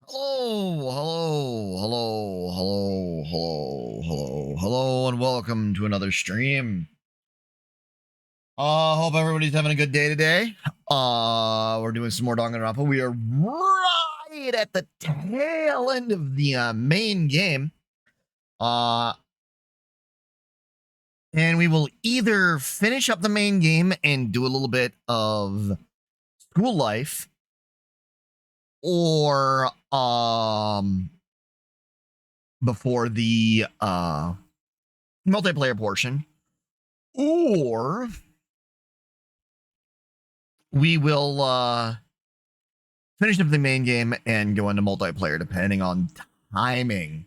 Hello, and welcome to another stream. Hope everybody's having a good day today. We're doing some more Danganronpa. We are right at the tail end of the main game. And we will either finish up the main game and do a little bit of school life, or before the multiplayer portion, or we will finish up the main game and go into multiplayer depending on timing.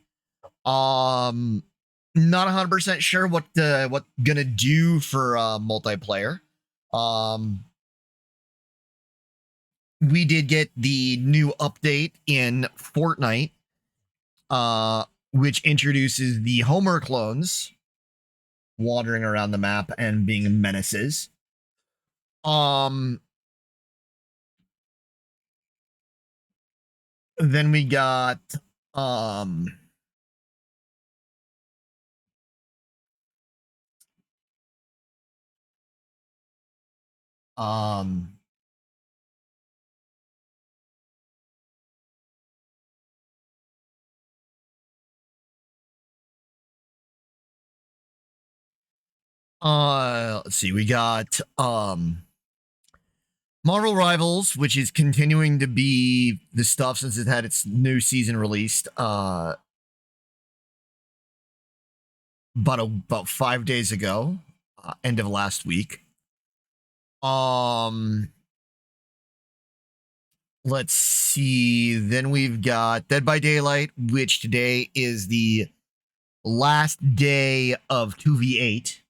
Not 100% sure what gonna do for multiplayer. We did get the new update in Fortnite, which introduces the Homer clones wandering around the map and being menaces. Then we got let's see, we got Marvel Rivals, which is continuing to be the stuff since it had its new season released about 5 days ago, end of last week. Let's see, then we've got Dead by Daylight, which today is the last day of 2v8.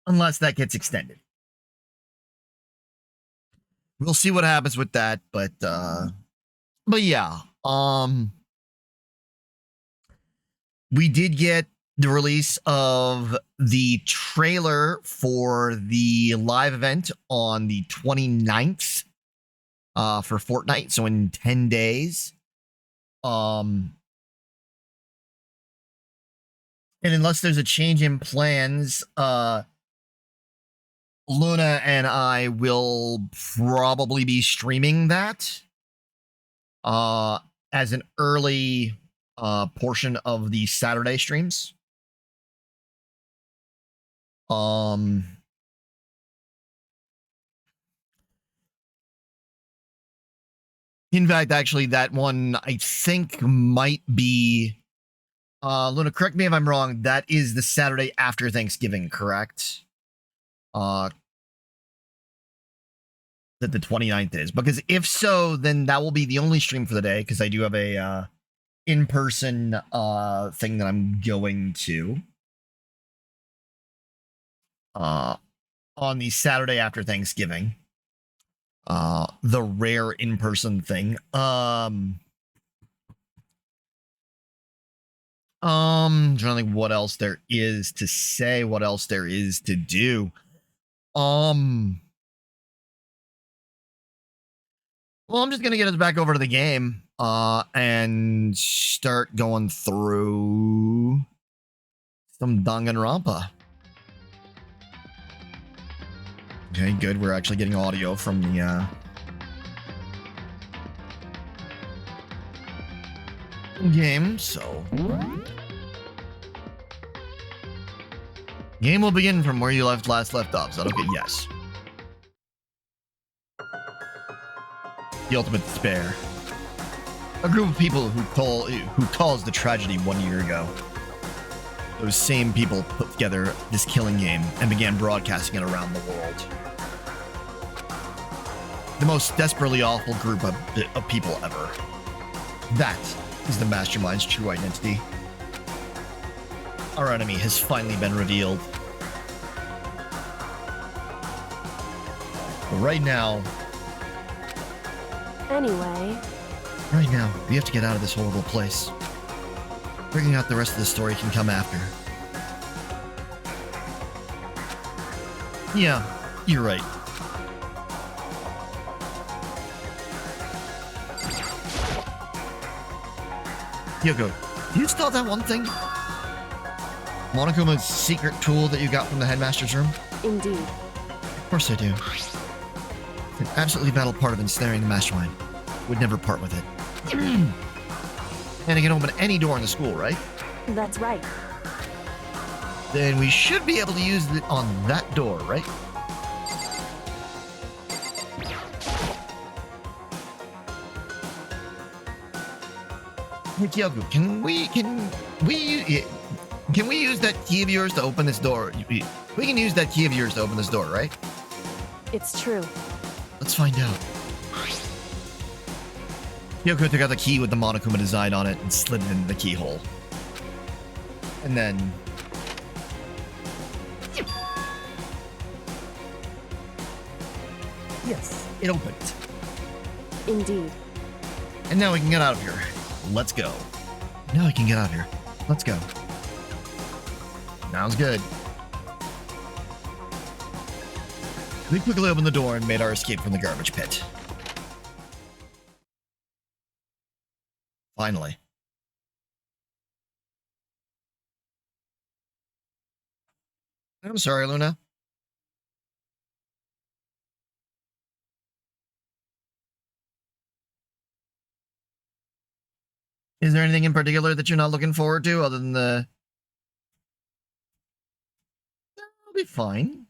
Unless that gets extended. We'll see what happens with that, but yeah. We did get the release of the trailer for the live event on the 29th for Fortnite, so in 10 days. And unless there's a change in plans, Luna and I will probably be streaming that as an early portion of the Saturday streams. In fact, actually, that one I think might be Luna, correct me if I'm wrong, that is the Saturday after Thanksgiving, correct? That the 29th is, because if so, then that will be the only stream for the day, because I do have a in-person thing that I'm going to on the Saturday after Thanksgiving, the rare in-person thing. Trying to think what else there is to say, what else there is to do. Well, I'm just going to get us back over to the game and start going through some Danganronpa. Okay, good. We're actually getting audio from the game, so game will begin from where you last left off. So okay, yes. The ultimate despair. A group of people who caused the tragedy 1 year ago. Those same people put together this killing game and began broadcasting it around the world. The most desperately awful group of people ever. That is the Mastermind's true identity. Our enemy has finally been revealed. But right now, we have to get out of this horrible place. Figuring out the rest of the story can come after. Yeah, you're right. Kyoko, do you still have that one thing? Monokuma's secret tool that you got from the headmaster's room? Indeed. Of course I do. It's an absolutely vital part of ensnaring the mastermind. Would never part with it. And it can open any door in the school, right? That's right. Then we should be able to use it on that door, right? Hey, Kyoko, can we use that key of yours to open this door? We can use that key of yours to open this door, right? It's true. Let's find out. Kyoko took out the key with the Monokuma design on it and slid it into the keyhole. And then... Yes, it opened. Indeed. And now we can get out of here. Let's go. Now we can get out of here. Let's go. Sounds good. We quickly opened the door and made our escape from the garbage pit. Finally. I'm sorry, Luna. Is there anything in particular that you're not looking forward to other than the... That'll be fine.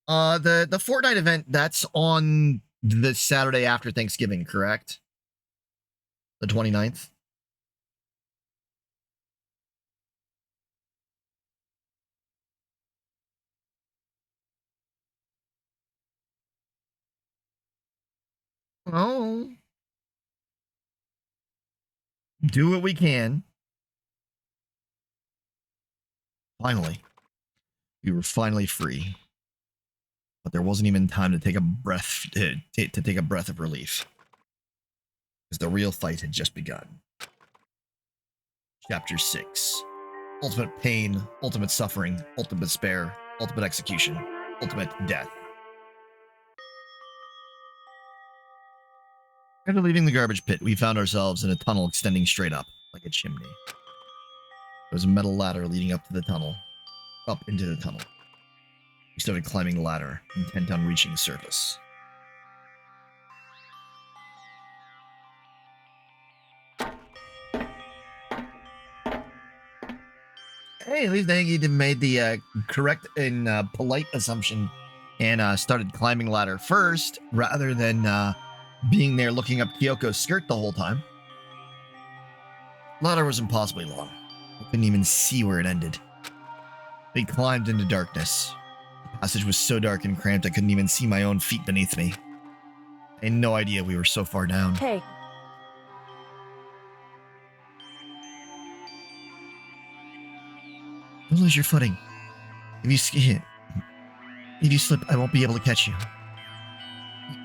The Fortnite event, that's on the Saturday after Thanksgiving, correct? The 29th? Oh. Do what we can. Finally. We were finally free. But there wasn't even time to take a breath to take a breath of relief. Because the real fight had just begun. Chapter 6. Ultimate pain, ultimate suffering, ultimate despair, ultimate execution, ultimate death. After leaving the garbage pit, we found ourselves in a tunnel extending straight up, like a chimney. There was a metal ladder leading up to the tunnel, up into the tunnel. We started climbing the ladder, intent on reaching the surface. Hey, at least you made the correct and polite assumption and started climbing ladder first, rather than being there looking up Kyoko's skirt the whole time. Ladder was impossibly long. I couldn't even see where it ended. We climbed into darkness. The passage was so dark and cramped I couldn't even see my own feet beneath me. I had no idea we were so far down. Hey. Don't lose your footing. If you slip, I won't be able to catch you.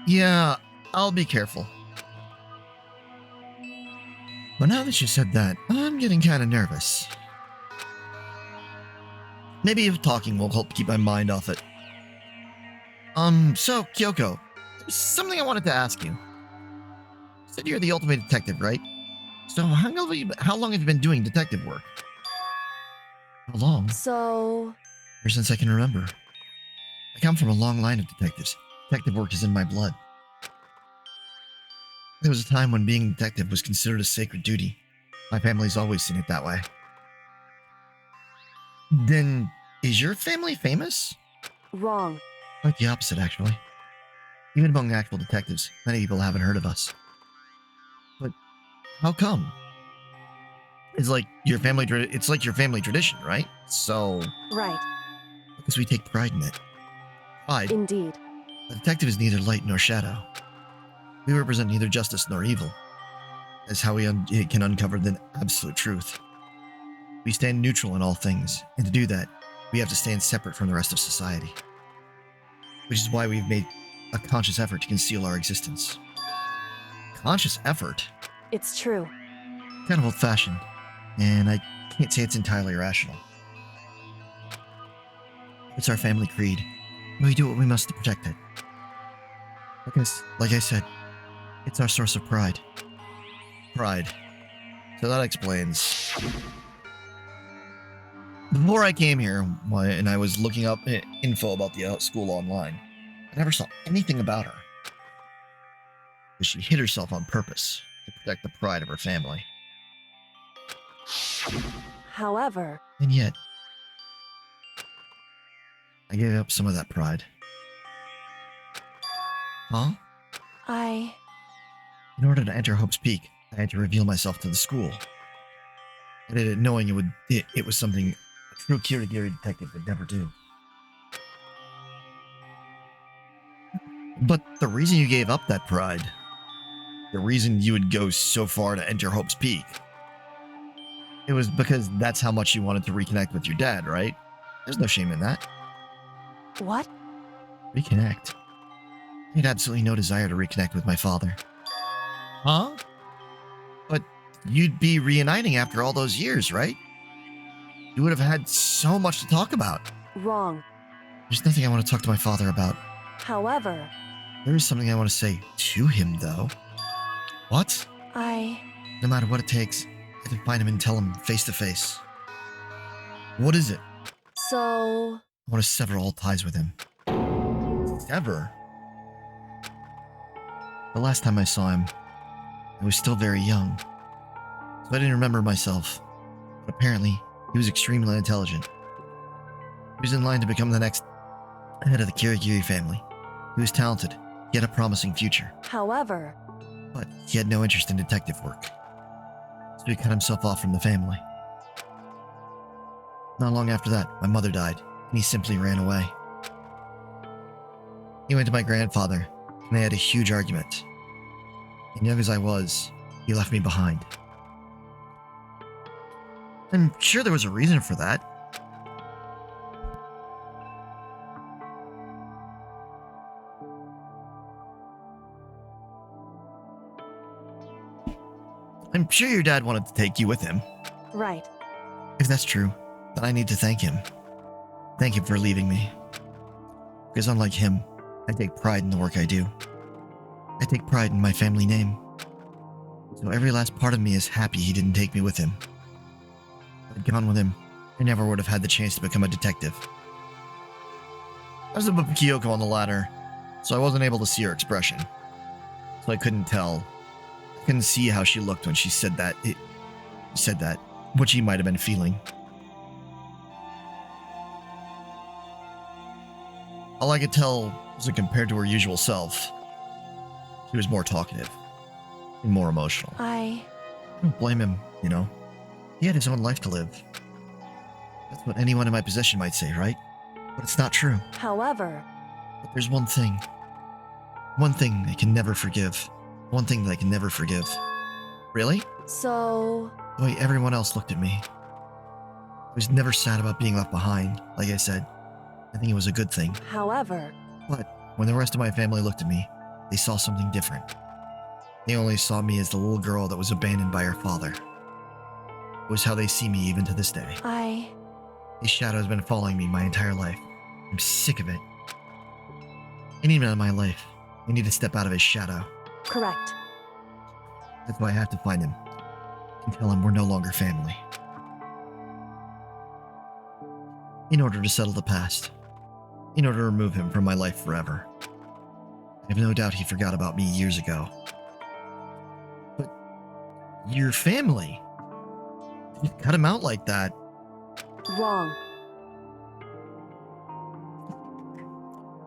Yeah, I'll be careful. But now that you said that, I'm getting kind of nervous. Maybe if talking will help keep my mind off it. So, Kyoko, there's something I wanted to ask you. You said you're the ultimate detective, right? So how long have you been doing detective work? How long? So... Ever since I can remember. I come from a long line of detectives. Detective work is in my blood. There was a time when being a detective was considered a sacred duty. My family's always seen it that way. Then, is your family famous? Wrong. Quite the opposite, actually. Even among actual detectives, many people haven't heard of us. But how come? It's like your family tradition, right? So... Right. Because we take pride in it. Pride. Indeed. A detective is neither light nor shadow. We represent neither justice nor evil. That's how we can uncover the absolute truth. We stand neutral in all things, and to do that, we have to stand separate from the rest of society. Which is why we've made a conscious effort to conceal our existence. Conscious effort? It's true. Kind of old-fashioned, and I can't say it's entirely rational. It's our family creed. We do what we must to protect it. Like I said, it's our source of pride. Pride. So that explains. Before I came here, and I was looking up info about the school online, I never saw anything about her. But she hid herself on purpose to protect the pride of her family. However, And yet, I gave up some of that pride. Huh? In order to enter Hope's Peak, I had to reveal myself to the school. I did it knowing it was something a true Kirigiri detective would never do. But the reason you gave up that pride, the reason you would go so far to enter Hope's Peak, it was because that's how much you wanted to reconnect with your dad, right? There's no shame in that. What? Reconnect? I had absolutely no desire to reconnect with my father. Huh? But you'd be reuniting after all those years, right? You would have had so much to talk about. Wrong. There's nothing I want to talk to my father about. However, there is something I want to say to him, though. What? No matter what it takes, I have to find him and tell him face to face. What is it? So... I want to sever all ties with him. Sever? The last time I saw him, I was still very young, so I didn't remember myself. But apparently, he was extremely intelligent. He was in line to become the next head of the Kirigiri family. He was talented, he had a promising future. However... but he had no interest in detective work, so he cut himself off from the family. Not long after that, my mother died, and he simply ran away. He went to my grandfather, and they had a huge argument. And young as I was, he left me behind. I'm sure there was a reason for that. I'm sure your dad wanted to take you with him. Right. If that's true, then I need to thank him. Thank him for leaving me. Because unlike him, I take pride in the work I do. I take pride in my family name. So every last part of me is happy he didn't take me with him. If I'd gone with him, I never would have had the chance to become a detective. I was above Kyoko on the ladder, so I wasn't able to see her expression. So I couldn't tell. I couldn't see how she looked when she said that. What she might have been feeling. All I could tell was that compared to her usual self, she was more talkative and more emotional. I don't blame him, you know. He had his own life to live. That's what anyone in my position might say, right? But it's not true. However... but there's one thing. One thing I can never forgive. One thing that I can never forgive. Really? So... the way everyone else looked at me. I was never sad about being left behind, like I said. I think it was a good thing. However... but when the rest of my family looked at me, they saw something different. They only saw me as the little girl that was abandoned by her father. It was how they see me even to this day. This shadow has been following me my entire life. I'm sick of it. I need him out of my life. I need to step out of his shadow. Correct. That's why I have to find him and tell him we're no longer family. In order to settle the past. In order to remove him from my life forever. I have no doubt he forgot about me years ago. But your family? You cut him out like that. Wrong.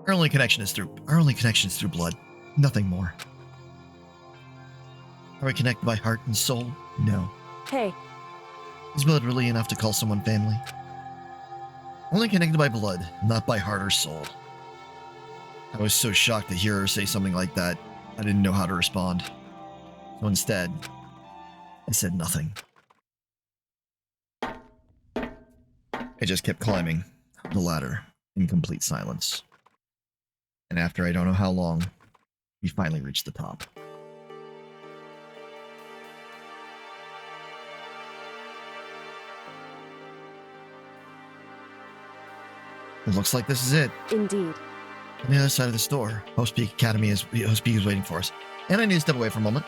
Our only connection is through blood. Nothing more. Are we connected by heart and soul? No. Hey. Is blood really enough to call someone family? Only connected by blood, not by heart or soul. I was so shocked to hear her say something like that, I didn't know how to respond. So instead, I said nothing. I just kept climbing the ladder in complete silence. And after I don't know how long, we finally reached the top. It looks like this is it. Indeed. On the other side of the store, Hope's Peak Academy is waiting for us. And I need to step away for a moment.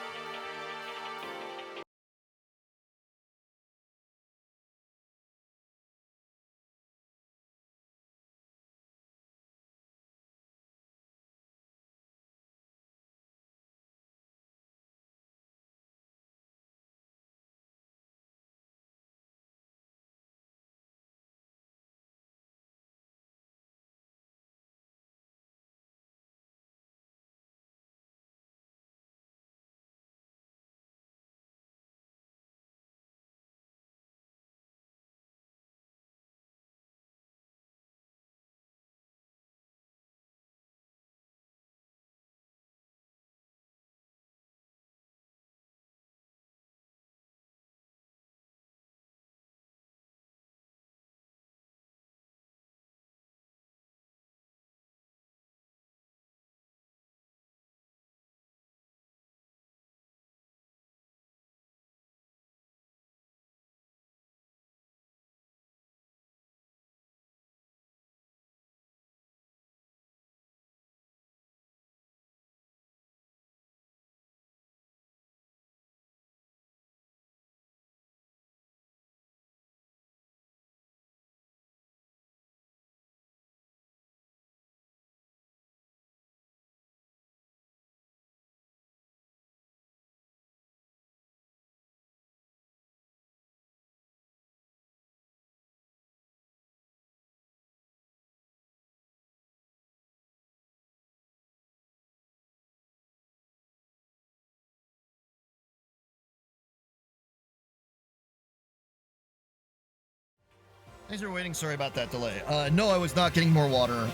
Thanks for waiting. Sorry about that delay. No, I was not getting more water.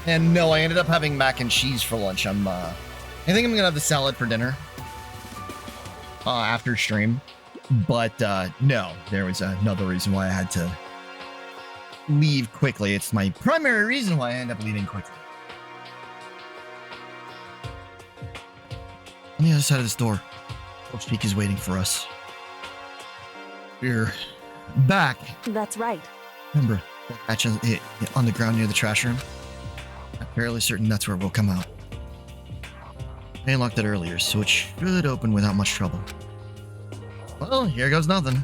And no, I ended up having mac and cheese for lunch. I think I'm gonna have the salad for dinner. After stream. But, no, there was another reason why I had to leave quickly. It's my primary reason why I end up leaving quickly. On the other side of this door, Hope's Peak is waiting for us. We're back. That's right. Remember that hatch on the ground near the trash room? I'm fairly certain that's where we'll come out. I unlocked it earlier, so it should open without much trouble. Well, here goes nothing.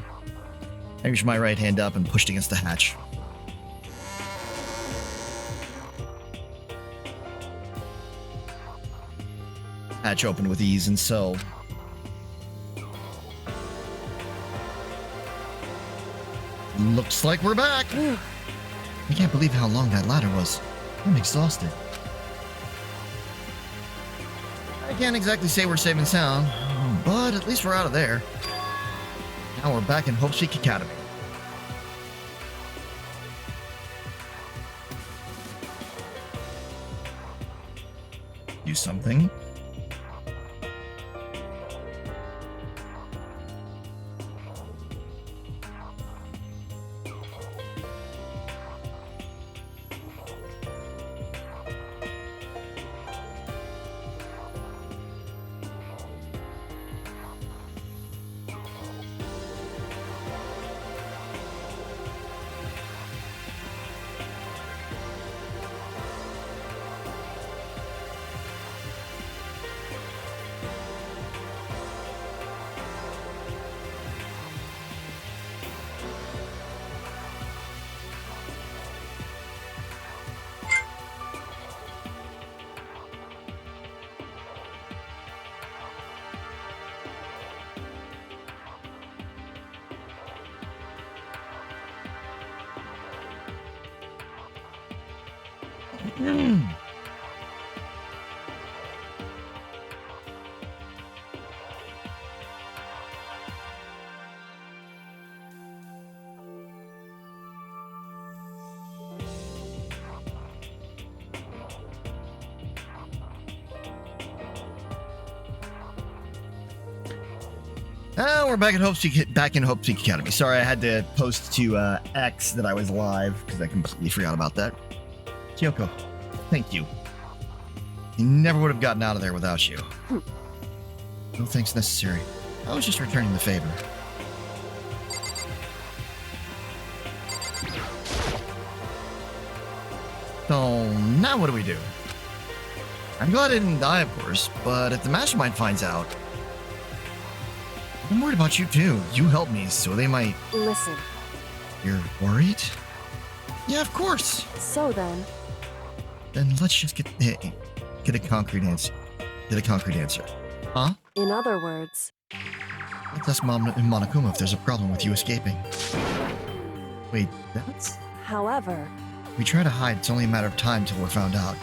I reached my right hand up and pushed against the hatch. Hatch opened with ease, and so... looks like we're back! I can't believe how long that ladder was. I'm exhausted. I can't exactly say we're safe and sound, but at least we're out of there. Now we're back in Hope's Peak Academy. Do something. We're back in Hope's Peak Academy. Sorry, I had to post to X that I was live because I completely forgot about that. Kyoko, thank you. I never would have gotten out of there without you. No thanks necessary. I was just returning the favor. So, now what do we do? I'm glad I didn't die, of course, but if the Mastermind finds out... I'm worried about you too. You helped me, so they might... Listen. You're worried? Yeah, of course. So then... Then let's just get a concrete answer. Get a concrete answer. Huh? In other words... Let's ask Mom and Monokuma if there's a problem with you escaping. Wait, that's... However... We try to hide, it's only a matter of time till we're found out.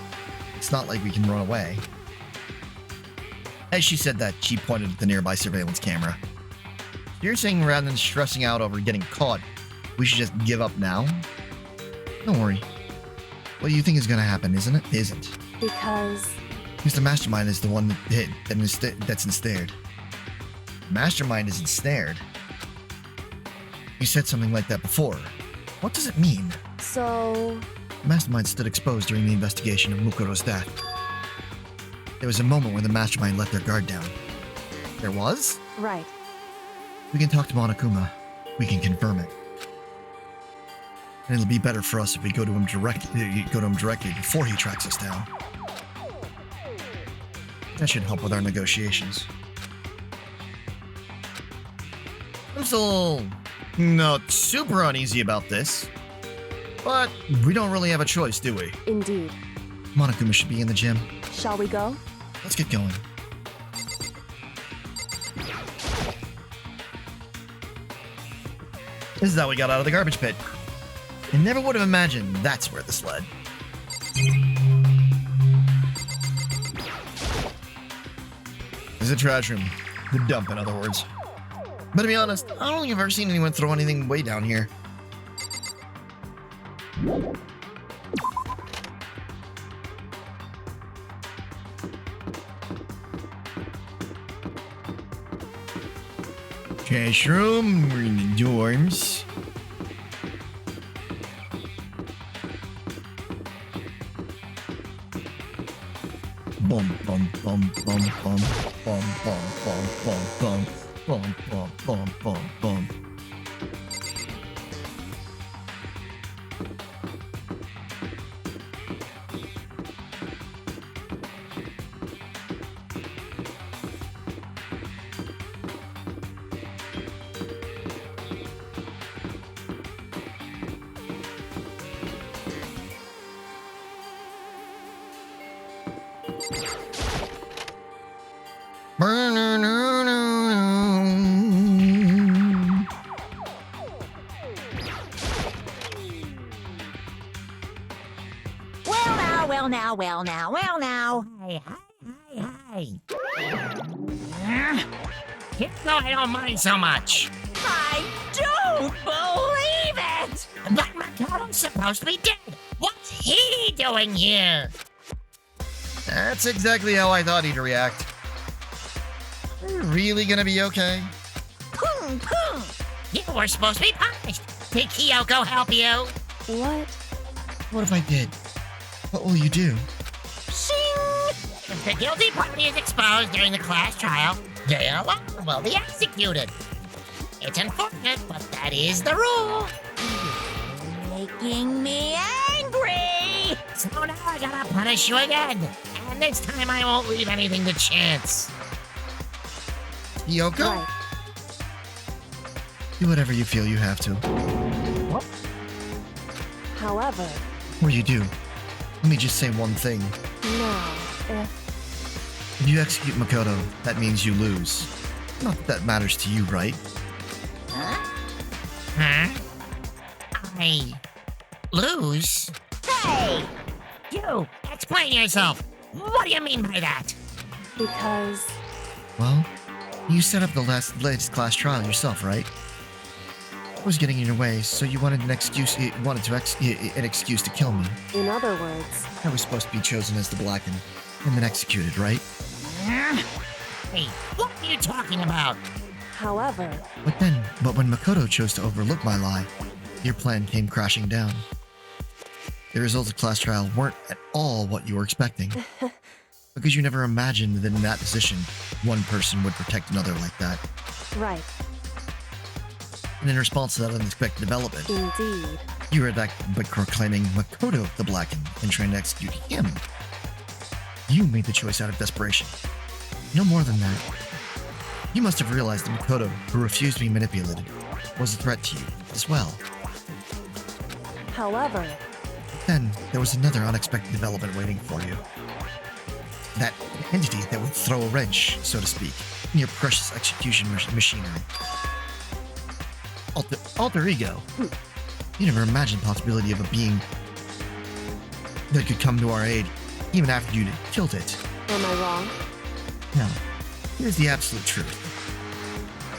It's not like we can run away. As she said that, she pointed at the nearby surveillance camera. You're saying rather than stressing out over getting caught, we should just give up now? Don't worry. What you think is going to happen, isn't it? Isn't. Because the Mastermind is the one that's ensnared. Mastermind is ensnared? You said something like that before. What does it mean? So... Mastermind stood exposed during the investigation of Mukuro's death. There was a moment when the Mastermind let their guard down. There was? Right. We can talk to Monokuma. We can confirm it. And it'll be better for us if we go to him directly before he tracks us down. That should help with our negotiations. I'm still not super uneasy about this. But we don't really have a choice, do we? Indeed. Monokuma should be in the gym. Shall we go? Let's get going. This is how we got out of the garbage pit. I never would have imagined that's where this led. This is a trash room. The dump, in other words. But to be honest, I don't think I've ever seen anyone throw anything way down here. Cash room, we're in the dorms. Bum bum bum bum bum bum bum bum bum bum bum bum bum bum. Well now. Hi. No, I don't mind so much. I don't believe it! But Makoto's supposed to be dead. What's he doing here? That's exactly how I thought he'd react. You're really gonna be okay? Pum. You were supposed to be punished. Did Kyoko help you? What? What if I did? What will you do? Shing! If the guilty party is exposed during the class trial, they alone will be executed. It's unfortunate, but that is the rule. You're making me angry! So now I gotta punish you again. And this time I won't leave anything to chance. Kyoko? Right. Do whatever you feel you have to. However, Or you do. Let me just say one thing. now, If you execute Makoto, that means you lose. Not that that matters to you, right? Huh? I lose? Hey! You! Explain yourself! What do you mean by that? because Well, you set up the latest class trial yourself, right? I was getting in your way, so you wanted an excuse. An excuse to kill me. in other words, I was supposed to be chosen as the Blackened and then executed, right? Hey, what are you talking about? however, But when Makoto chose to overlook my lie, your plan came crashing down. The results of class trial weren't at all what you were expecting. Because you never imagined that in that position, one person would protect another like that. right, And in response to that unexpected development, indeed. you were that by proclaiming Makoto the Blackened and trying to execute him. You made the choice out of desperation. No more than that. You must have realized that Makoto, who refused to be manipulated, was a threat to you as well. However, Then there was another unexpected development waiting for you. That entity that would throw a wrench, so to speak, in your precious execution machinery. Alter ego. You never imagined the possibility of a being that could come to our aid, even after you'd killed it. am I wrong? Now, here's the absolute truth.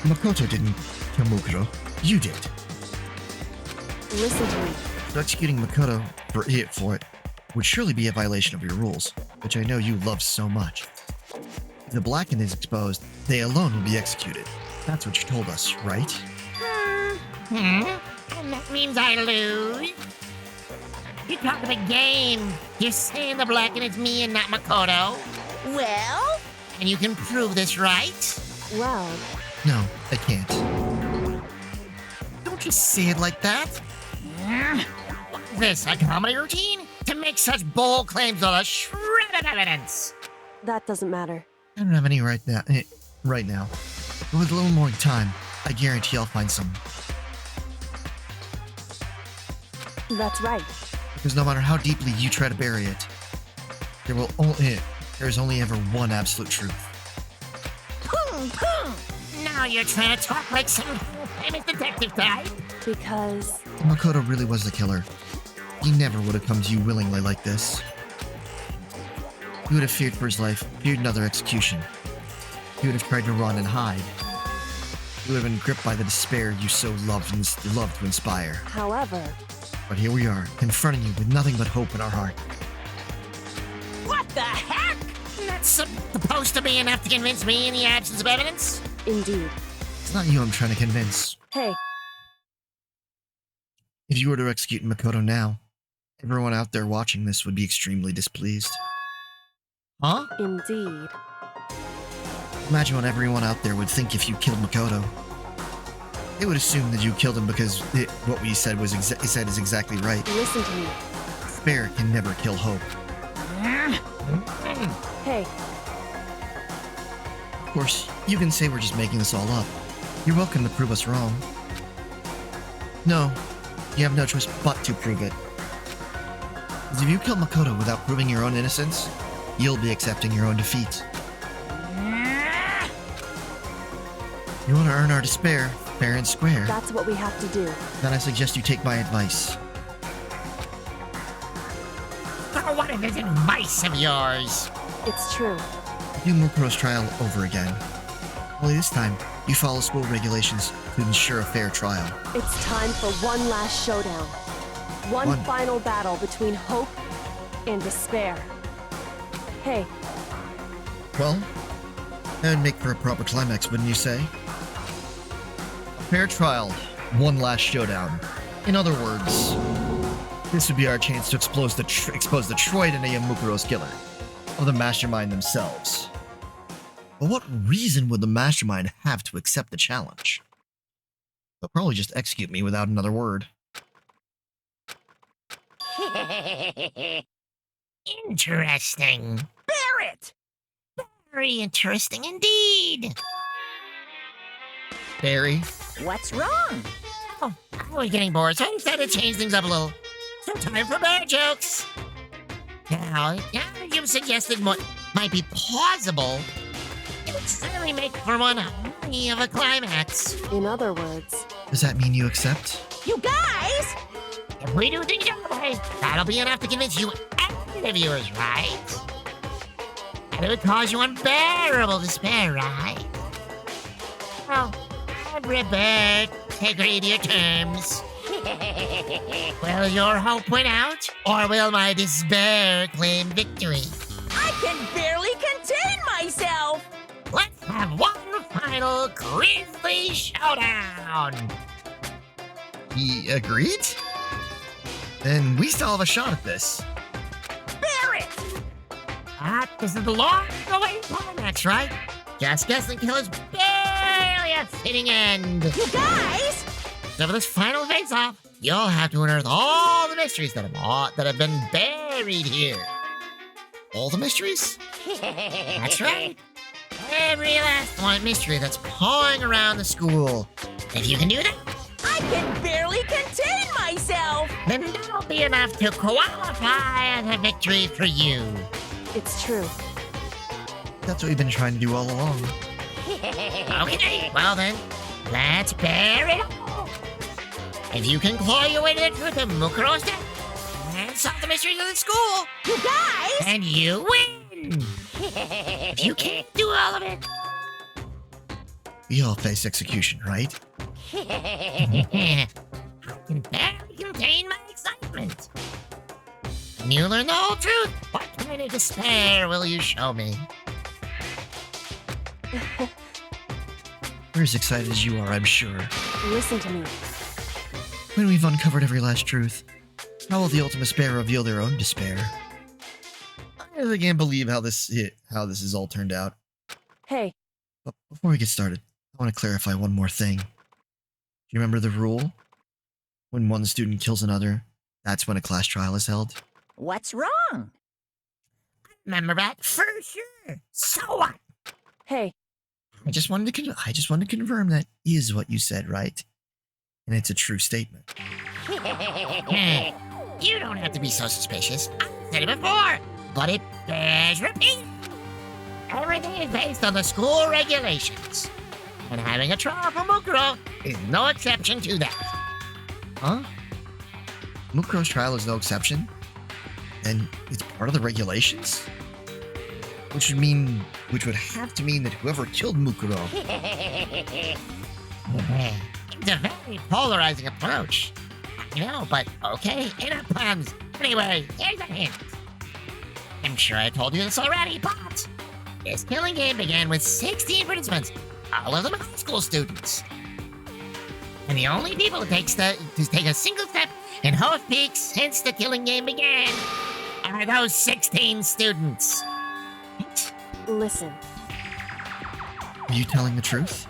Makoto didn't kill Mukuro. You did. Listen to me. So executing Makoto for it would surely be a violation of your rules, which I know you love so much. If the Blackened is exposed, they alone will be executed. That's what you told us, right? And that means I lose? You talk of a game. You're saying the Blackened is me and not Makoto? Well? And you can prove this, right? Well, No, I can't. Don't just say it like that. What is this, a comedy routine? To make such bold claims on a shred of evidence. that doesn't matter. I don't have any right now. But with a little more time, I guarantee I'll find some. That's right. Because no matter how deeply you try to bury it, there is only ever one absolute truth. Now you're trying to talk like some famous detective type. Because If Makoto really was the killer, he never would have come to you willingly like this. He would have feared for his life, feared another execution. He would have tried to run and hide. He would have been gripped by the despair you so loved to inspire. however, But here we are, confronting you with nothing but hope in our heart. What the heck? That's supposed to be enough to convince me in the absence of evidence? indeed. It's not you I'm trying to convince. Hey, If you were to execute Makoto now, everyone out there watching this would be extremely displeased. Huh? indeed. Imagine what everyone out there would think if you killed Makoto. They would assume that you killed him because what we said was said is exactly right. Listen to me. Despair can never kill hope. Hey, Of course, you can say we're just making this all up. You're welcome to prove us wrong. No, you have no choice but to prove it. Because if you kill Makoto without proving your own innocence, you'll be accepting your own defeat. You want to earn our despair, fair and square. that's what we have to do. Then I suggest you take my advice. Oh, what is this advice of yours? It's true. Do Mukuro's trial over again. Only this time, you follow school regulations to ensure a fair trial. It's time for one last showdown. One final battle between hope and despair. Hey, Well, that would make for a proper climax, wouldn't you say? A fair trial, one last showdown. In other words, this would be our chance to expose the Troy Denea Mukuro's killer, of the mastermind themselves. But what reason would the mastermind have to accept the challenge? They'll probably just execute me without another word. Interesting. Barrett! Very interesting indeed. Barry, What's wrong? Oh, I was getting bored, so I decided to change things up a little. So time for bear jokes. Now that you've suggested what might be plausible, it would certainly make for one worthy of a climax. in other words, does that mean you accept? You guys! If we do things our way, that'll be enough to convince you and the viewers, right? And it would cause you unbearable despair, right? Well, every bit, take heed to your terms. Will your hope win out, or will my despair claim victory? I can barely contain myself! Let's have one final grisly showdown! He agreed? Then we still have a shot at this. Barrett! This is the long-awaited climax, right? Just guessing killer's barely a fitting end. You guys! So for this final face-off, you'll have to unearth all the mysteries that have been buried here. All the mysteries? That's right. Every last one mystery that's pawing around the school. If you can do that, I can barely contain myself! then that'll be enough to qualify as a victory for you. it's true. That's what we've been trying to do all along. Okay, well then, let's bear it all. If you can claw your way to the truth of Mukuro's death and solve the mysteries of the school, You guys! then you win. If you can't do all of it, We all face execution, right? I can barely contain my excitement. When you learn the whole truth, what kind of despair will you show me? We're as excited as you are, I'm sure. Listen to me. When we've uncovered every last truth, how will the ultimate despair reveal their own despair? I really can't believe how this has all turned out. Hey, But before we get started, I want to clarify one more thing. Do you remember the rule? When one student kills another, that's when a class trial is held. What's wrong? Remember that for sure. So what? hey, I just wanted to confirm that is what you said, right? And it's a true statement. You don't have to be so suspicious. I said it before, but it bears repeating. Everything is based on the school regulations. And having a trial for Mukuro is no exception to that. Huh? Mukuro's trial is no exception? And it's part of the regulations? Which would have to mean that whoever killed Mukuro. It's a very polarizing approach. I know, but okay, enough puns. Anyway, here's a hint. I'm sure I told you this already, but this killing game began with 16 participants All of them high school students. And the only people who take a single step in Hope Peak since the killing game began are those 16 students. Listen, Are you telling the truth?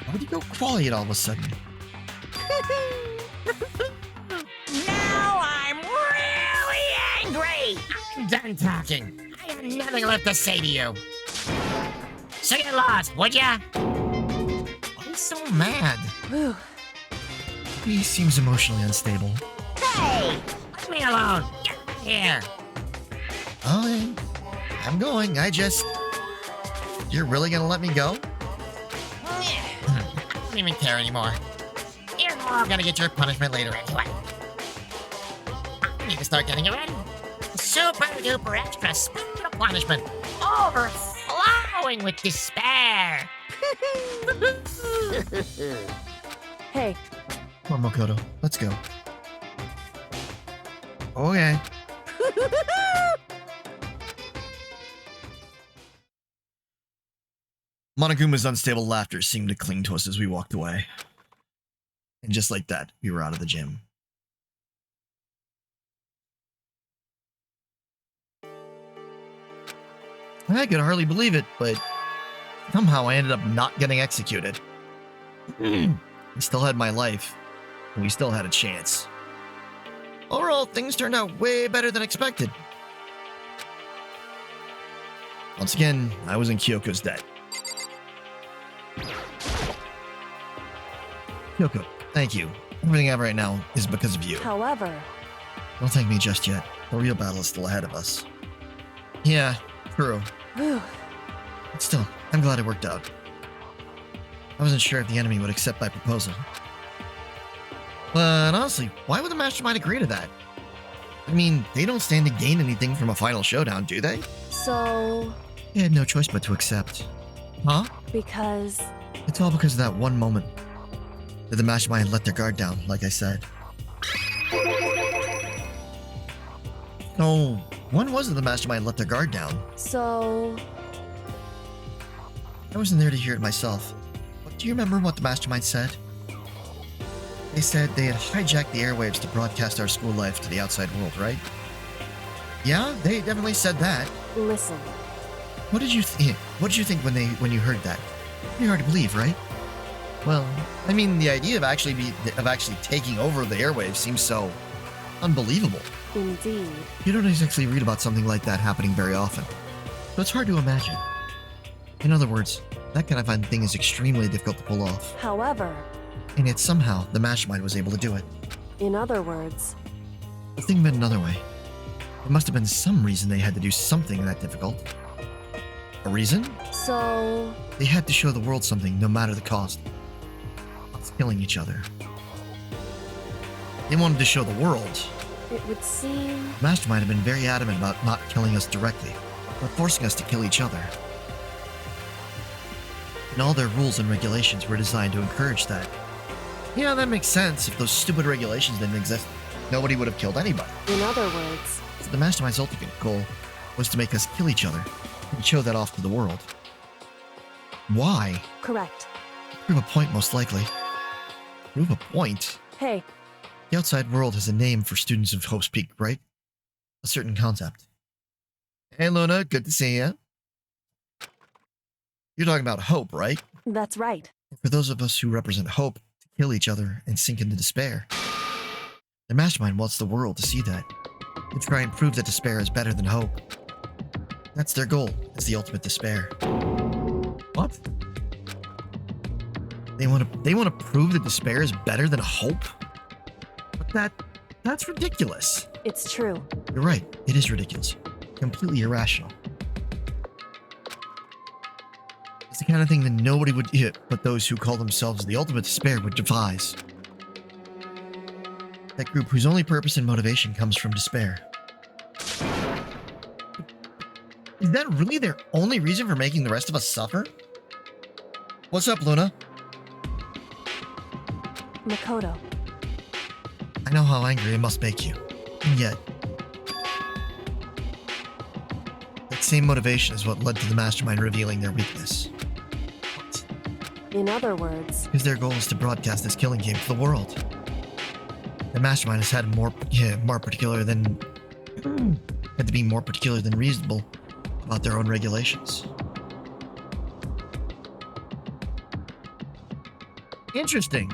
Why would you go quiet all of a sudden? Now I'm really angry! I'm done talking. I have nothing left to say to you. So get lost, would ya? Why is so mad? whew, He seems emotionally unstable. Hey! Leave me alone. Get out of here. Oh, I'm going. You're really gonna let me go? I don't even care anymore. You're all gonna get your punishment later anyway. I need to start getting it ready. Super duper extra special punishment. Overflowing with despair. hey, Come on, Makoto. Let's go. Okay. Monoguma's unstable laughter seemed to cling to us as we walked away. And just like that, we were out of the gym. I could hardly believe it, but somehow I ended up not getting executed. I still had my life, and we still had a chance. Overall, things turned out way better than expected. Once again, I was in Kyoko's debt. Kyoko, thank you. Everything I have right now is because of you. however, Don't thank me just yet. The real battle is still ahead of us. Yeah, true. whew, But still, I'm glad it worked out. I wasn't sure if the enemy would accept my proposal. But honestly, why would the Mastermind agree to that? I mean, they don't stand to gain anything from a final showdown, do they? so, They had no choice but to accept. Huh? because, It's all because of that one moment that the Mastermind let their guard down, like I said. So, when was it the Mastermind let their guard down? so, I wasn't there to hear it myself. But do you remember what the Mastermind said? They said they had hijacked the airwaves to broadcast our school life to the outside world, right? Yeah, they definitely said that. listen, What did you think when you heard that? Pretty hard to believe, right? Well, I mean, the idea of actually taking over the airwaves seems so unbelievable. indeed, You don't exactly read about something like that happening very often, so it's hard to imagine. In other words, that kind of thing is extremely difficult to pull off, however, and yet somehow the Mastermind was able to do it. in other words, The thing meant another way. There must have been some reason they had to do something that difficult. A reason? so, They had to show the world something, no matter the cost. It's killing each other. They wanted to show the world. it would seem, Mastermind had been very adamant about not killing us directly, but forcing us to kill each other. And all their rules and regulations were designed to encourage that. Yeah, that makes sense. If those stupid regulations didn't exist, nobody would have killed anybody. in other words, So the Mastermind's ultimate goal was to make us kill each other and show that off to the world. Why? correct. Prove a point, most likely. Prove a point? Hey, The outside world has a name for students of Hope's Peak, right? A certain concept. Hey, Luna, good to see you. You're talking about hope, right? that's right. For those of us who represent hope, to kill each other and sink into despair. The Mastermind wants the world to see that. To try and prove that despair is better than hope. That's their goal, is the ultimate despair. What? They want to prove that despair is better than hope? But that's ridiculous. It's true. You're right, it is ridiculous. Completely irrational. It's the kind of thing that nobody would but those who call themselves the ultimate despair would devise. That group whose only purpose and motivation comes from despair. Is that really their only reason for making the rest of us suffer? What's up, Luna? Makoto, I know how angry it must make you. And yet, same motivation is what led to the Mastermind revealing their weakness. In other words, Because their goal is to broadcast this killing game to the world. The Mastermind has had had to be more particular than reasonable about their own regulations. Interesting.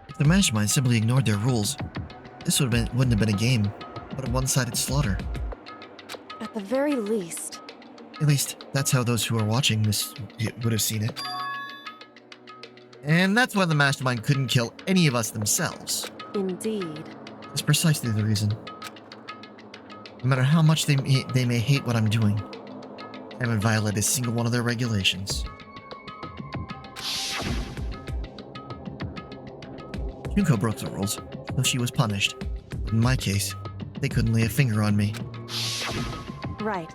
If the Mastermind simply ignored their rules, this wouldn't have been a game, but a one-sided slaughter. at the very least, At least, that's how those who are watching this would have seen it. And that's why the Mastermind couldn't kill any of us themselves. indeed. That's precisely the reason. No matter how much they may hate what I'm doing, I haven't violated a single one of their regulations. Junko broke the rules, so she was punished. But in my case, they couldn't lay a finger on me. Right.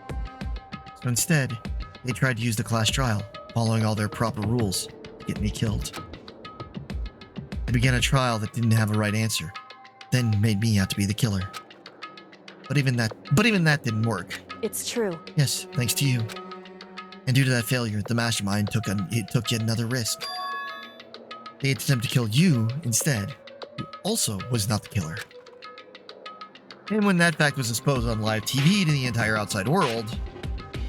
So instead, they tried to use the class trial, following all their proper rules, to get me killed. They began a trial that didn't have a right answer, then made me out to be the killer. But even that didn't work. It's true. Yes, thanks to you. And due to that failure, the Mastermind took yet another risk. They attempted to kill you instead, who also was not the killer. And when that fact was exposed on live TV to the entire outside world,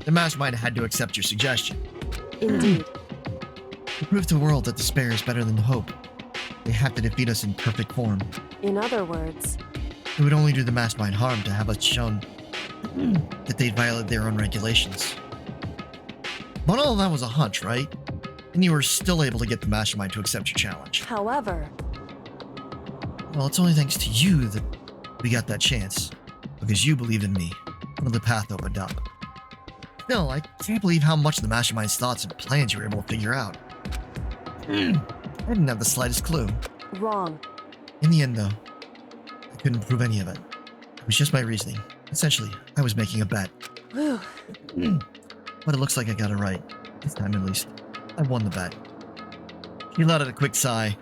the Mastermind had to accept your suggestion. Indeed. To prove to the world that despair is better than hope, they have to defeat us in perfect form. In other words, It would only do the Mastermind harm to have us shown that they'd violated their own regulations. But all of that was a hunch, right? And you were still able to get the Mastermind to accept your challenge. however, Well, it's only thanks to you that we got that chance. Because you believed in me. Another path opened up. Still, I can't believe how much of the Mastermind's thoughts and plans you were able to figure out. I didn't have the slightest clue. wrong. In the end, though, I couldn't prove any of it. It was just my reasoning. Essentially, I was making a bet. Whew. But it looks like I got it right. This time, at least. I won the bet. She let out a quick sigh.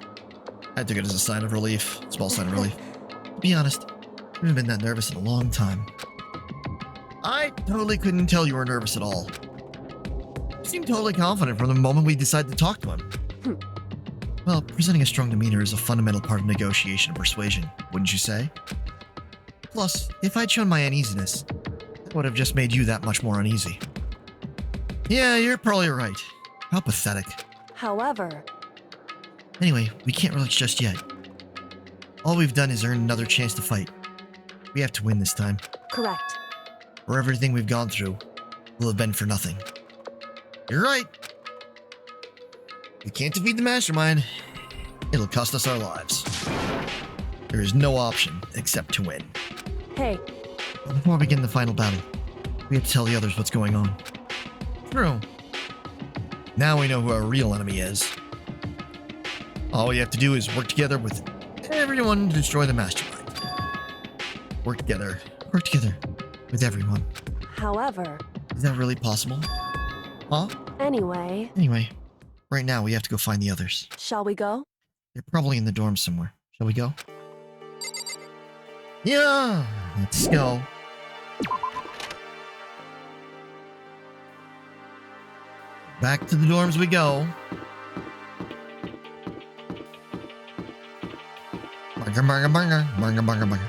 I took it as a sign of relief. Small sign of relief. To be honest, I haven't been that nervous in a long time. I totally couldn't tell you were nervous at all. You seemed totally confident from the moment we decided to talk to him. Well, presenting a strong demeanor is a fundamental part of negotiation and persuasion, wouldn't you say? Plus, if I'd shown my uneasiness, that would have just made you that much more uneasy. Yeah, you're probably right. How pathetic. However, Anyway, we can't relax just yet. All we've done is earn another chance to fight. We have to win this time, correct. or everything we've gone through will have been for nothing. You're right. We can't defeat the Mastermind. It'll cost us our lives. There is no option except to win. Hey, But before we begin the final battle, we have to tell the others what's going on. True. Now we know who our real enemy is. All we have to do is work together with everyone to destroy the Mastermind. Work together with everyone. however, Is that really possible? Huh? anyway, Anyway, right now we have to go find the others. shall we go? They're probably in the dorms somewhere. Shall we go? Yeah, let's go. Back to the dorms we go. Burger, burger, burger, burger, burger, burger.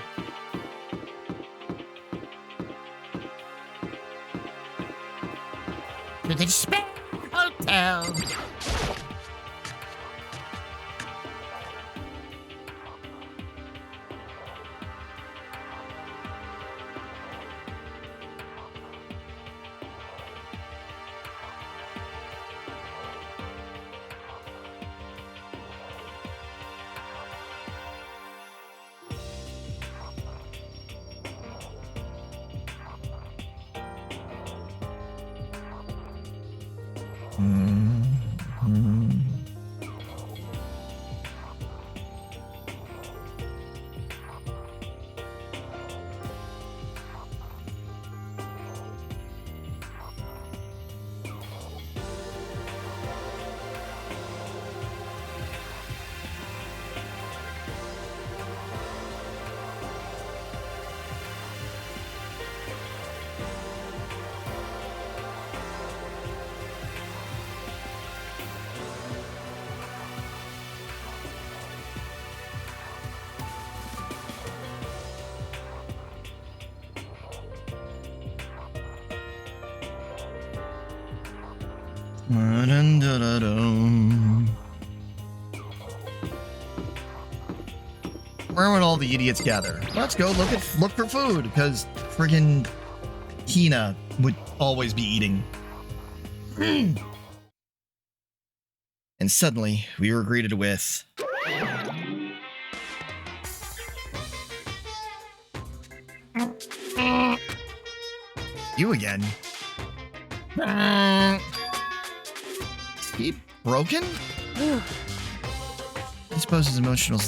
To the Despair Hotel. Where would all the idiots gather? Let's go look for food, because friggin' Hina would always be eating. And suddenly, we were greeted with... You again? Is he broken? I suppose his emotional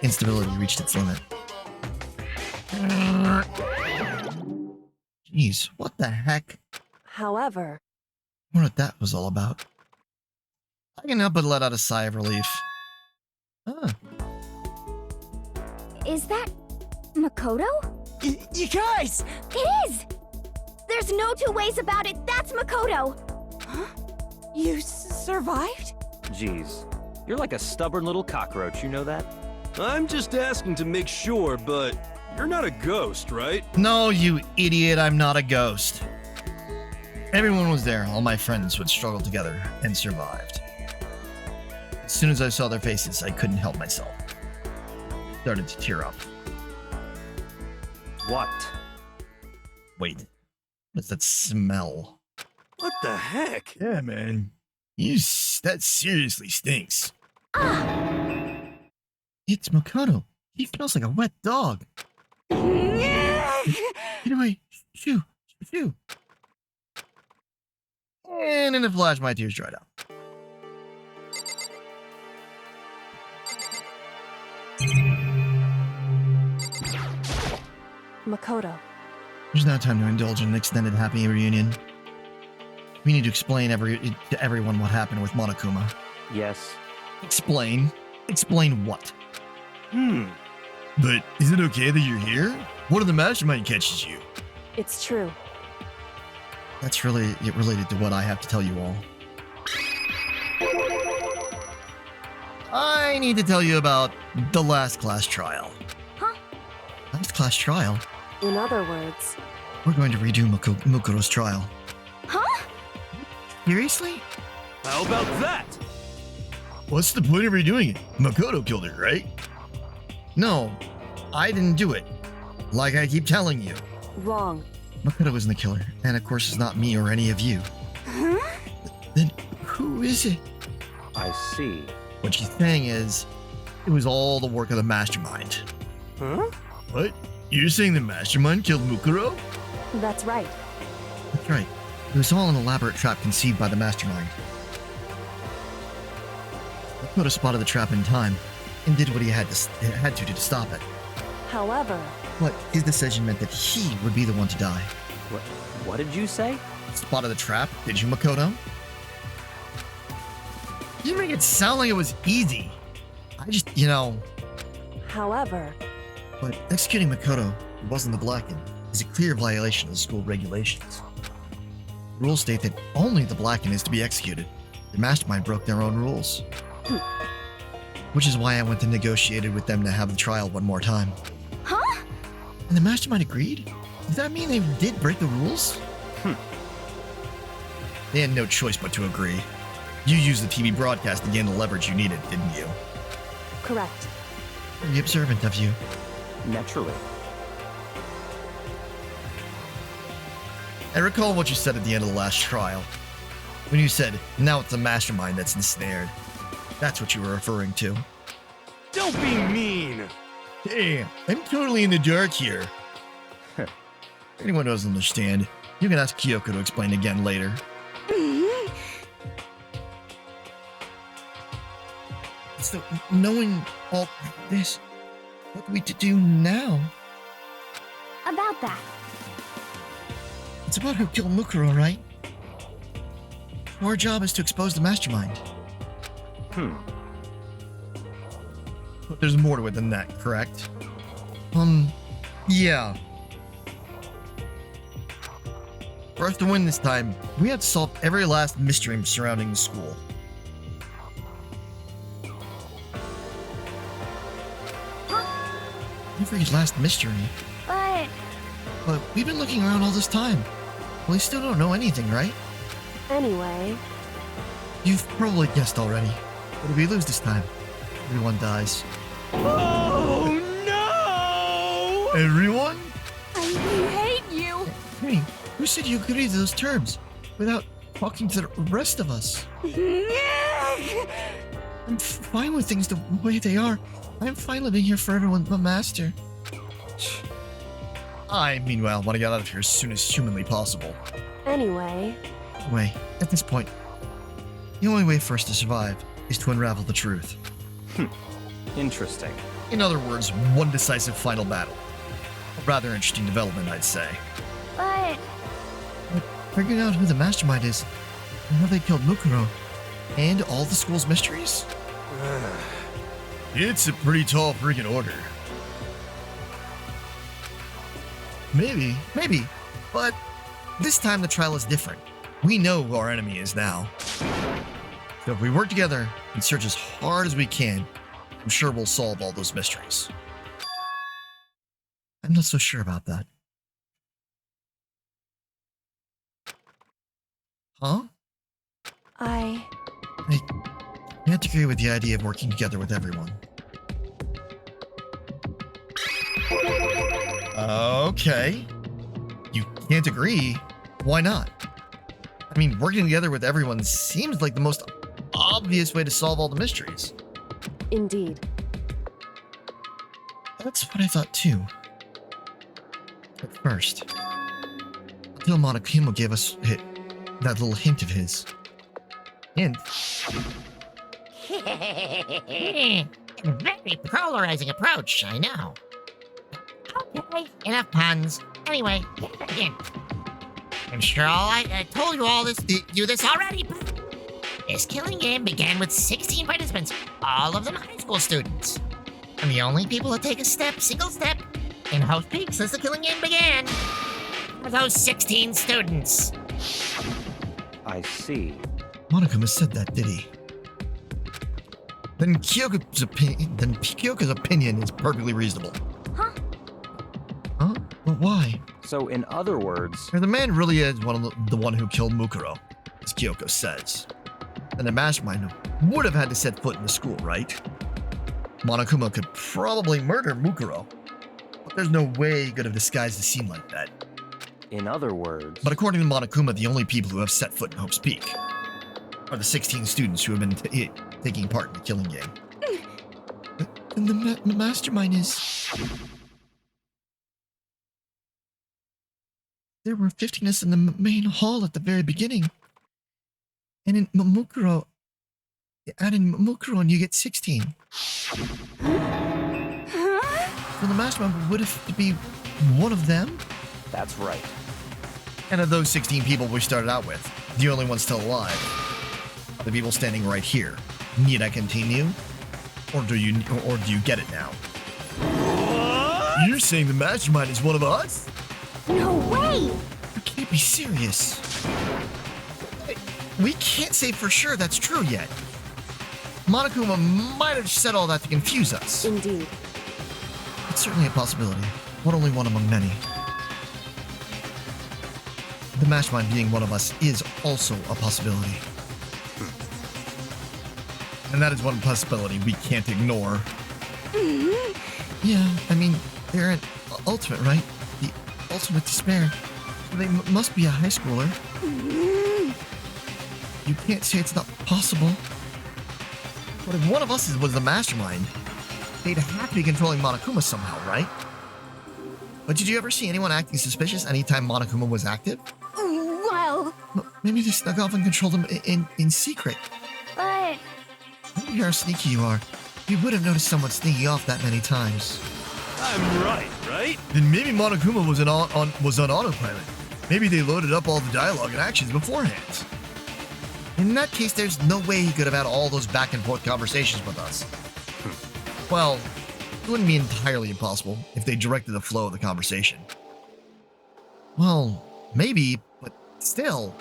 instability reached its limit. Jeez, what the heck? However, I wonder what that was all about. I can help but let out a sigh of relief. Ah, Is that Makoto? You guys! It is! There's no two ways about it. That's Makoto. Huh? You survived? Jeez, you're like a stubborn little cockroach, you know that? I'm just asking to make sure, but you're not a ghost, right? no, you idiot, I'm not a ghost. Everyone was there, all my friends who had struggled together and survived. As soon as I saw their faces, I couldn't help myself. Started to tear up. What? Wait, what's that smell? What the heck? Yeah, man. That seriously stinks. It's Makoto. He smells like a wet dog. Get away. Shoo. Shoo. And in a flash, my tears dried up. Makoto. There's now time to indulge in an extended happy reunion. We need to explain to everyone what happened with Monokuma. Yes. Explain? Explain what? But is it okay that you're here? One of the mastermind catches you. It's true. That's really related to what I have to tell you all. I need to tell you about the last class trial. Huh? Last class trial? In other words, We're going to redo Mukuro's trial. Huh? Seriously? How about that? What's the point of redoing it? Makoto killed her, right? No, I didn't do it. Like I keep telling you. wrong. Makoto wasn't the killer, and of course it's not me or any of you. Huh? Then who is it? I see. What she's saying is, it was all the work of the mastermind. Huh? What? You're saying the mastermind killed Mukuro? That's right. That's right. It was all an elaborate trap conceived by the mastermind. Makoto spotted the trap in time, and did what he had to stop it. However, But his decision meant that he would be the one to die. What did you say? Spotted the trap, did you, Makoto? You make it sound like it was easy. I just, however, But executing Makoto, who wasn't the Blackened, is a clear violation of the school regulations. The rules state that only the Blackened is to be executed. The mastermind broke their own rules. Which is why I went and negotiated with them to have the trial one more time. Huh? And the mastermind agreed? Does that mean they did break the rules? They had no choice but to agree. You used the TV broadcast to gain the leverage you needed, didn't you? correct. Very observant of you. Naturally. I recall what you said at the end of the last trial. When you said, now it's the mastermind that's ensnared. That's what you were referring to. Don't be mean. Hey, I'm totally in the dark here. If anyone doesn't understand, you can ask Kyoko to explain again later. So, knowing all this, what are we to do now? About that. It's about who killed Mukuro, right? Our job is to expose the mastermind. But there's more to it than that, correct? Yeah. For us to win this time, we have to solve every last mystery surrounding the school. Every last mystery. But But we've been looking around all this time. We still don't know anything, right? Anyway, You've probably guessed already. But if we lose this time, everyone dies. Oh no! Everyone? I hate you. Hey, who said you agreed to those terms without talking to the rest of us? I'm fine with things the way they are. I'm fine living here for everyone but Master. I, meanwhile, want to get out of here as soon as humanly possible. Anyway, At this point, the only way for us to survive is to unravel the truth. Interesting. In other words, one decisive final battle. A rather interesting development, I'd say. But Figuring out who the mastermind is, and how they killed Mukuro, and all the school's mysteries? It's a pretty tall freaking order. Maybe, but this time the trial is different. We know who our enemy is now. So if we work together and search as hard as we can, I'm sure we'll solve all those mysteries. I'm not so sure about that. Huh? I can't agree with the idea of working together with everyone. Okay. You can't agree? Why not? I mean, working together with everyone seems like the most obvious way to solve all the mysteries. indeed. That's what I thought too. At first. Until Monokuma gave us that little hint of his. Hint? Very polarizing approach, I know. Okay, enough puns. Anyway, again. I'm sure I told you all this, you this already, but this killing game began with 16 participants, all of them high school students. And the only people to take a single step, in Host Peak since the killing game began were those 16 students. I see. Monokuma said that, did he? Then Kyoko's opinion is perfectly reasonable. Huh? Huh? But why? So, in other words, If the man really is the one who killed Mukuro, as Kyoko says, then the mastermind would have had to set foot in the school, right? Monokuma could probably murder Mukuro, but there's no way he could have disguised the scene like that. in other words, But according to Monokuma, the only people who have set foot in Hope's Peak are the 16 students who have been taking part in the killing game. And the mastermind is... There were 15 of us in the main hall at the very beginning. And in Mukuro, add in Mukuro and you get 16. So the mastermind would have to be one of them? that's right. And of those 16 people we started out with, the only one still alive are the people standing right here. Need I continue? Or do you get it now? What? You're saying the mastermind is one of us? No way! You can't be serious. We can't say for sure that's true yet. Monokuma might have said all that to confuse us. Indeed. It's certainly a possibility, but only one among many. The mastermind being one of us is also a possibility. And that is one possibility we can't ignore. Yeah, I mean, they're an ultimate, right? The ultimate despair. They must be a high schooler. You can't say it's not possible. But if one of us was the mastermind, they'd have to be controlling Monokuma somehow, right? But did you ever see anyone acting suspicious anytime Monokuma was active? Well, Maybe they snuck off and controlled him in secret. but Maybe how sneaky you are. You would have noticed someone sneaking off that many times. I'm right? Then maybe Monokuma was on autopilot. Maybe they loaded up all the dialogue and actions beforehand. In that case, there's no way he could have had all those back and forth conversations with us. Well, it wouldn't be entirely impossible if they directed the flow of the conversation. Well, maybe, but still.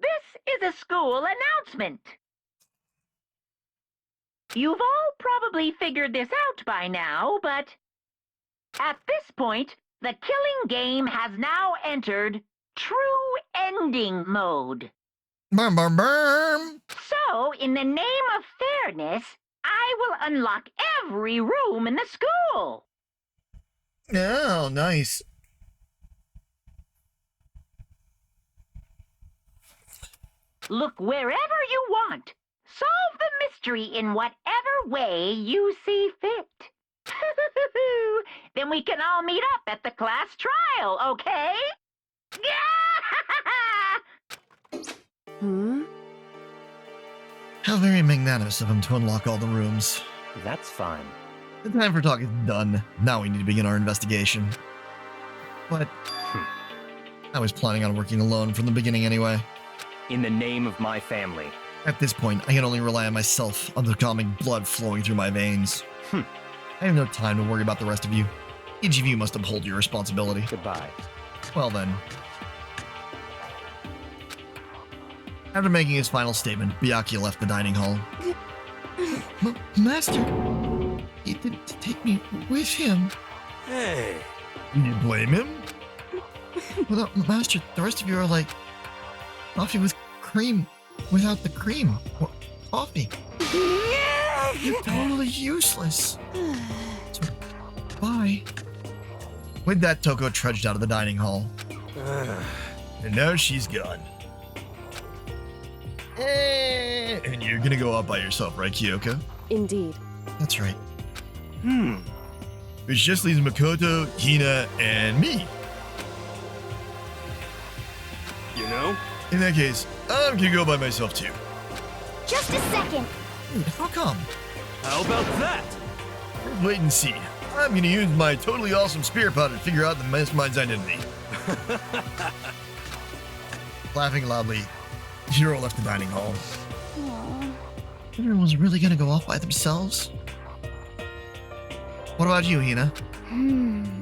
This is a school announcement. You've all probably figured this out by now, but at this point, the killing game has now entered true ending mode. Burm, burm, burm. So, in the name of fairness, I will unlock every room in the school. Oh, nice. Look wherever you want. Solve the mystery in whatever way you see fit. Then we can all meet up at the class trial, okay? How very magnanimous of him to unlock all the rooms. That's fine. The time for talk is done. Now we need to begin our investigation. But I was planning on working alone from the beginning anyway. In the name of my family. At this point, I can only rely on myself, on the calming blood flowing through my veins. I have no time to worry about the rest of you. Each of you must uphold your responsibility. Goodbye. Well then. After making his final statement, Byakuya left the dining hall. Master, he didn't take me with him. Hey. You blame him? Well, Master, the rest of you are like coffee with cream without the cream. Or coffee. You're totally useless. So, bye. With that, Toko trudged out of the dining hall. And now she's gone. And you're gonna go out by yourself, right, Kyoko? Indeed. That's right. Which just leaves Makoto, Hina, and me. You know? In that case, I'm gonna go by myself too. Just a second. Dude, how come? How about that? Wait and see. I'm gonna use my totally awesome spirit powder to figure out the mastermind's identity. Laughing loudly, Hiro left the dining hall. Aww. Everyone's really gonna go off by themselves? What about you, Hina?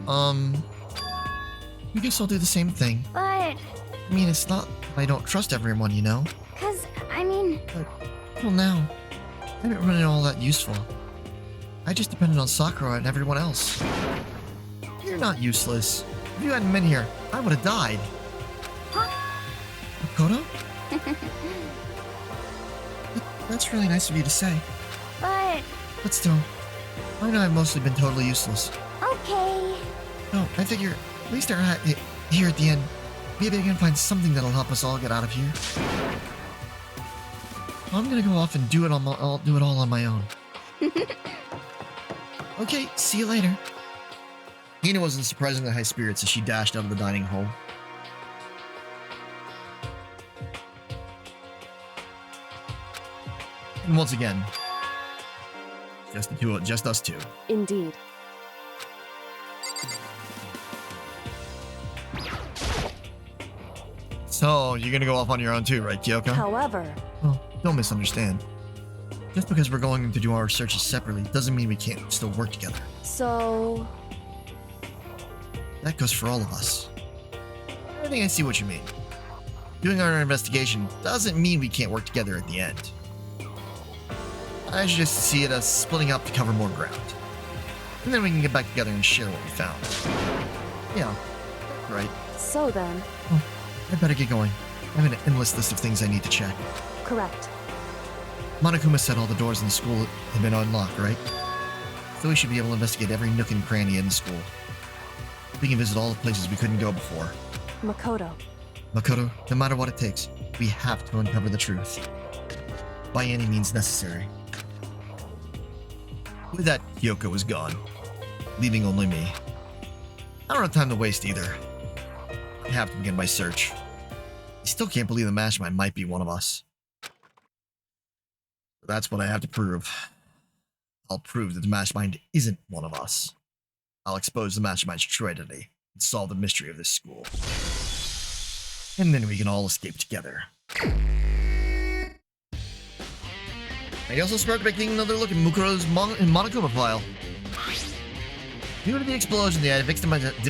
I guess I'll do the same thing. But, I mean, it's not that I don't trust everyone, you know? Well, now, I haven't really all that useful. I just depended on Sakura and everyone else. You're not useless. If you hadn't been here, I would have died. Makoto? That's really nice of you to say. But still, I know I've mostly been totally useless. Okay. No, I figure at least here at the end, maybe I can find something that'll help us all get out of here. I'm gonna go off and do it I'll do it all on my own. Okay, see you later. Hina was in surprisingly high spirits as she dashed out of the dining hall. And once again, just us two. Indeed. So, you're gonna go off on your own too, right, Kyoko? However, Oh, don't misunderstand. Just because we're going to do our searches separately doesn't mean we can't still work together. so That goes for all of us. I think I see what you mean. Doing our investigation doesn't mean we can't work together at the end. I should just see it as splitting up to cover more ground. And then we can get back together and share what we found. Yeah, right. So then, Oh, I better get going. I have an endless list of things I need to check. correct. Monokuma said all the doors in the school had been unlocked, right? So we should be able to investigate every nook and cranny in the school. We can visit all the places we couldn't go before. Makoto. Makoto, no matter what it takes, we have to uncover the truth. By any means necessary. With that, Kyoko was gone, leaving only me. I don't have time to waste either. I have to begin my search. I still can't believe the Mastermind might be one of us. That's what I have to prove. I'll prove that the Mastermind isn't one of us. I'll expose the Mastermind's true identity and solve the mystery of this school. And then we can all escape together. I also started taking another look at Mukuro's Monokuma file. Due to the explosion, the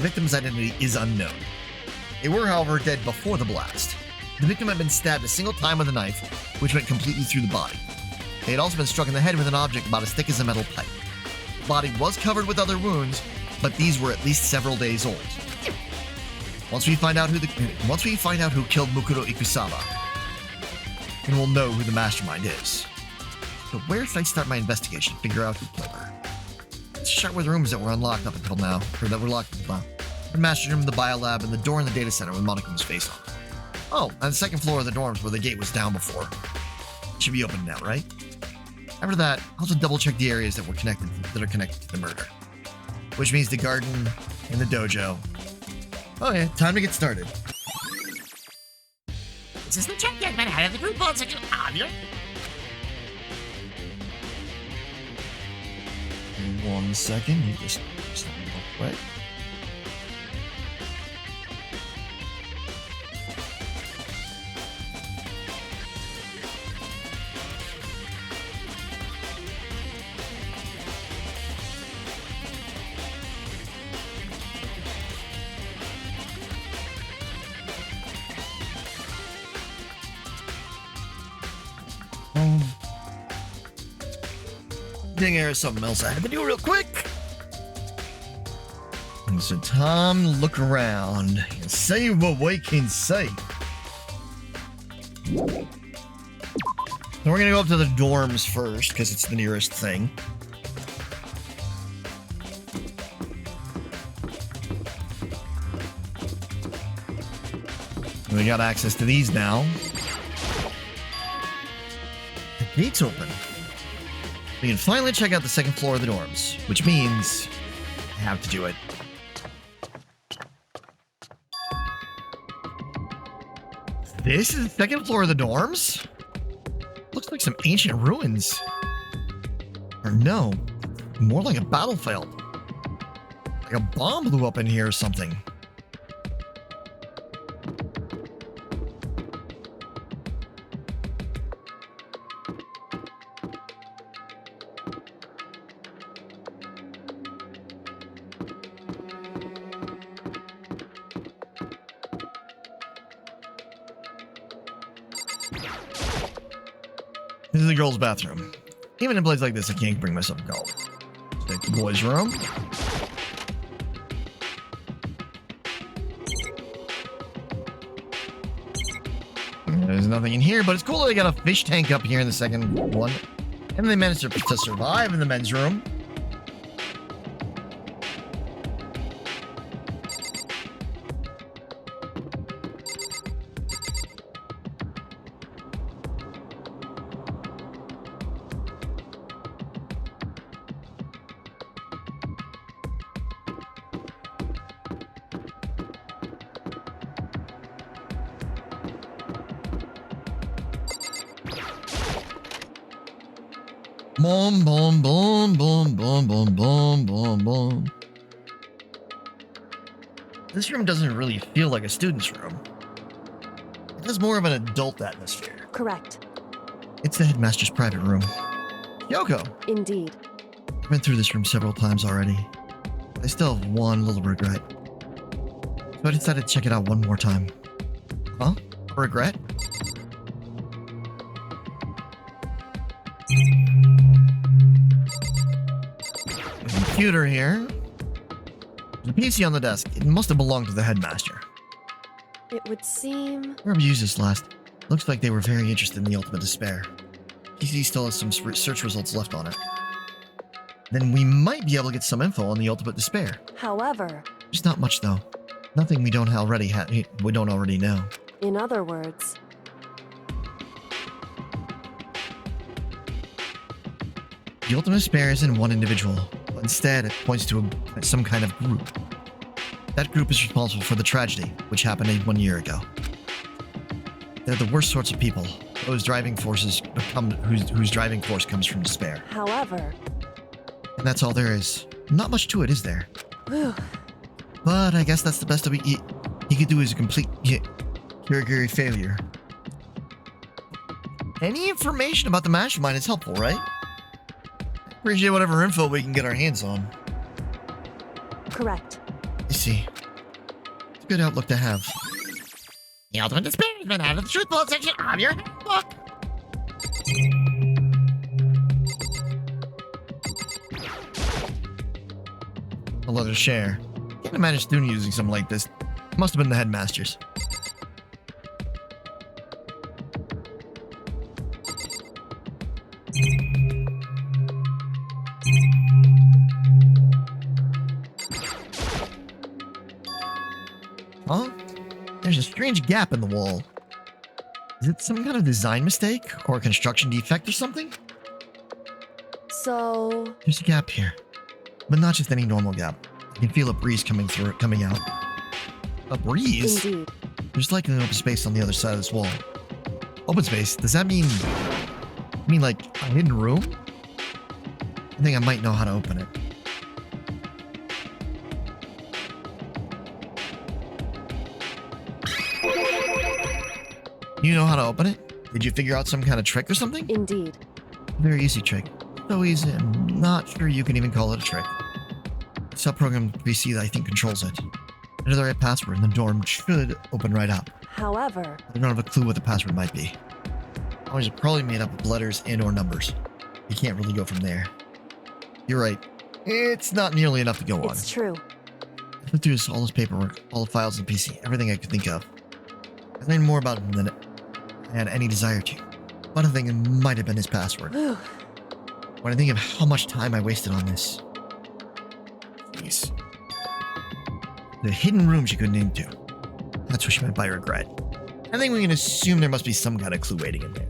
victim's identity is unknown. They were, however, dead before the blast. The victim had been stabbed a single time with a knife, which went completely through the body. They had also been struck in the head with an object about as thick as a metal pipe. The body was covered with other wounds, but these were at least several days old. Once we find out who killed Mukuro Ikusama, then we'll know who the mastermind is. So where should I start my investigation? Figure out who killed her. Let's start with rooms that were unlocked up until now, or that were locked until now. The master's room, the biolab, and the door in the data center with Moniku's face on. Oh, and the second floor of the dorms where the gate was down before. It should be open now, right? After that, I'll just double check the areas that are connected to the murder. Which means the garden and the dojo. Oh yeah, time to get started. System check has been out of the group hold section of your... In 1 second, you just right. Dang, there's something else I have to do real quick. And so time to look around and see what we can see. So we're gonna go up to the dorms first because it's the nearest thing. We got access to these now. The gate's open. We can finally check out the second floor of the dorms, which means I have to do it. This is the second floor of the dorms? Looks like some ancient ruins. Or no, more like a battlefield. Like a bomb blew up in here or something. This is the girls' bathroom. Even in a place like this, I can't bring myself to go. Take the boys' room. There's nothing in here, but it's cool that they got a fish tank up here in the second one. And they managed to survive in the men's room. Boom, boom, boom, boom, boom, boom, boom, boom, boom. This room doesn't really feel like a student's room. It has more of an adult atmosphere. Correct. It's the headmaster's private room. Yoko! Indeed. I've been through this room several times already. I still have one little regret. So I decided to check it out one more time. Huh? A regret? Computer here. There's a PC on the desk. It must have belonged to the headmaster. It would seem... Whoever used this last. Looks like they were very interested in the ultimate despair. PC still has some search results left on it. Then we might be able to get some info on the ultimate despair. However... There's not much though. Nothing we don't already know. In other words... The ultimate despair isn't one individual. Instead, it points to some kind of group. That group is responsible for the tragedy, which happened 1 year ago. They're the worst sorts of people. Whose driving force comes from despair. However... And that's all there is. Not much to it, is there? Whew. But I guess that's the best he could do is a complete Kirigiri failure. Any information about the mastermind is helpful, right? Appreciate whatever info we can get our hands on. Correct. You see, it's a good outlook to have. The ultimate despair has been out of the truth vault section of your handbook. A leather chair. Can't imagine student using something like this. Must have been the headmaster's. Huh? There's a strange gap in the wall. Is it some kind of design mistake or a construction defect or something? So, There's a gap here, but not just any normal gap. I can feel a breeze coming out. A breeze? indeed. There's like an open space on the other side of this wall. Open space? Does that mean like a hidden room? I think I might know how to open it. You know how to open it? Did you figure out some kind of trick or something? Indeed. Very easy trick. So easy, I'm not sure you can even call it a trick. It's a program PC that I think controls it. Enter the right password and the dorm should open right up. However, I don't have a clue what the password might be. Always probably made up of letters and or numbers. You can't really go from there. You're right. It's not nearly enough to go on. it's true. I went through all this paperwork, all the files in the PC, everything I could think of. I learned more about him than I had any desire to. But I think it might have been his password. Whew. When I think of how much time I wasted on this. Jeez. The hidden room she couldn't into. That's what she meant by regret. I think we can assume there must be some kind of clue waiting in there.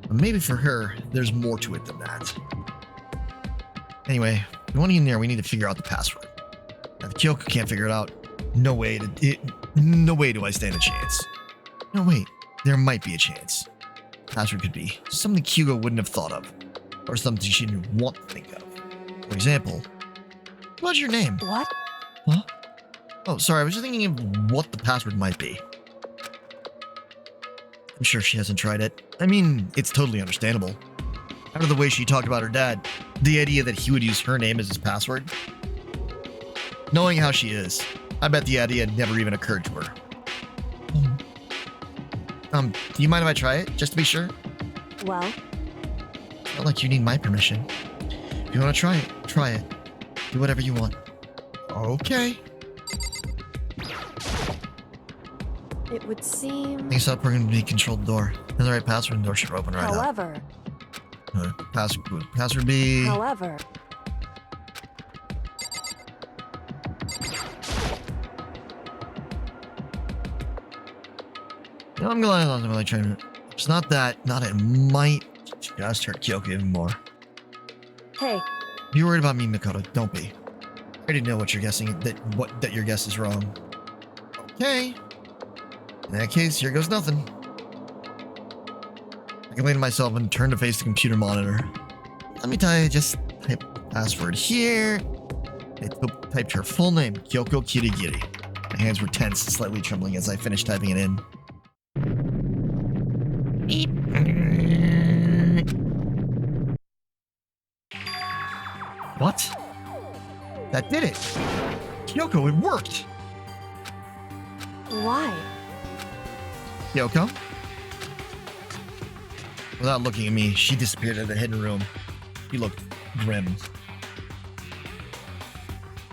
But maybe for her, there's more to it than that. Anyway, if we want to get in there, we need to figure out the password. Now, if Kyoko can't figure it out, no way do I stand a chance. No, wait, there might be a chance. Password could be something Kyoko wouldn't have thought of, or something she didn't want to think of. For example, what's your name? What? Huh? Oh, sorry, I was just thinking of what the password might be. I'm sure she hasn't tried it. I mean, it's totally understandable. Out of the way she talked about her dad, the idea that he would use her name as his password. Knowing how she is, I bet the idea never even occurred to her. Do you mind if I try it, just to be sure? Well, Not like you need my permission. If you want to try it. Do whatever you want. Okay. it would seem. Thanks up, we're going to be controlled the door. There's the right password and the door should open right up. However, Password be... however, No, I'm glad I'm really trying to... It's not that. Not it might just hurt Kyoko even more. hey, If you're worried about me, Makoto, don't be. I already know what you're guessing, that your guess is wrong. Okay. In that case, here goes nothing. I can lay to myself and turn to face the computer monitor. Let me tell you, just type password here. I typed her full name, Kyoko Kirigiri. My hands were tense, slightly trembling as I finished typing it in. What? That did it! Kyoko, it worked! why? Kyoko? Without looking at me, she disappeared into the hidden room. She looked grim.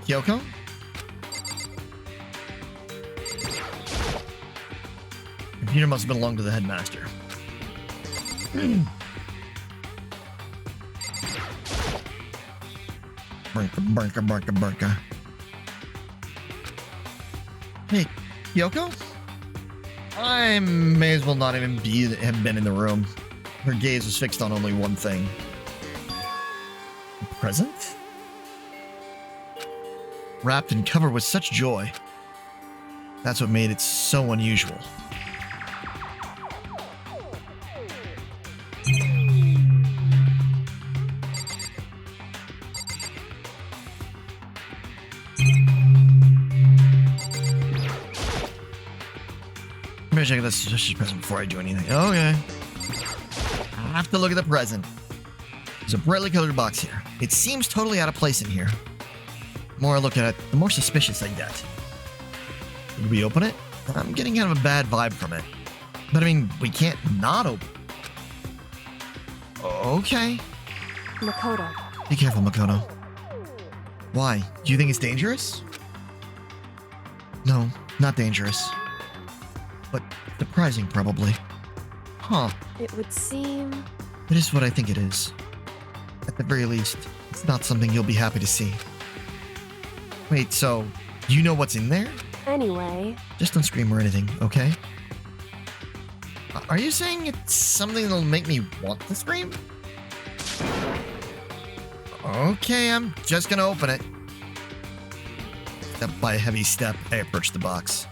Kyoko? Computer must have belonged to the headmaster. Burka. Hey, Kyoko? I may as well not even have been in the room. Her gaze was fixed on only one thing. A present? Wrapped and covered with such joy. That's what made it so unusual. I'm gonna check this present before I do anything. Okay. I have to look at the present. There's a brightly colored box here. It seems totally out of place in here. The more I look at it, the more suspicious I get. Did we open it? I'm getting kind of a bad vibe from it. But I mean, we can't not open. Okay. Makoto, Be careful, Makoto. Why? Do you think it's dangerous? No, not dangerous. But surprising, probably. Huh. It would seem... It is what I think it is. At the very least, it's not something you'll be happy to see. Wait, so you know what's in there? Anyway, Just don't scream or anything, okay? Are you saying it's something that'll make me want to scream? Okay, I'm just gonna open it. Step by a heavy step, I approached the box.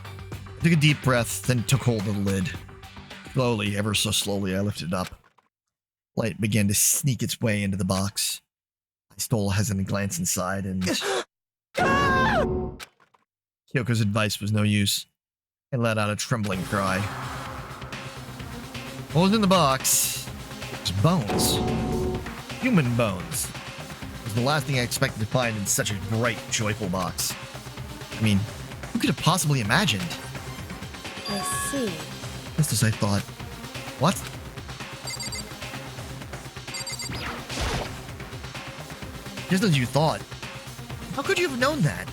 I took a deep breath, then took hold of the lid. Slowly, ever so slowly, I lifted it up. Light began to sneak its way into the box. I stole a hesitant glance inside and... Kyoko's advice was no use. I let out a trembling cry. What was in the box? It was bones. Human bones. It was the last thing I expected to find in such a bright, joyful box. I mean, who could have possibly imagined? I see. Just as I thought. What? Just as you thought. How could you have known that?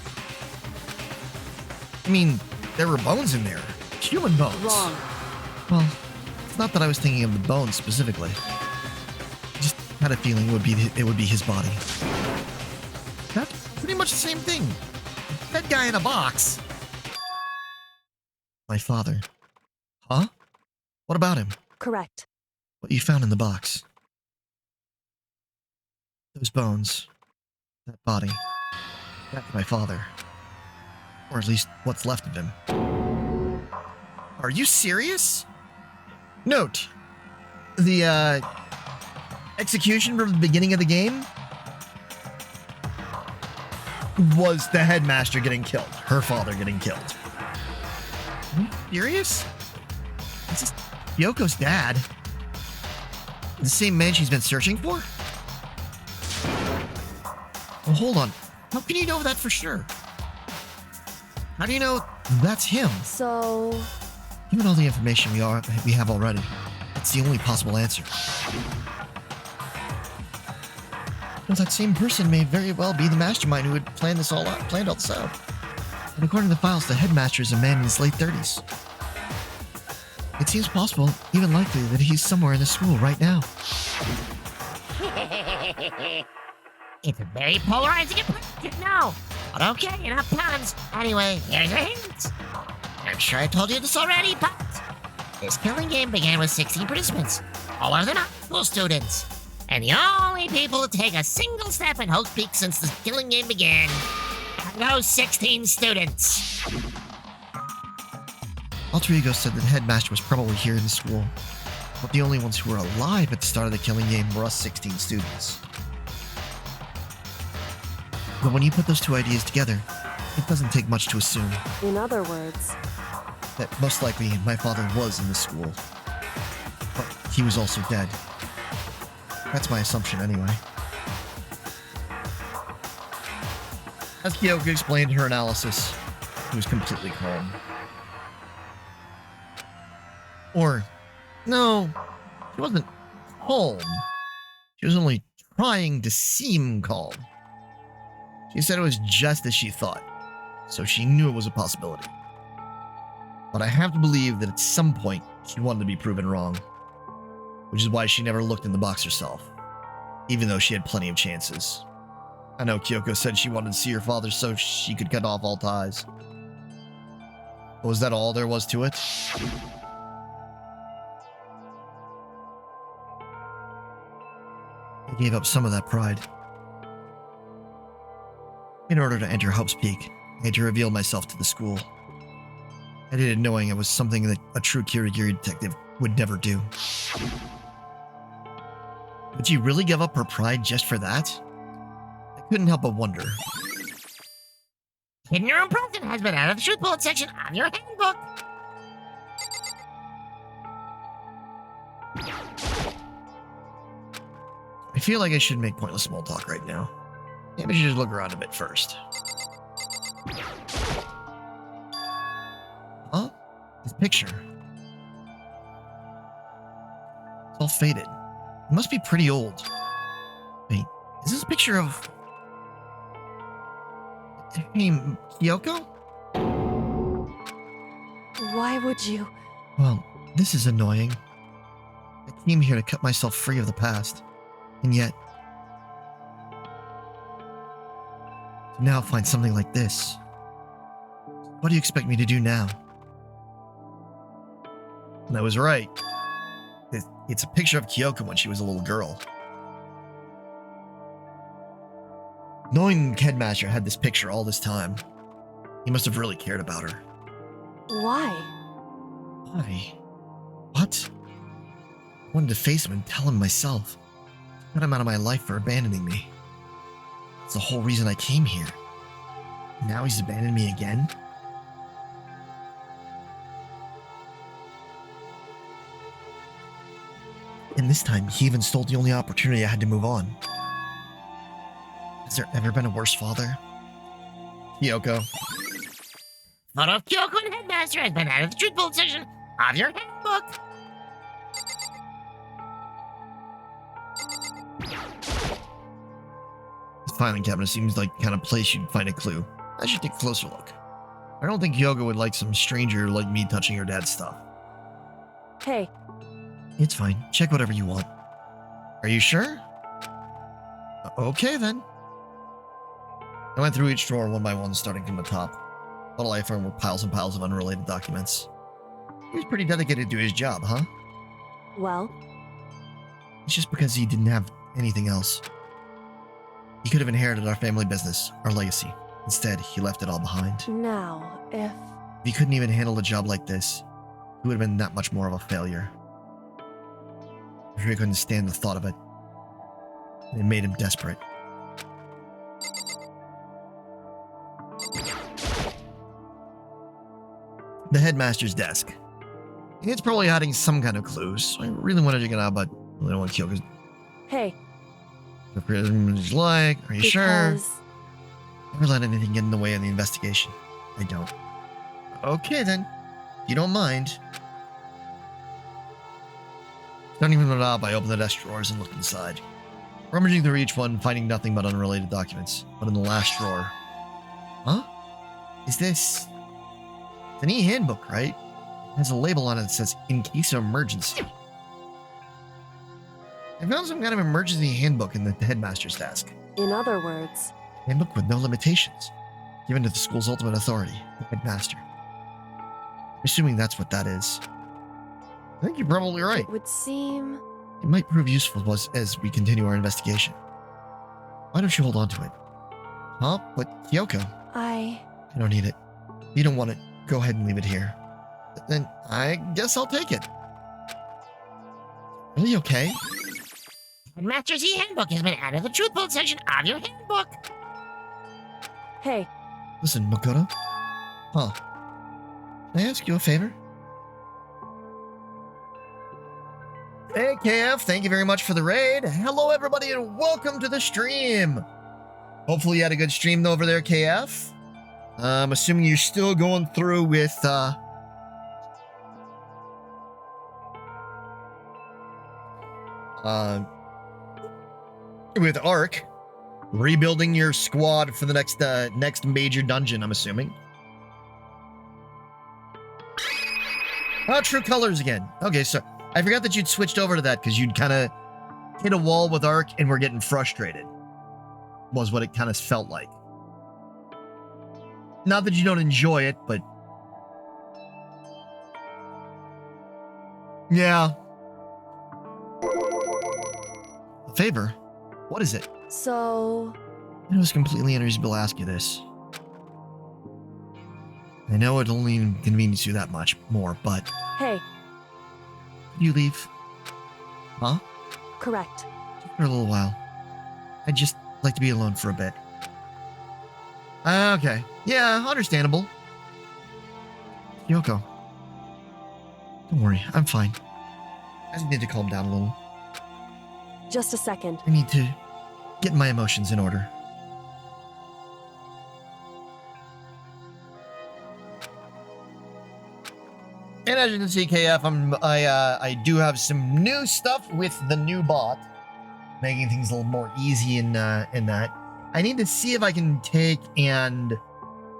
I mean, there were bones in there. Human bones. Wrong. Well, it's not that I was thinking of the bones specifically. I just had a feeling it would be his body. That's pretty much the same thing. That guy in a box. My father. Huh? What about him? Correct. What you found in the box? Those bones. That body. That's my father. Or at least what's left of him. Are you serious? Note. The, execution from the beginning of the game was the headmaster getting killed. Her father getting killed. Are you serious? This is Yoko's dad. The same man she's been searching for? Well, hold on. How can you know that for sure? How do you know that's him? So... Given all the information we have already, it's the only possible answer. Well, that same person may very well be the mastermind who had planned all this out. And according to the files, the headmaster is a man in his late 30s. It seems possible, even likely, that he's somewhere in the school right now. It's a very polarizing opinion, no. But okay, enough puns. Anyway, here's a hint. I'm sure I told you this already, but this killing game began with 16 participants. All of them high school students. And the only people to take a single step in Hope's Peak since the killing game began are those 16 students. Alter Ego said that the headmaster was probably here in the school, but the only ones who were alive at the start of the killing game were us 16 students. But when you put those two ideas together, it doesn't take much to assume in other words... that most likely my father was in the school, but he was also dead. That's my assumption anyway. As Kyoko explained her analysis, he was completely calm. Or, no, she wasn't calm. She was only trying to seem calm. She said it was just as she thought, so she knew it was a possibility. But I have to believe that at some point she wanted to be proven wrong, which is why she never looked in the box herself, even though she had plenty of chances. I know Kyoko said she wanted to see her father so she could cut off all ties. But was that all there was to it? I gave up some of that pride. In order to enter Hope's Peak, I had to reveal myself to the school. I did it knowing it was something that a true Kirigiri detective would never do. Would she really give up her pride just for that? I couldn't help but wonder. Hidden Room Present has been out of the truth bullet section on your handbook. I feel like I shouldn't make pointless small talk right now. Maybe I should just look around a bit first. Huh? This picture. It's all faded. It must be pretty old. Wait, is this a picture of... Hey, Kyoko? Why would you? Well, this is annoying. I came here to cut myself free of the past. And yet... to now find something like this. What do you expect me to do now? And I was right. It's a picture of Kyoko when she was a little girl. Knowing Headmaster had this picture all this time, he must have really cared about her. Why? Why? What? I wanted to face him and tell him myself. Cut him out of my life for abandoning me. That's the whole reason I came here. Now he's abandoned me again? And this time, he even stole the only opportunity I had to move on. Has there ever been a worse father? Kyoko. Photo of Kyoko and Headmaster has been added to the truth bullet section of your handbook. This filing cabinet seems like the kind of place you'd find a clue. I should take a closer look. I don't think Kyoko would like some stranger like me touching her dad's stuff. Hey, It's fine. Check whatever you want. Are you sure? Okay, then. I went through each drawer one by one, starting from the top. All I found were piles and piles of unrelated documents. He was pretty dedicated to his job, huh? well, It's just because he didn't have anything else. He could have inherited our family business, our legacy. Instead, he left it all behind. now, if... If he couldn't even handle a job like this, he would have been that much more of a failure. I'm sure he couldn't stand the thought of it. And it made him desperate. The headmaster's desk. It's probably hiding some kind of clues, so I really wanted to get out, but I really don't want Kyoko's Hey, like. Are you sure? because... Never let anything get in the way of the investigation. I don't. Okay then. If you don't mind. Don't even load up, I opened the desk drawers and looked inside. Rummaging through each one, finding nothing but unrelated documents. But in the last drawer... Huh? Is this... It's an e-handbook, right? It has a label on it that says, in case of emergency. I found some kind of emergency handbook in the headmaster's desk. In other words, Handbook with no limitations. Given to the school's ultimate authority, the headmaster. Assuming that's what that is. I think you're probably right. it would seem... It might prove useful as we continue our investigation. Why don't you hold on to it? Huh? But Kyoko, I don't need it. You don't want it. Go ahead and leave it here. Then I guess I'll take it. Really okay? Headmaster's e-handbook has been added to the truth bullet section of your handbook. Hey, Listen, Makoto. Huh. Can I ask you a favor? Hey, KF, thank you very much for the raid. Hello, everybody, and welcome to the stream. Hopefully you had a good stream over there, KF. I'm assuming you're still going through with, with Ark. Rebuilding your squad for the next major dungeon, I'm assuming. Oh, True Colors again. Okay, so I forgot that you'd switched over to that because you'd kind of hit a wall with Ark and were getting frustrated. Was what it kind of felt like. Not that you don't enjoy it, but... Yeah. A favor? What is it? so... It was completely unreasonable to ask you this. I know it only inconvenienced you that much more, but Hey, could you leave? Huh? correct. For a little while. I'd just like to be alone for a bit. Okay. Yeah, understandable. Yoko. Don't worry, I'm fine. I just need to calm down a little. Just a second. I need to get my emotions in order. And as you can see, KF, I do have some new stuff with the new bot, making things a little more easy in that. I need to see if I can take and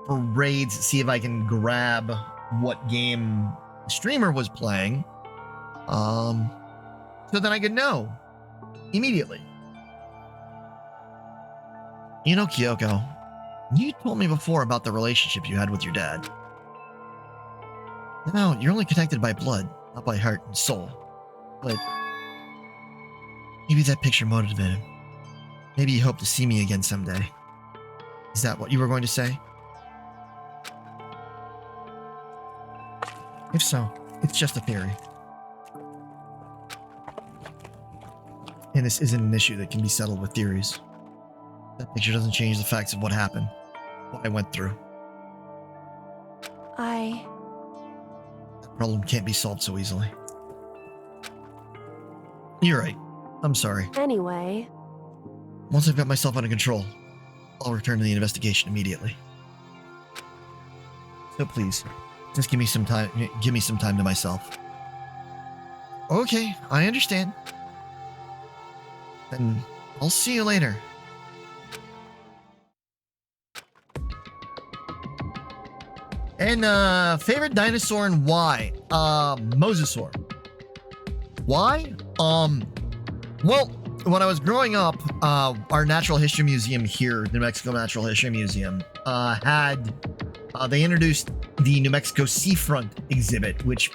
for raids, see if I can grab what game the streamer was playing, so then I could know immediately. You know, Kyoko, you told me before about the relationship you had with your dad. Now, you're only connected by blood, not by heart and soul. But maybe that picture motivated him. Maybe he hoped to see me again someday. Is that what you were going to say? If so, it's just a theory. And this isn't an issue that can be settled with theories. That picture doesn't change the facts of what happened, what I went through. That problem can't be solved so easily. You're right. I'm sorry. Anyway, Once I've got myself under control, I'll return to the investigation immediately. So please, just give me some time. Give me some time to myself. Okay, I understand. Then I'll see you later. And favorite dinosaur and why? Mosasaur. Why? Well, when I was growing up, our Natural History Museum here, New Mexico Natural History Museum, they introduced the New Mexico Seafront exhibit, which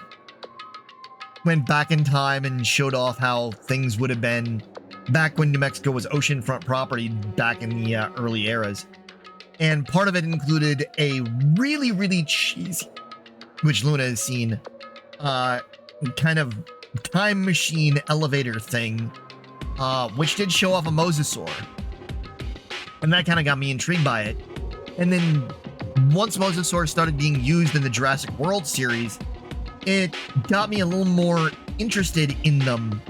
went back in time and showed off how things would have been back when New Mexico was oceanfront property back in the early eras. And part of it included a really, really cheesy, which Luna has seen, kind of time machine elevator thing, which did show off a mosasaur. And that kind of got me intrigued by it. And then once mosasaurs started being used in the Jurassic World series, it got me a little more interested in them.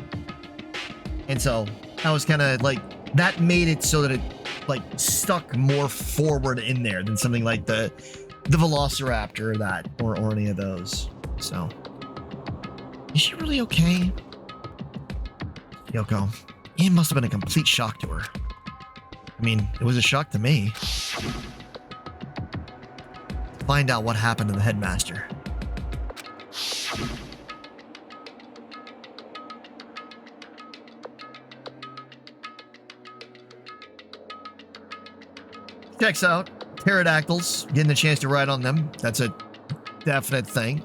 And so I was kind of like, that made it so that it like stuck more forward in there than something like the Velociraptor or that, or any of those. So, is she really okay? Kyoko, it must have been a complete shock to her. I mean, it was a shock to me. Find out what happened to the headmaster. Checks out. Pterodactyls, getting a chance to ride on them. That's a definite thing.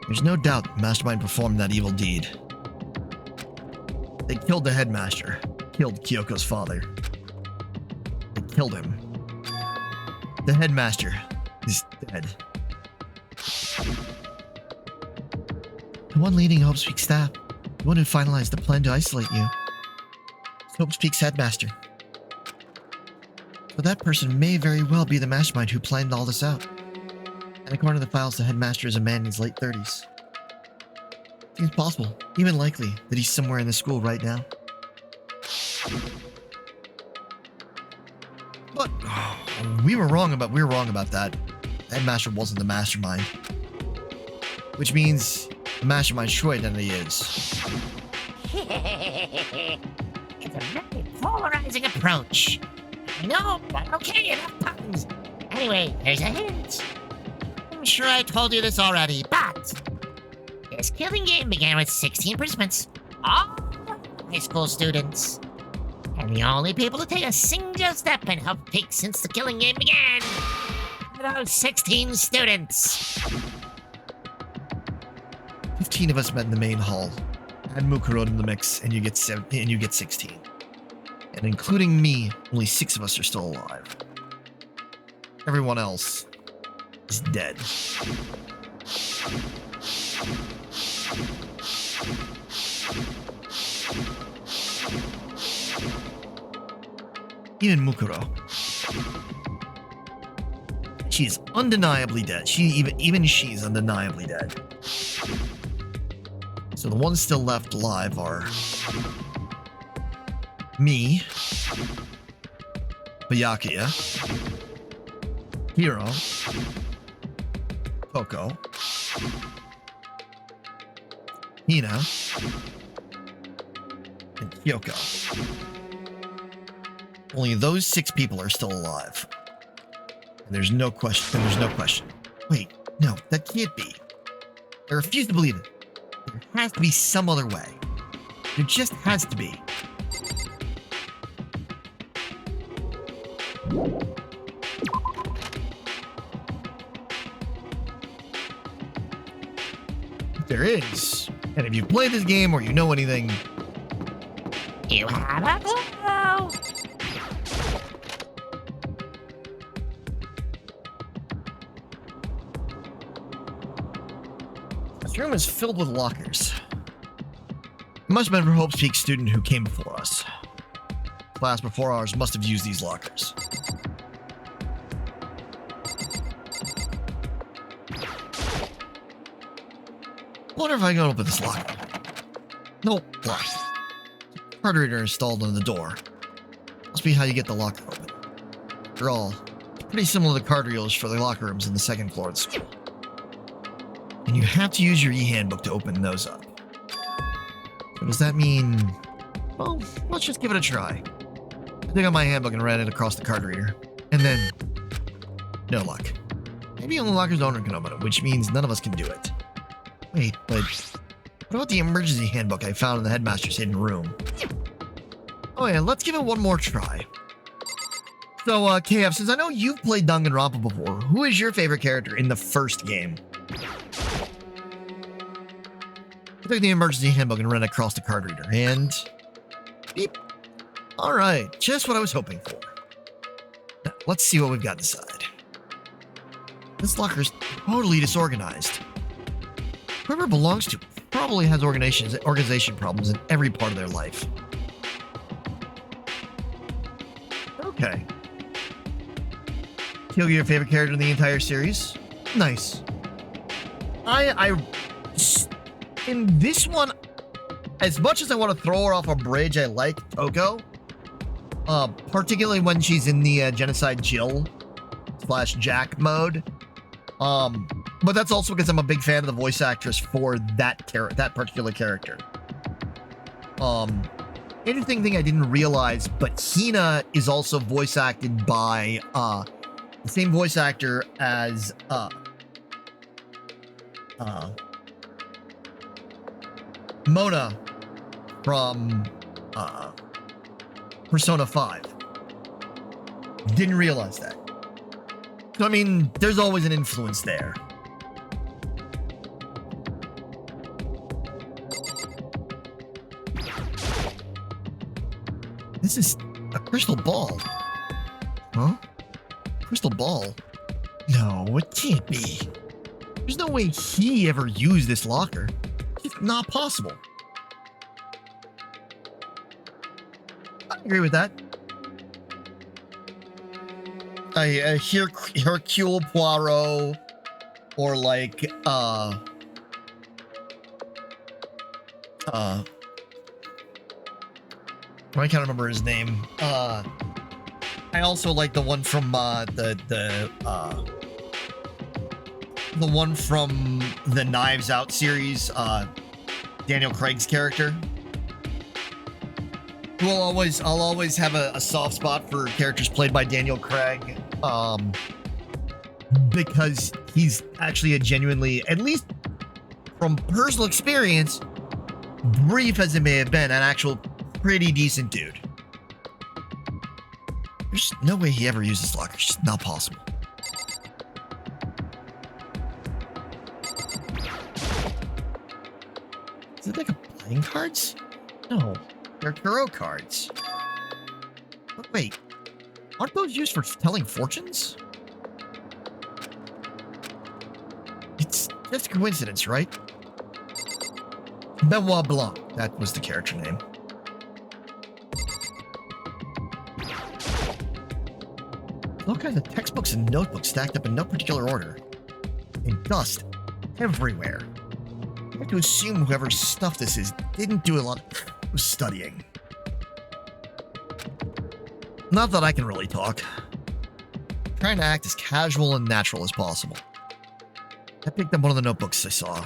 There's no doubt the Mastermind performed that evil deed. They killed the headmaster. Killed Kyoko's father. They killed him. The headmaster is dead. The one leading Hope's Peak staff. The one who finalized the plan to isolate you. It's Hope's Peak's headmaster. But that person may very well be the mastermind who planned all this out. And according to the files, the headmaster is a man in his late 30s. Seems possible, even likely, that he's somewhere in the school right now. But we were wrong about that. The headmaster wasn't the mastermind. Which means the mastermind's true identity is. It's a very polarizing approach. I know, but okay, enough puns. Anyway, here's a hint. I'm sure I told you this already, but this killing game began with 16 participants, all high school students. And the only people to take a single step in Havoc Peak since the killing game began are those 16 students. 15 of us met in the main hall. Add Mukuro in the mix, and you get 16. And including me, only 6 of us are still alive. Everyone else is dead. Even Mukuro. She is undeniably dead. Even she's undeniably dead. So the ones still left alive are me, Byakuya, Hiro, Coco, Hina, and Kyoko. Only those 6 people are still alive. And there's no question. Wait, no, that can't be. I refuse to believe it. There has to be some other way. There just has to be. There is. And if you play this game or you know anything, You have a clue. this room is filled with lockers. It must have been for Hope's Peak student who came before us. Class before ours must have used these lockers. I wonder if I can open this locker. Nope, locked. Card reader installed on the door. Must be how you get the locker open. They're all pretty similar to card readers for the locker rooms in the 2nd floor of the school. And you have to use your e-handbook to open those up. So does that mean... Well, let's just give it a try. I took out my handbook and ran it across the card reader. And then... no luck. Maybe only the locker's owner can open it, which means none of us can do it. Wait, but... what about the emergency handbook I found in the headmaster's hidden room? Oh yeah, let's give it one more try. So, KF, since I know you've played Danganronpa before, who is your favorite character in the first game? I took the emergency handbook and ran it across the card reader, and... beep. Alright, just what I was hoping for. Now, let's see what we've got inside. This locker's totally disorganized. Whoever it belongs to probably has organization problems in every part of their life. Okay. Kill your favorite character in the entire series? Nice. In this one, as much as I want to throw her off a bridge, I like Toko. Particularly when she's in the Genocide Jill / Jack mode. But that's also because I'm a big fan of the voice actress for that particular character. Interesting thing I didn't realize, but Hina is also voice acted by the same voice actor as Mona from Persona 5. Didn't realize that. So, I mean, there's always an influence there. This is a crystal ball. Huh? Crystal ball? No, it can't be. There's no way he ever used this locker. It's not possible. I agree with that. I hear Hercule Poirot or like I can't remember his name. I also like the one from the one from the Knives Out series, Daniel Craig's character. I'll always have a soft spot for characters played by Daniel Craig, because he's actually a genuinely, at least from personal experience, brief as it may have been, an actual pretty decent dude. There's no way he ever used this locker. It's just not possible. Is it like a playing cards? No, they're tarot cards. But wait, aren't those used for telling fortunes? It's just a coincidence, right? Benoit Blanc, that was the character name. All kinds of textbooks and notebooks stacked up in no particular order. And dust everywhere. I have to assume whoever's stuff this is didn't do a lot of studying. Not that I can really talk. I'm trying to act as casual and natural as possible. I picked up one of the notebooks I saw.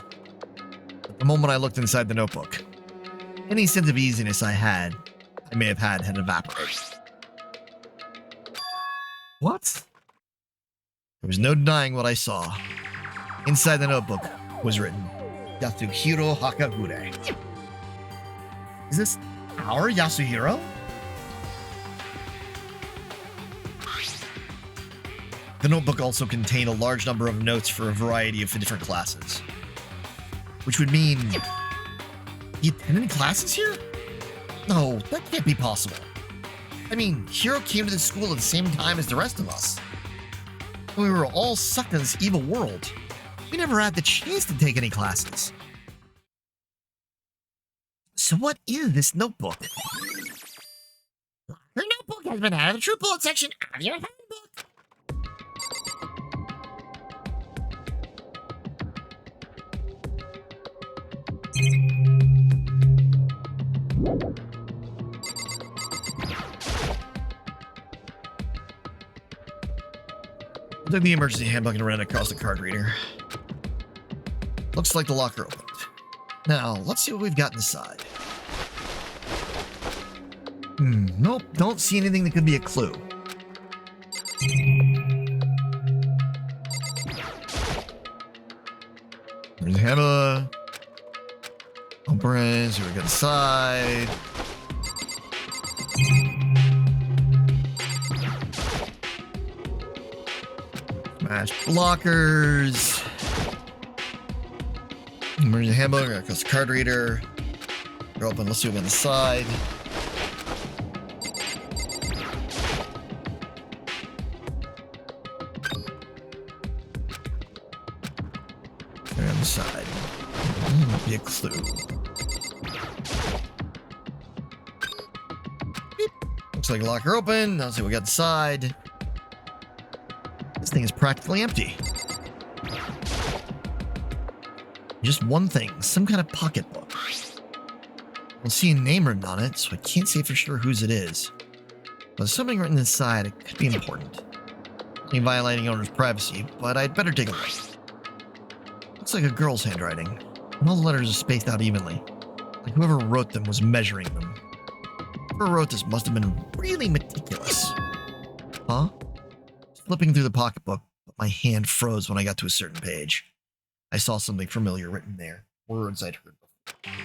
But the moment I looked inside the notebook, any sense of easiness I may have had evaporated. What? There was no denying what I saw. Inside the notebook was written, Yasuhiro Hakagure. Is this our Yasuhiro? The notebook also contained a large number of notes for a variety of different classes. Which would mean... he attended classes here? No, that can't be possible. I mean, Hiro came to this school at the same time as the rest of us. We were all sucked in this evil world. We never had the chance to take any classes. So what is this notebook? Your notebook has been added to the true bullet section of your handbook. I took the emergency handbook and ran it across the card reader. Looks like the locker opened. Now, let's see what we've got inside. Nope, don't see anything that could be a clue. There's a hammer. Open, see what we got inside. Smash blockers. Emergency handbook, across the card reader. They're open, let's see what we got inside. They're on the side. Be a clue. Beep. Looks like a locker open. Let's see what we got inside. This thing is practically empty. Just one thing, some kind of pocketbook. I don't see a name written on it, so I can't say for sure whose it is. But there's something written inside, it could be important. Ain't violating owner's privacy, but I'd better take a look. Looks like a girl's handwriting, and all the letters are spaced out evenly. Like whoever wrote them was measuring them. Whoever wrote this must have been really meticulous. Huh? Flipping through the pocketbook, but my hand froze when I got to a certain page. I saw something familiar written there. Words I'd heard before.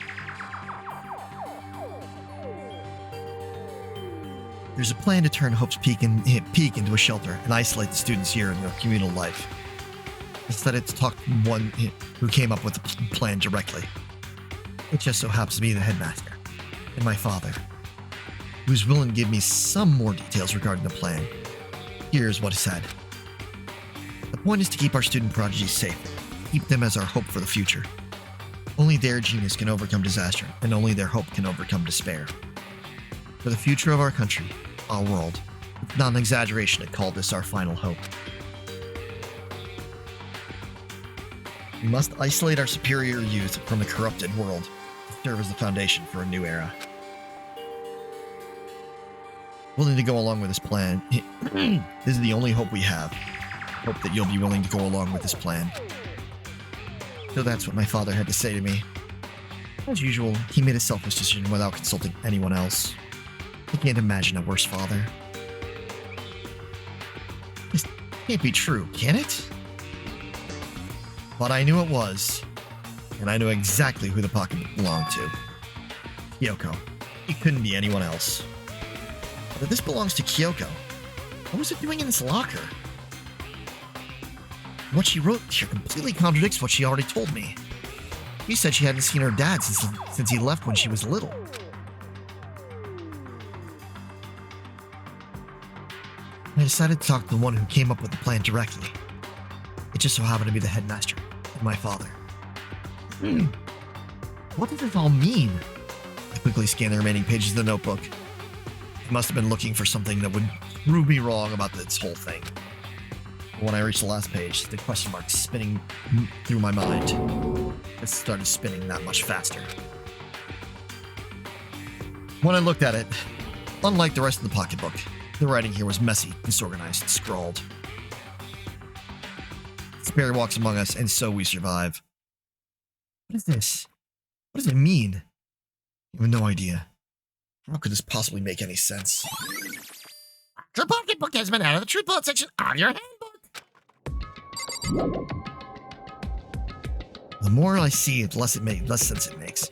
There's a plan to turn Hope's Peak into a shelter and isolate the students here in their communal life. I decided to talk to one who came up with the plan directly. It just so happens to be the headmaster and my father, who's willing to give me some more details regarding the plan. Here's what he said. The point is to keep our student prodigies safe. Keep them as our hope for the future. Only their genius can overcome disaster, and only their hope can overcome despair. For the future of our country, our world, it's not an exaggeration to call this our final hope. We must isolate our superior youth from the corrupted world to serve as the foundation for a new era. Willing to go along with this plan. This is the only hope we have. Hope that you'll be willing to go along with this plan. So that's what my father had to say to me. As usual, he made a selfish decision without consulting anyone else. I can't imagine a worse father. This can't be true, can it? But I knew it was, and I knew exactly who the pocketbook belonged to. Kyoko. It couldn't be anyone else. But if this belongs to Kyoko, what was it doing in this locker? What she wrote here completely contradicts what she already told me. She said she hadn't seen her dad since he left when she was little. I decided to talk to the one who came up with the plan directly. It just so happened to be the headmaster and my father. What does this all mean? I quickly scanned the remaining pages of the notebook. I must have been looking for something that would prove me wrong about this whole thing. When I reached the last page, the question mark spinning through my mind. It started spinning that much faster. When I looked at it, unlike the rest of the pocketbook, the writing here was messy, disorganized, and scrawled. Despair walks among us, and so we survive. What is this? What does it mean? I have no idea. How could this possibly make any sense? The pocketbook has been out of the true bullet section of your handbook. The more I see it, less sense it makes.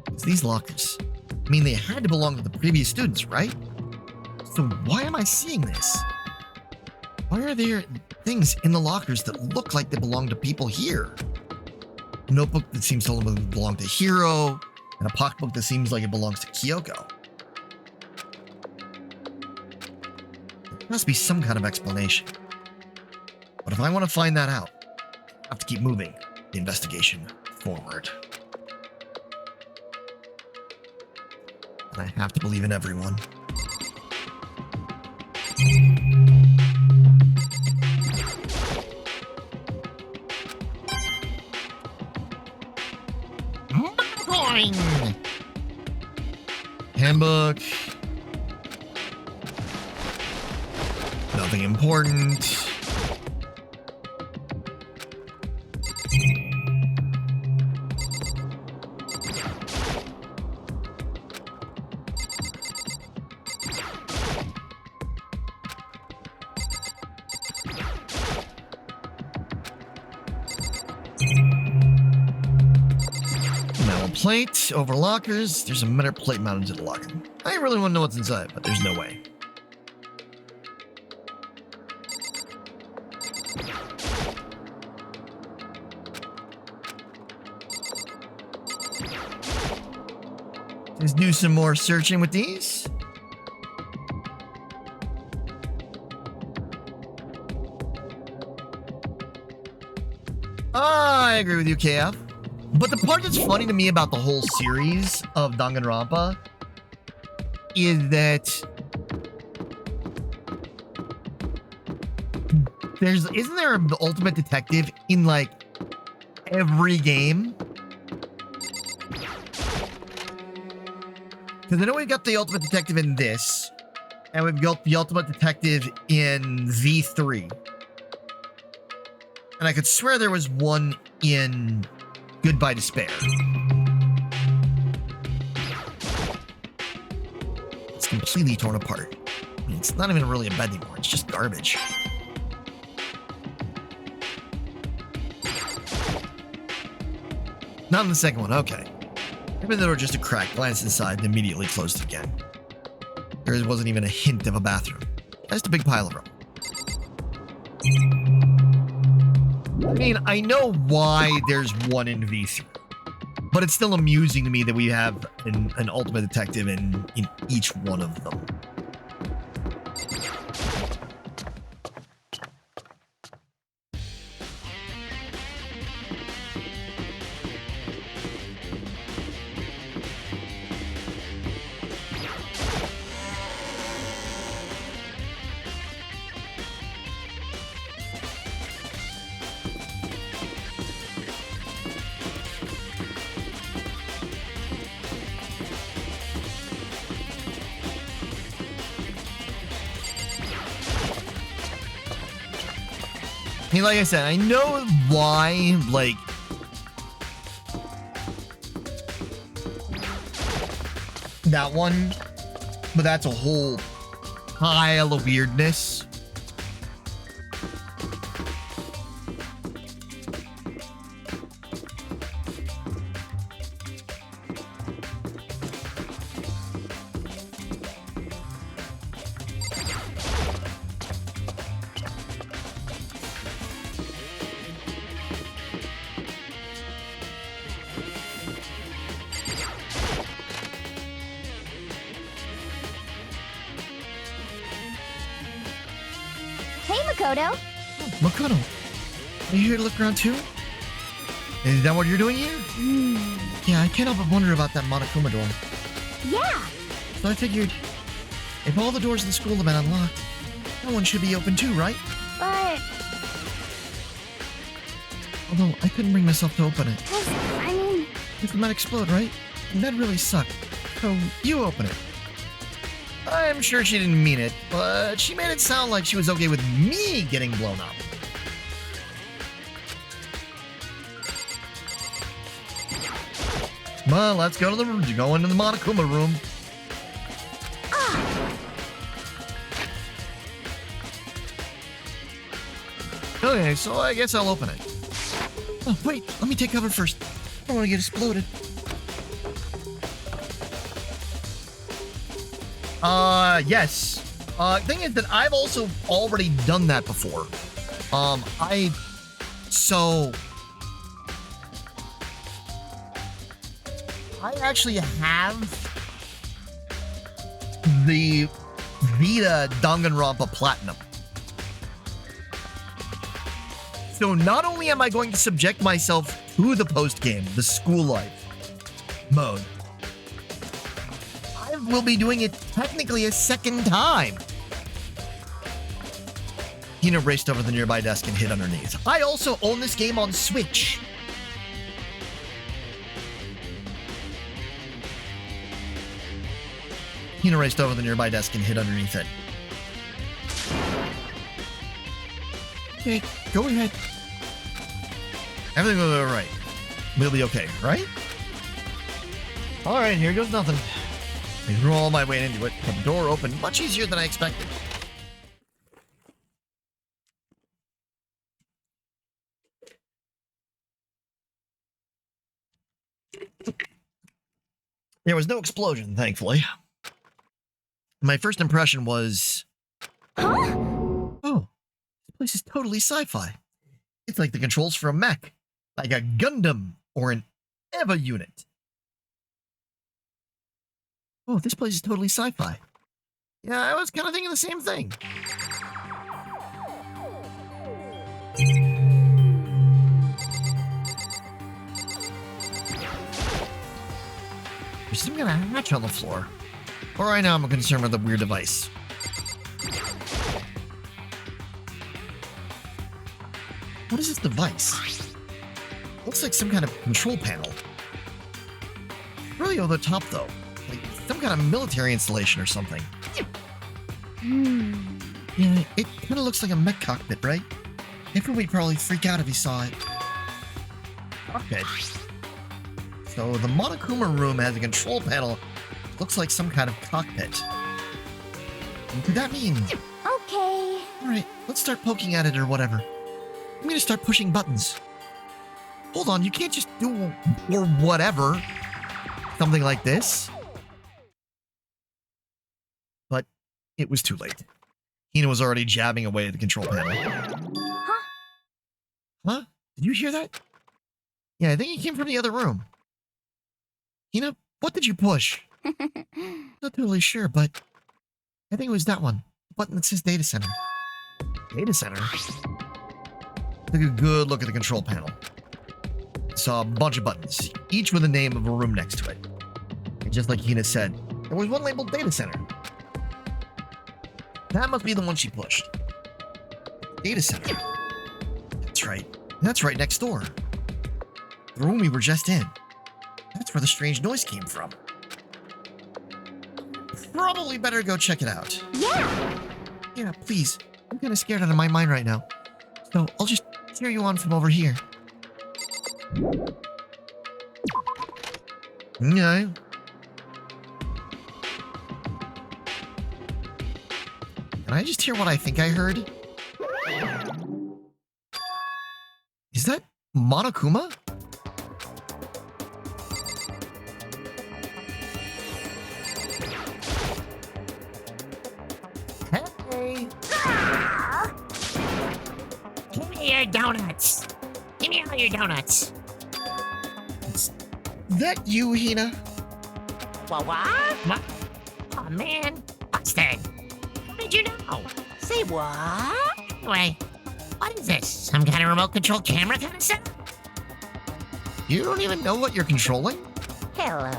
It's these lockers. I mean, they had to belong to the previous students, right? So why am I seeing this? Why are there things in the lockers that look like they belong to people here? A notebook that seems to belong to Hiro, and a pocketbook that seems like it belongs to Kyoko. There must be some kind of explanation. But if I want to find that out, I have to keep moving the investigation forward. And I have to believe in everyone. Coin. Handbook. Nothing important. Metal plate over lockers. There's a metal plate mounted to the locker. I really want to know what's inside, but there's no way. Let's do some more searching with these. I agree with you, KF. But the part that's funny to me about the whole series of Danganronpa is that isn't there an ultimate detective in like every game? Because I know we've got the ultimate detective in this, and we've got the ultimate detective in V3. And I could swear there was one in Goodbye Despair. It's completely torn apart. I mean, it's not even really a bed anymore. It's just garbage. Not in the second one. Okay. Even though it was just a crack, glanced inside and immediately closed again. There wasn't even a hint of a bathroom. Just a big pile of rubble. I mean, I know why there's one in V3, but it's still amusing to me that we have an ultimate detective in each one of them. I mean, like I said, I know why, like, that one, but that's a whole pile of weirdness. Hey, Makoto. Makoto, are you here to look around too? Is that what you're doing here? Yeah, I can't help but wonder about that Monokuma door. Yeah. So I figured, if all the doors in the school have been unlocked, that one should be open too, right? But, Although, I couldn't bring myself to open it. I mean, It might explode, right? And that'd really suck. So, you open it. I'm sure she didn't mean it, but she made it sound like she was okay with me getting blown up. Well, let's go into the Monokuma room. Okay, so I guess I'll open it. Oh, wait, let me take cover first. I don't want to get exploded. Yes. Thing is that I've also already done that before. I actually have the Vita Danganronpa Platinum. So not only am I going to subject myself to the post-game, the school life mode, I will be doing it technically a second time. Hina raced over the nearby desk and hid underneath. I also own this game on Switch. Hina raced over the nearby desk and hid underneath it. Okay, go ahead. Everything will be alright. We'll be okay, right? Alright, here goes nothing. I threw all my weight into it, but the door opened much easier than I expected. There was no explosion, thankfully. My first impression was... Huh? Oh, this place is totally sci-fi. It's like the controls for a mech, like a Gundam or an EVA unit. Oh, this place is totally sci-fi. Yeah, I was kind of thinking the same thing. There's some kind of hatch on the floor. Or right now I'm concerned with the weird device. What is this device? Looks like some kind of control panel. Really over the top though. Like some kind of military installation or something. Yeah, it kind of looks like a mech cockpit, right? Everyone would probably freak out if he saw it. Cockpit. So the Monokuma room has a control panel. Looks like some kind of cockpit. What could that mean? Okay. Alright, let's start poking at it or whatever. I'm gonna start pushing buttons. Hold on, you can't just do or whatever. Something like this. But it was too late. Hina was already jabbing away at the control panel. Huh? Huh? Did you hear that? Yeah, I think it came from the other room. Hina, what did you push? Not totally sure, but I think it was that one. The button that says data center. Data center? Took a good look at the control panel. Saw a bunch of buttons, each with the name of a room next to it. And just like Hina said, there was one labeled data center. That must be the one she pushed. Data center. That's right. That's right next door. The room we were just in. That's where the strange noise came from. Probably better go check it out. Yeah. Yeah, please. I'm kind of scared out of my mind right now. So I'll just cheer you on from over here. Yeah. Can I just hear what I think I heard? Is that Monokuma? Hey! Give me your donuts. Give me all your donuts. Is that you, Hina? What? What? Oh, man. Busted. How did you know? Say what? Anyway, what is this? Some kind of remote control camera kind of stuff? You don't even know what you're controlling? Hello.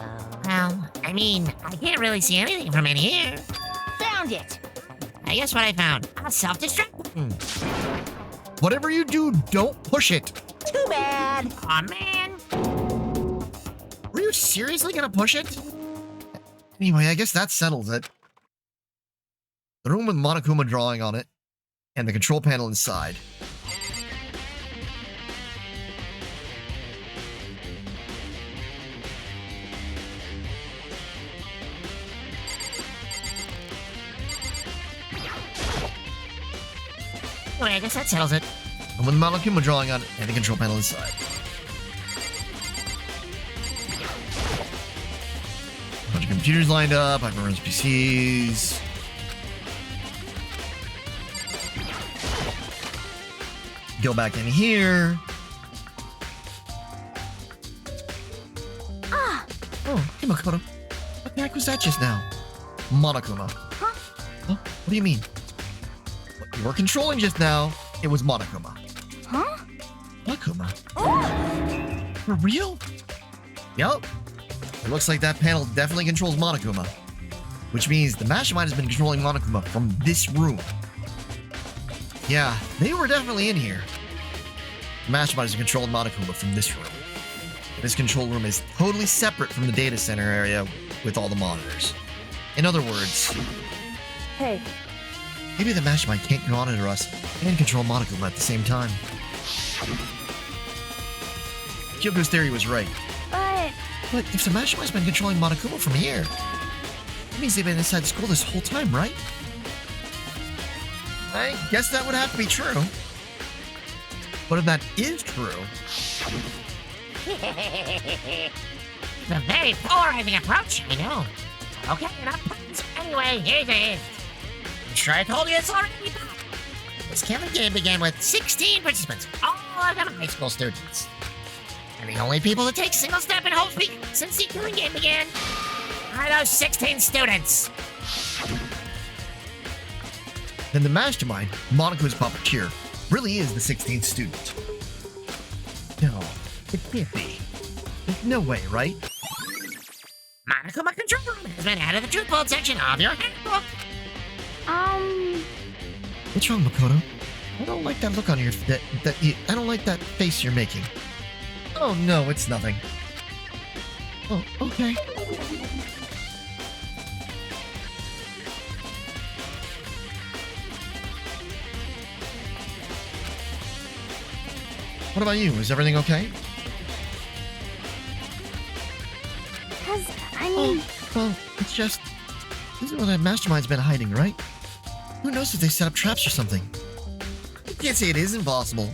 Well, I mean, I can't really see anything from in here. Found it. I guess what I found. A self-destruct button. Whatever you do, don't push it. Too bad. Aw, man. Were you seriously gonna push it? Anyway, I guess that settles it. The room with Monokuma drawing on it, and the control panel inside. Anyway, I guess that settles it. And with the Monokuma drawing on and the control panel inside. A bunch of computers lined up, hyper-runs PCs. Go back in here. Ah! Oh, hey Makoto. What the heck was that just now? Monokuma. Huh? Huh? What do you mean? What you were controlling just now, it was Monokuma. Huh? Monokuma? Oh! For real? Yup. It looks like that panel definitely controls Monokuma. Which means the Mastermind has been controlling Monokuma from this room. Yeah, they were definitely in here. The Mastermind is controlling Monokuma from this room. This control room is totally separate from the data center area with all the monitors. In other words, Hey, maybe the Mastermind can't monitor us and control Monokuma at the same time. Kyoko's theory was right. But But if the Mastermind's been controlling Monokuma from here, that means they've been inside the school this whole time, right? I guess that would have to be true. But if that is true, It's a very polarizing approach, I know. Okay, enough puns. Anyway, here's the hint. I'm sure I told you this already, but this killing game began with 16 participants, all of them high school students. And the only people to take a single step in Hope Peak since the killing game began are those 16 students. then the Mastermind, Monaco's puppeteer, really is the 16th student. No, it can't be. There's no way, right? Monokuma Control Room has been added to the Truth Vault section of your handbook. What's wrong, Makoto? I don't like that look on your I don't like that face you're making. Oh no, it's nothing. Oh, okay. What about you? Is everything okay? Cause, I mean, Well, it's just... This is where that Mastermind's been hiding, right? Who knows if they set up traps or something? I can't say it isn't possible.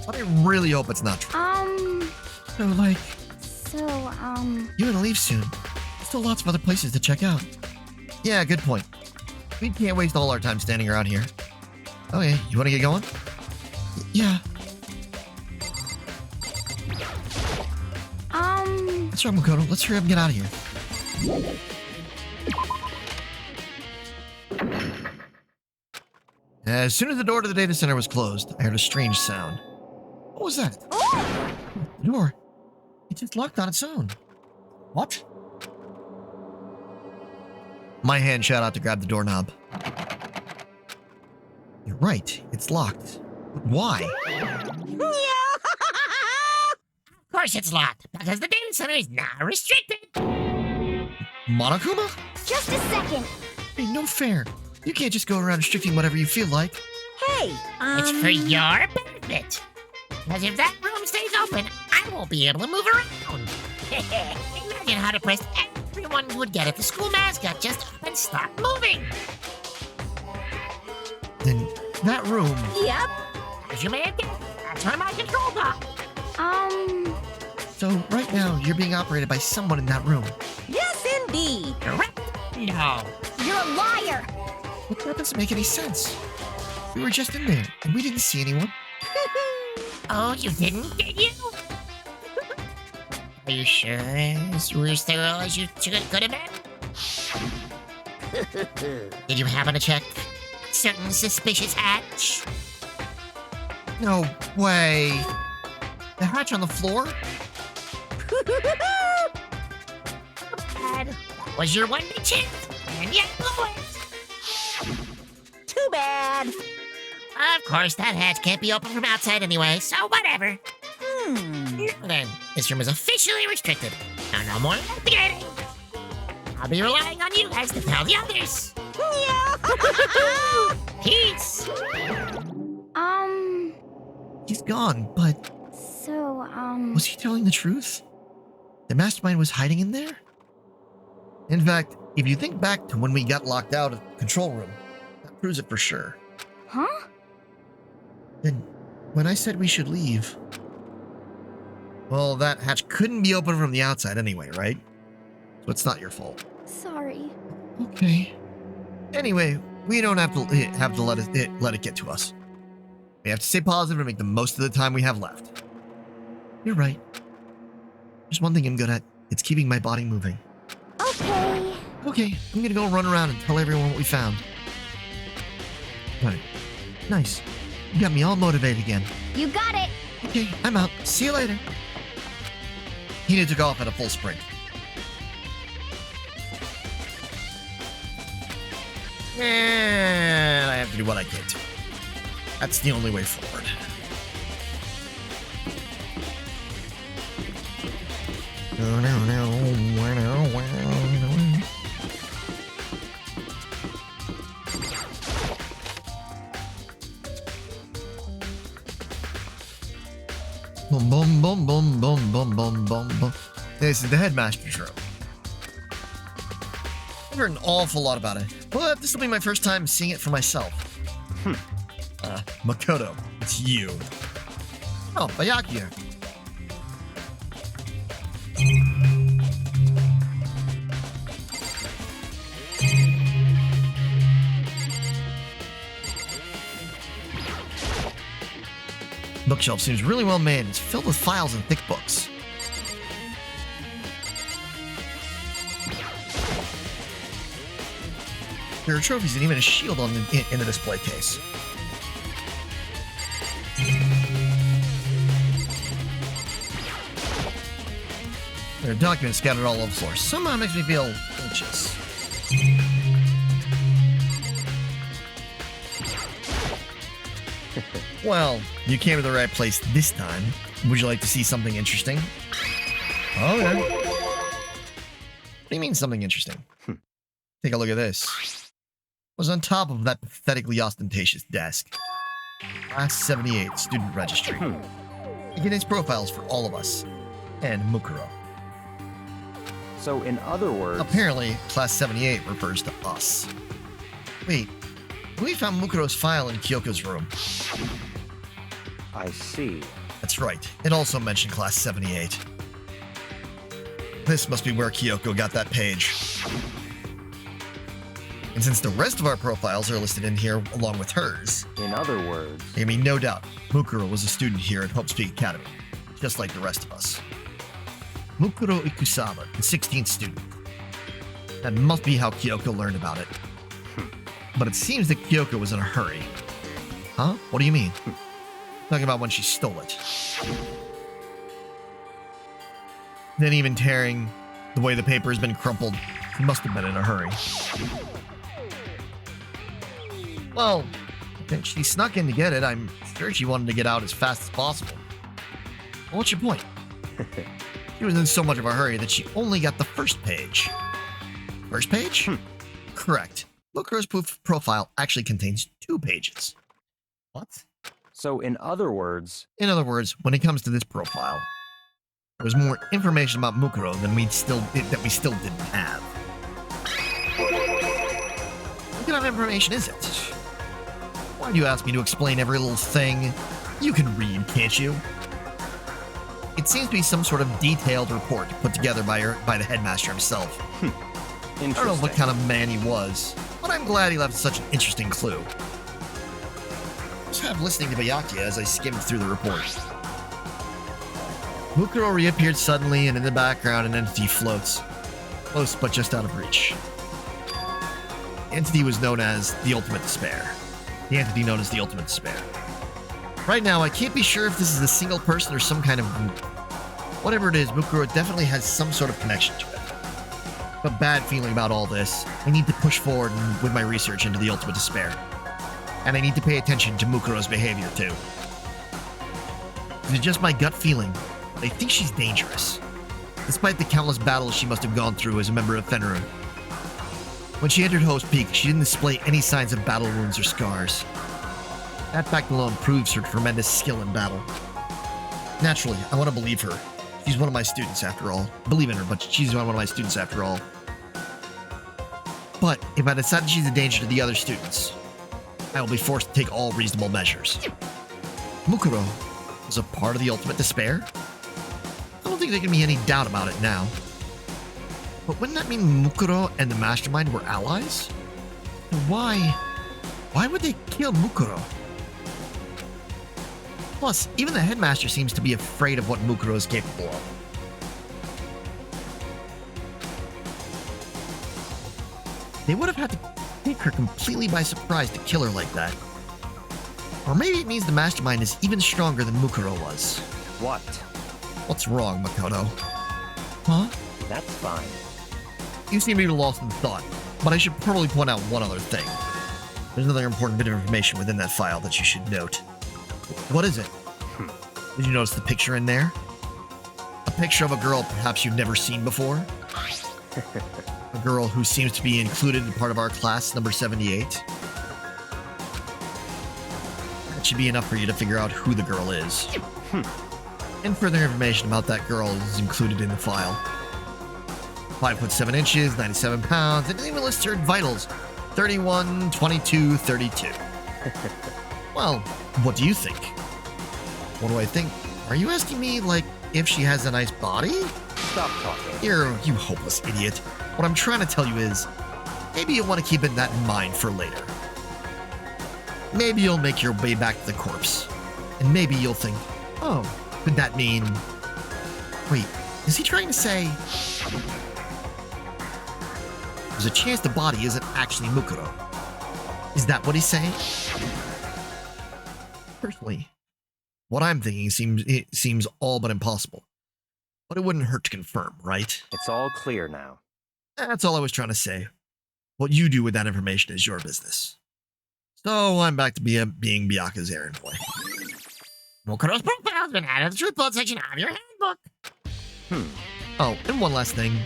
But I really hope it's not true. So, like, you gotta leave soon. There's still lots of other places to check out. Yeah, good point. We can't waste all our time standing around here. Okay, you wanna get going? Yeah. That's right, Makoto. Let's hurry up and get out of here. As soon as the door to the data center was closed, I heard a strange sound. What was that? The door. It just locked on its own. What? My hand shot out to grab the doorknob. You're right. It's locked. But why? Of course it's locked, because the data center is now restricted. Monokuma? just a second. Hey, no fair. You can't just go around restricting whatever you feel like. Hey, It's for your benefit. Because if that room stays open, I won't be able to move around. Imagine how depressed everyone would get if the school mascot just up and stopped moving. Then that room... yep. As you may have guessed, that's where my control top. So right now, you're being operated by someone in that room. Yes, indeed. Correct? No. You're a liar. But that doesn't make any sense. We were just in there, and we didn't see anyone. Oh, you didn't, did you? Are you sure you were as thorough as you could have been? Did you happen to check a certain suspicious hatch? No way. The hatch on the floor? Bad. That was your one big chance, and you blew it. Too bad. Of course, that hatch can't be opened from outside anyway, so whatever. Now then, this room is officially restricted. Now, no more investigating. I'll be relying on you guys to tell the others. Peace. He's gone, but So, was he telling the truth? The mastermind was hiding in there? In fact, if you think back to when we got locked out of the control room, that proves it for sure. huh? Then when I said we should leave. Well, that hatch couldn't be open from the outside anyway, right? So it's not your fault. Sorry. Okay. Anyway, we don't have to let it get to us. We have to stay positive and make the most of the time we have left. You're right. There's one thing I'm good at. It's keeping my body moving. Okay. Okay, I'm gonna go run around and tell everyone what we found. Right. Nice. You got me all motivated again. You got it. Okay, I'm out. See you later. Hina took off at a full sprint. And I have to do what I can to. That's the only way forward. Boom, boom, boom, boom, boom, boom, boom, boom, boom. This is the headmaster's room. I've heard an awful lot about it, but this will be my first time seeing it for myself. Makoto, it's you. Oh, Bayaki. Bookshelf seems really well made. It's filled with files and thick books. There are trophies and even a shield in the display case. There are documents scattered all over the floor. Somehow it makes me feel anxious. Well, you came to the right place this time. Would you like to see something interesting? Oh, yeah. What do you mean something interesting? Take a look at this. Was on top of that pathetically ostentatious desk. Class 78 student registry. It contains profiles for all of us. And Mukuro. So, in other words... Apparently, Class 78 refers to us. Wait, we found Mukuro's file in Kyoko's room. I see. That's right. It also mentioned Class 78. This must be where Kyoko got that page. And since the rest of our profiles are listed in here along with hers... In other words... I mean, no doubt, Mukuro was a student here at Hope Peak Academy, just like the rest of us. Mukuro Ikusama, the 16th student. That must be how Kyoko learned about it. But it seems that Kyoko was in a hurry. Huh? What do you mean? Talking about when she stole it. Then even tearing the way the paper has been crumpled, she must have been in a hurry. Well, if she snuck in to get it, I'm sure she wanted to get out as fast as possible. Well, what's your point? She was in so much of a hurry that she only got the first page. First page? Correct. Mukuro's profile actually contains 2 pages. What? So, in other words... In other words, when it comes to this profile, there's more information about Mukuro than we still didn't have. What kind of information is it? Why do you ask me to explain every little thing? You can read, can't you? It seems to be some sort of detailed report put together by the headmaster himself. I don't know what kind of man he was, but I'm glad he left such an interesting clue. I was half listening to Bayaki as I skimmed through the report. Mukuro reappeared suddenly, and in the background an entity floats. Close, but just out of reach. The entity was known as the Ultimate Despair. The entity known as the Ultimate Despair. Right now, I can't be sure if this is a single person or some kind of group. Whatever it is, Mukuro definitely has some sort of connection to it. A bad feeling about all this. I need to push forward with my research into the Ultimate Despair. And I need to pay attention to Mukuro's behavior, too. It's just my gut feeling, but I think she's dangerous. Despite the countless battles she must have gone through as a member of Fenrir. When she entered Host Peak, she didn't display any signs of battle wounds or scars. That fact alone proves her tremendous skill in battle. Naturally, I want to believe her. She's one of my students after all. I believe in her, but she's one of my students after all. But if I decide she's a danger to the other students, I will be forced to take all reasonable measures. Mukuro was a part of the Ultimate Despair? I don't think there can be any doubt about it now. But wouldn't that mean Mukuro and the Mastermind were allies? Why would they kill Mukuro? Plus, even the headmaster seems to be afraid of what Mukuro is capable of. They would have had to take her completely by surprise to kill her like that. Or maybe it means the Mastermind is even stronger than Mukuro was. What? What's wrong, Makoto? Huh? That's fine. You seem to be lost in thought, but I should probably point out one other thing. There's another important bit of information within that file that you should note. What is it? Did you notice the picture in there? A picture of a girl perhaps you've never seen before? A girl who seems to be included in part of our class, number 78. That should be enough for you to figure out who the girl is. And further information about that girl is included in the file. 5 foot 7 inches, 97 pounds, and it even lists her vitals. 31, 22, 32. Well, what do you think? What do I think? Are you asking me, like, if she has a nice body? Stop talking. You hopeless idiot. What I'm trying to tell you is, maybe you'll want to keep that in mind for later. Maybe you'll make your way back to the corpse. And maybe you'll think, oh, could that mean... Wait, is he trying to say... There's a chance the body isn't actually Mukuro. Is that what he's saying? Personally, what I'm thinking seems all but impossible. But it wouldn't hurt to confirm, right? It's all clear now. That's all I was trying to say. What you do with that information is your business. So I'm back to being Byaku's errand boy. Mukuro's profile has been added to the truth bullet section of your handbook. Oh, and one last thing.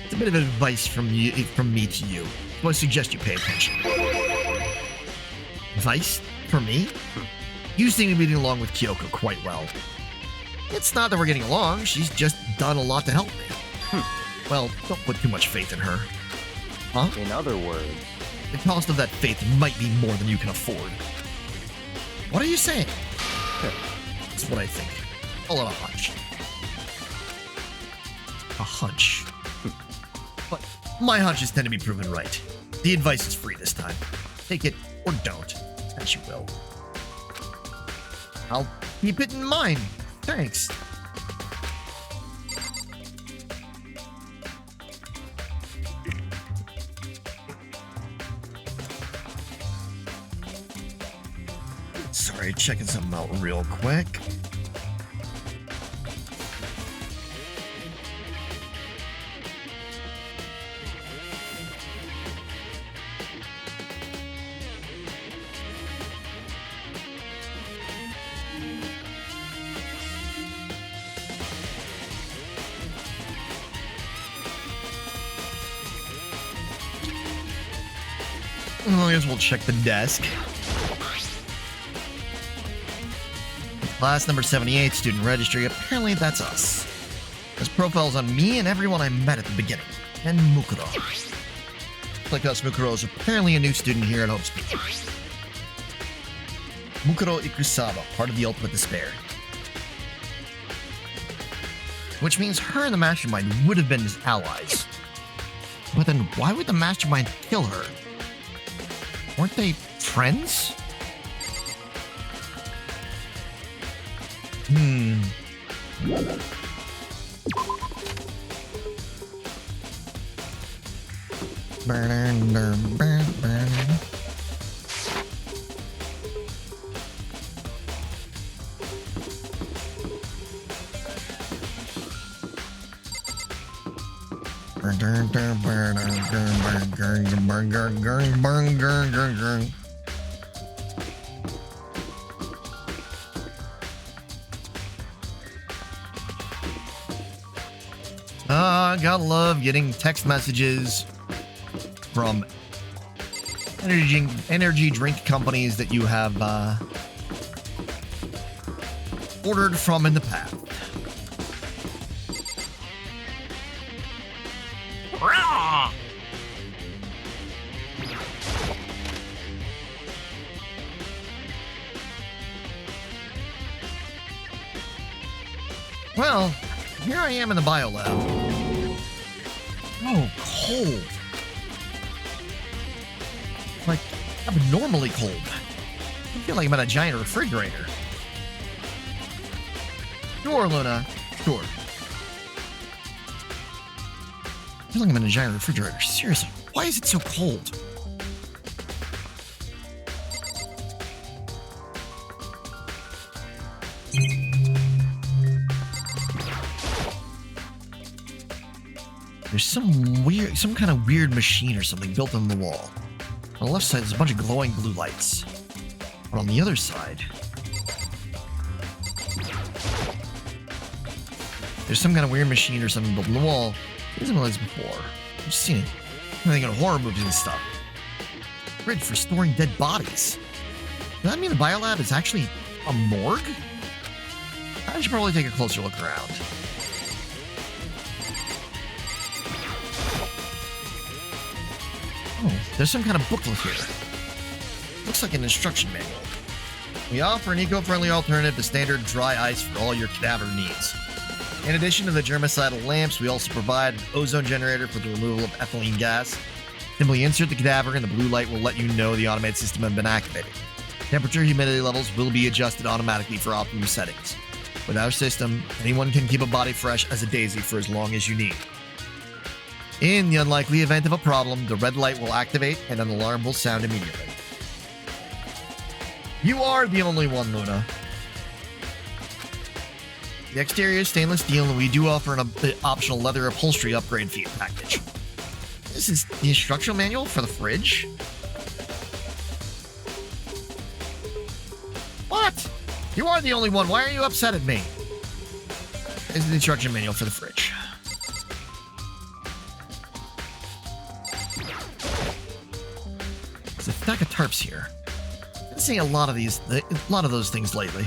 It's a bit of advice from me to you. So I suggest you pay attention. Advice? For me? You seem to be getting along with Kyoko quite well. It's not that we're getting along, she's just done a lot to help me. Well, don't put too much faith in her. Huh? In other words... The cost of that faith might be more than you can afford. What are you saying? That's what I think. Call it a hunch. A hunch. But my hunches tend to be proven right. The advice is free this time. Take it or don't, as you will. I'll keep it in mind. Thanks. Sorry, checking something out real quick. Well, I guess we'll check the desk. Class number 78, student registry. Apparently that's us. There's profiles on me and everyone I met at the beginning. And Mukuro. Like us, Mukuro is apparently a new student here at Hope Speed. Mukuro Ikusawa, part of the Ultimate Despair. Which means her and the Mastermind would have been his allies. But then why would the Mastermind kill her? Weren't they friends? Gotta love getting text messages from energy drink companies that you have ordered from in the past. Raw! Well, here I am in the biolab. Oh, cold. Like, abnormally cold. I feel like I'm in a giant refrigerator. Sure, Luna. Sure. I feel like I'm in a giant refrigerator. Seriously, why is it so cold? There's some kind of weird machine or something built on the wall. On the left side, there's a bunch of glowing blue lights. But on the other side, there's some kind of weird machine or something built on the wall. I haven't realized before. I've just seen it. I think in horror movies and stuff. Fridge for storing dead bodies. Does that mean the biolab is actually a morgue? I should probably take a closer look around. Oh, there's some kind of booklet here. Looks like an instruction manual. We offer an eco-friendly alternative to standard dry ice for all your cadaver needs. In addition to the germicidal lamps, we also provide an ozone generator for the removal of ethylene gas. Simply insert the cadaver and the blue light will let you know the automated system has been activated. Temperature, humidity levels will be adjusted automatically for optimum settings. With our system, anyone can keep a body fresh as a daisy for as long as you need. In the unlikely event of a problem, the red light will activate and an alarm will sound immediately. You are the only one, Luna. The exterior is stainless steel, and we do offer an optional leather upholstery upgrade fee package. This is the instructional manual for the fridge? What? You are the only one. Why are you upset at me? This is the instruction manual for the fridge. There's a stack of tarps here. I've been seeing a lot of those things lately.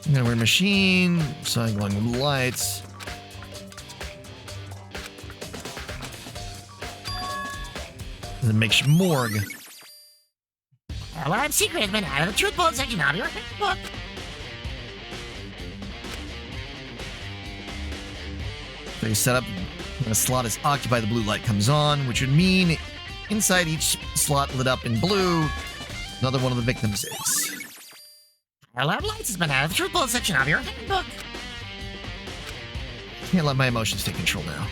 I'm gonna wear a machine, glowing with lights. And then make morgue. A large secret has been added to the truth bullet section of your book. So you set up when a slot is occupied, the blue light comes on, which would mean inside each slot lit up in blue, another one of the victims is. Alarm lights has been added to the truth bullet section of your book. Can't let my emotions take control now.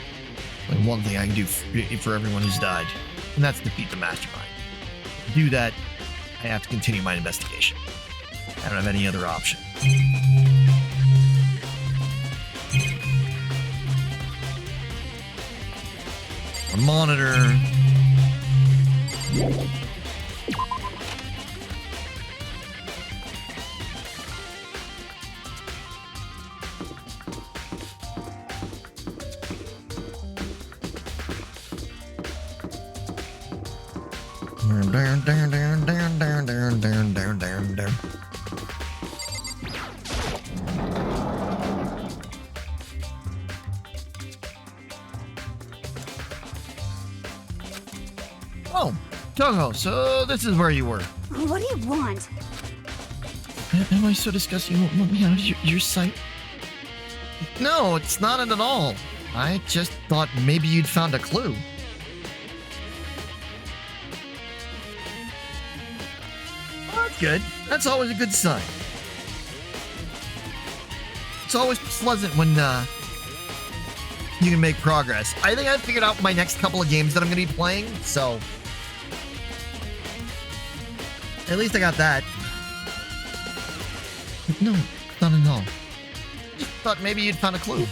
Only one thing I can do for everyone who's died, and that's defeat the mastermind. To do that, I have to continue my investigation. I don't have any other option. A monitor. Oh, Toho, so this is where you were. What do you want? Am I so disgusting you won't let me out of your sight? No, it's not it at all. I just thought maybe you'd found a clue. Oh, that's good. That's always a good sign. It's always pleasant when you can make progress. I think I've figured out my next couple of games that I'm going to be playing, so at least I got that. But no, not at all. Just thought maybe you'd found a clue.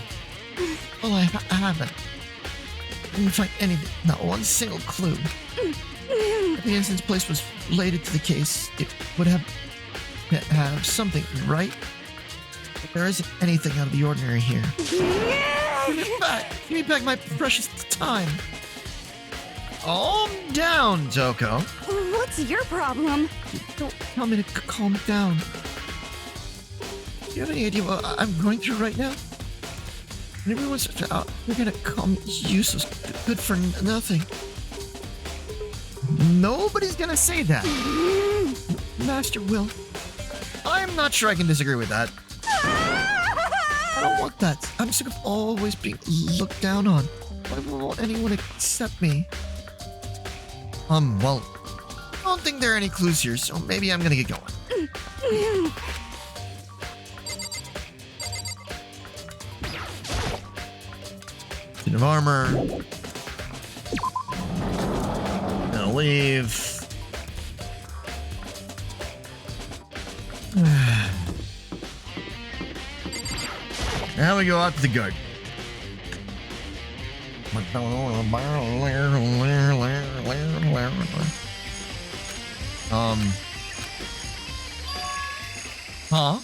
Well, I haven't. I didn't find anything, not one single clue. If the instance place was related to the case, it would have something, right? But there isn't anything out of the ordinary here. Give me back! Give me back my precious time! Calm down, Toko. What's your problem? Don't tell me to calm down. Do you have any idea what I'm going through right now? And everyone's out. They're gonna call me useless, good for nothing. Nobody's gonna say that. Master will. not sure I can disagree with that. I don't want that. I'm sick of always being looked down on. I don't want anyone to accept me. Well, I don't think there are any clues here, so maybe I'm gonna get going. Bit of armor. Gonna leave. Now we go out to the garden. Huh?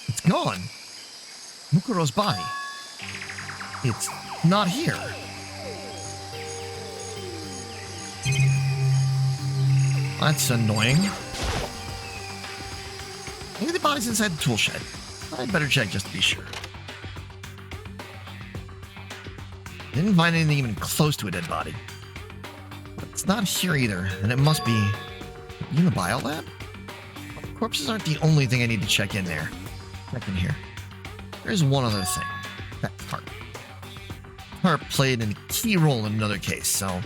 It's gone. Mukuro's body. It's not here. That's annoying. Maybe the body's inside the tool shed. I'd better check just to be sure. Didn't find anything even close to a dead body. But it's not here either, and it must be in the biolab? Corpses aren't the only thing I need to check in there. Check in here. There's one other thing. That tarp. Tarp played a key role in another case, so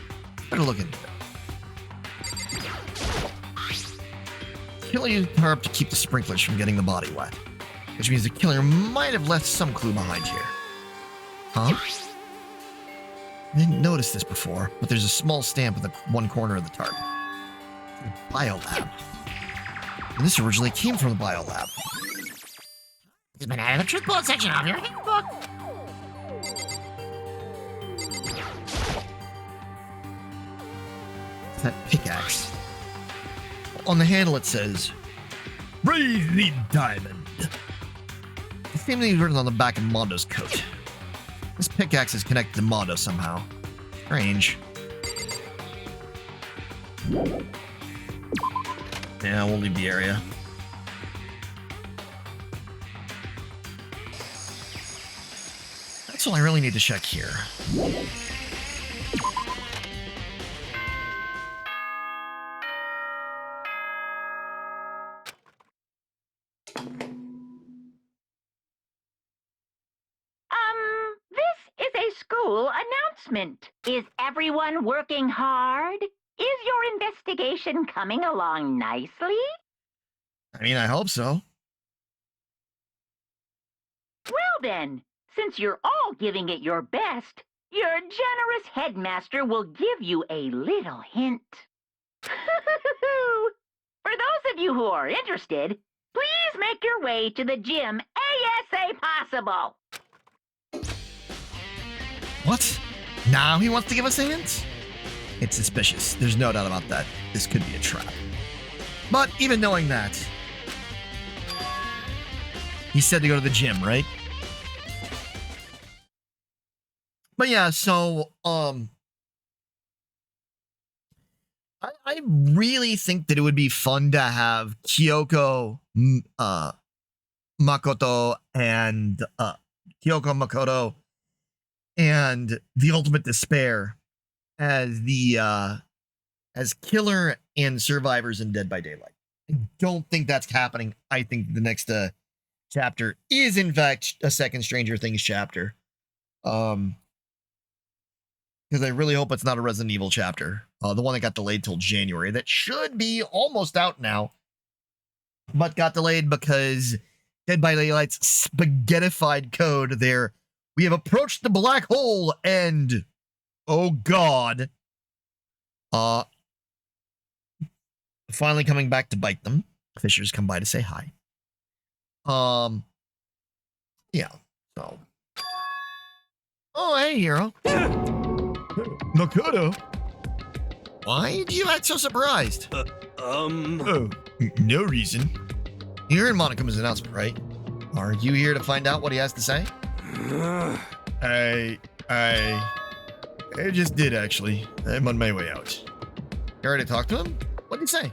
better look into it. Killer used tarp to keep the sprinklers from getting the body wet, which means the killer might have left some clue behind here. Huh? I didn't notice this before, but there's a small stamp in the one corner of the tarp. The biolab. And this originally came from the biolab. It's been added to the truth bullet section of your handbook. It's that pickaxe. On the handle it says, "Breathe diamond." The same thing written on the back of Mondo's coat. This pickaxe is connected to Mondo somehow. Strange. Yeah, we'll leave the area. That's all I really need to check here. This is a school announcement. Is everyone working hard? Is your investigation coming along nicely? I mean, I hope so. Well then, since you're all giving it your best, your generous headmaster will give you a little hint. For those of you who are interested, please make your way to the gym ASA possible. What? Now he wants to give us a hint? It's suspicious. There's no doubt about that. This could be a trap. But even knowing that, he said to go to the gym, right? But yeah, so I really think that it would be fun to have Kyoko, Makoto, and the Ultimate Despair as the as killer and survivors in Dead by Daylight. I don't think that's happening. I think the next chapter is in fact a second Stranger Things chapter. Because I really hope it's not a Resident Evil chapter. The one that got delayed till January. That should be almost out now. But got delayed because Dead by Daylight's spaghettified code there. We have approached the black hole and... oh God. Finally coming back to bite them. Fishers come by to say hi. Yeah, so... oh, hey, hero. Makoto? Why do you act so surprised? Oh, no reason. You heard Monokama's announcement, right? Are you here to find out what he has to say? I just did, actually. I'm on my way out. You already talked to him? What did he say?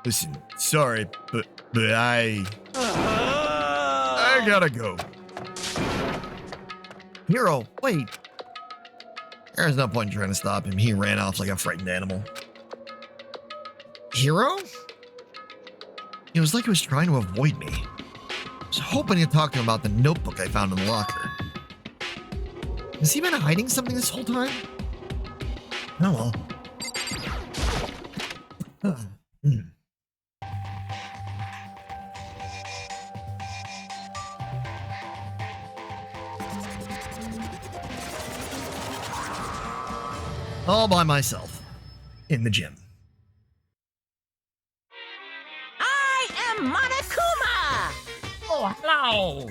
Listen, sorry, but I gotta go. Hero, wait. There's no point in trying to stop him. He ran off like a frightened animal. Hero? It was like he was trying to avoid me. I was hoping to talk to him about the notebook I found in the locker. Has he been hiding something this whole time? Oh well. All by myself in the gym. I am Monokuma! Oh, hello.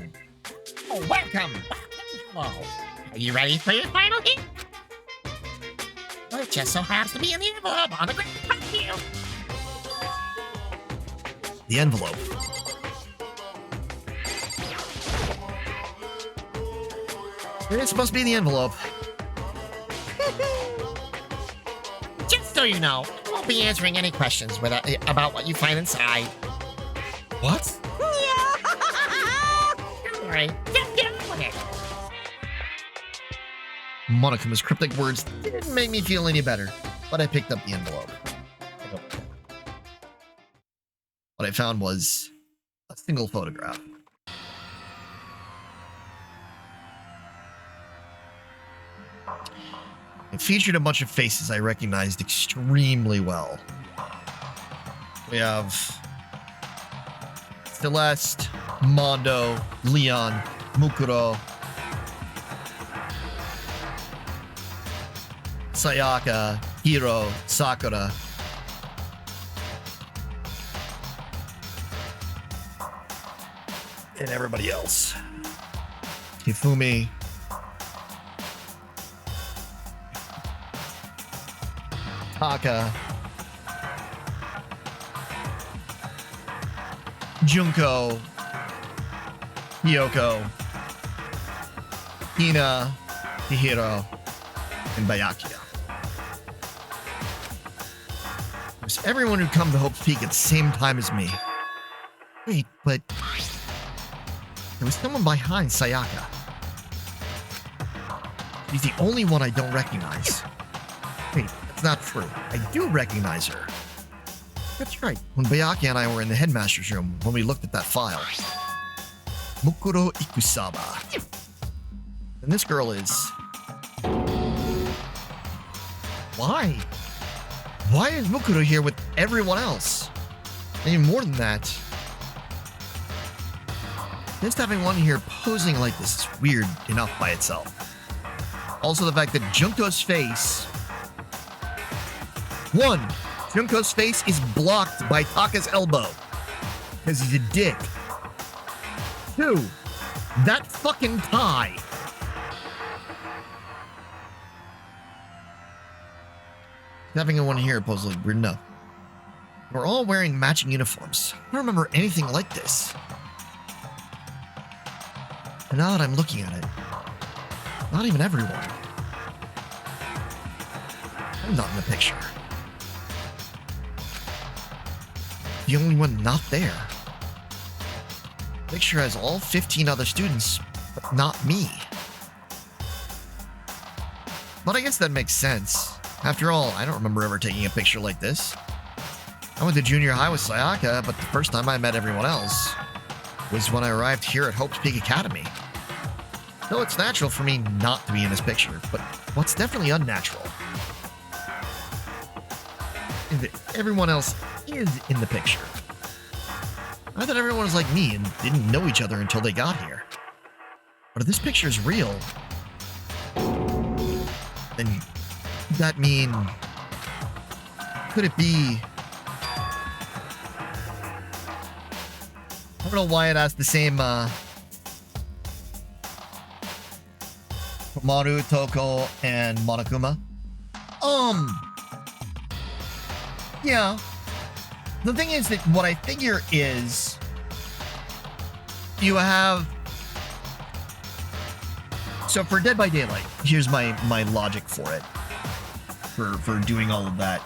Oh, welcome. Hello. Are you ready for your final hit? Well, it just so happens to be in the envelope on the ground in front of you. The envelope. It's supposed to be in the envelope. Just so you know, I won't be answering any questions about what you find inside. What? Don't worry, just get on with it. Monokuma's cryptic words didn't make me feel any better, but I picked up the envelope. What I found was a single photograph. It featured a bunch of faces I recognized extremely well. We have Celeste, Mondo, Leon, Mukuro, Sayaka, Hiro, Sakura. And everybody else. Hifumi. Taka. Junko. Yoko. Hina. Hihiro. And Byakuya. It was everyone who'd come to Hope's Peak at the same time as me. Wait, but there was someone behind Sayaka. She's the only one I don't recognize. Wait, that's not true. I do recognize her. That's right. When Byakuya and I were in the headmaster's room when we looked at that file. Mukuro Ikusaba. And this girl is... Why? Why is Mukuro here with everyone else? And even more than that, just having one here posing like this is weird enough by itself. Also the fact that Junko's face... One, Junko's face is blocked by Taka's elbow. Because he's a dick. Two, that fucking tie. Having one here poses like weird enough. We're all wearing matching uniforms. I don't remember anything like this. And now that I'm looking at it, not even everyone. I'm not in the picture. The only one not there. The picture has all 15 other students, but not me. But I guess that makes sense. After all, I don't remember ever taking a picture like this. I went to junior high with Sayaka, but the first time I met everyone else was when I arrived here at Hope's Peak Academy. So it's natural for me not to be in this picture, but what's definitely unnatural is that everyone else is in the picture. I thought everyone was like me and didn't know each other until they got here. But if this picture is real, then does that mean... Could it be... I don't know why it has the same, Maru, Toko, and Monokuma. Yeah. The thing is that what I figure is... You have... So for Dead by Daylight, here's my logic for it. For doing all of that.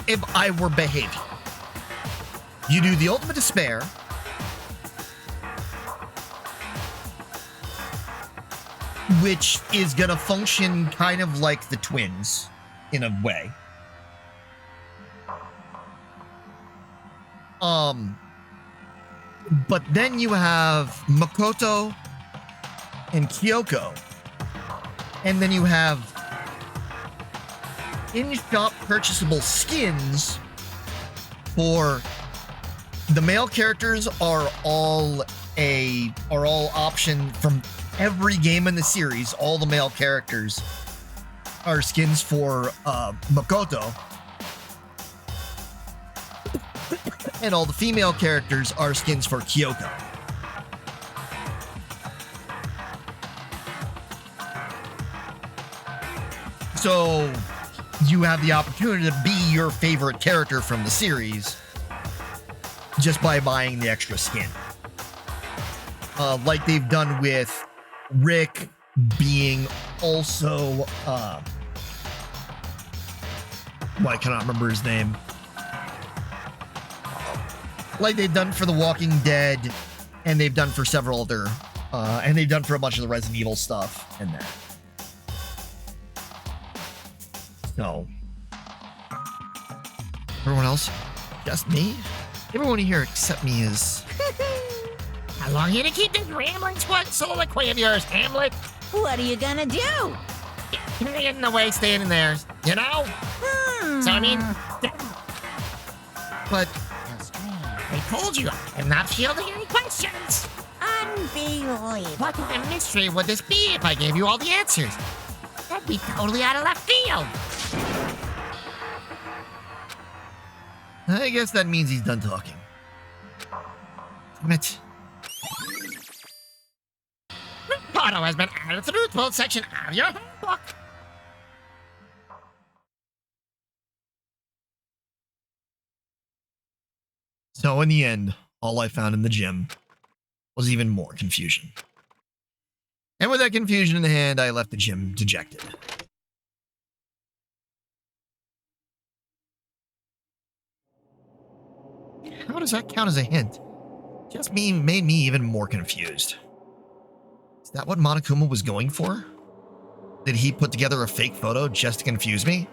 If I were behaving, you do the ultimate despair, which is gonna function kind of like the twins in a way. But then you have Makoto and Kyoko. And then you have in-shop purchasable skins for the male characters are all option from every game in the series. All the male characters are skins for Makoto. And all the female characters are skins for Kyoko. So you have the opportunity to be your favorite character from the series just by buying the extra skin. Like they've done with Rick being also, I cannot remember his name. Like they've done for The Walking Dead, and they've done for several other, and they've done for a bunch of the Resident Evil stuff and that. So, everyone else, just me? Everyone here except me is... How long are you gonna keep this rambling squad soliloquy of yours, Hamlet? What are you gonna do? You're getting in the way standing there, you know? So, I mean... But... I told you, I'm not fielding any questions. Unbelievable. What kind of mystery would this be if I gave you all the answers? That'd be totally out of left field. I guess that means he's done talking. Damn it. Makoto has been added to the Truthful section of your handbook. So in the end, all I found in the gym was even more confusion. And with that confusion in the hand, I left the gym dejected. How does that count as a hint? Just made me even more confused. Is that what Monokuma was going for? Did he put together a fake photo just to confuse me?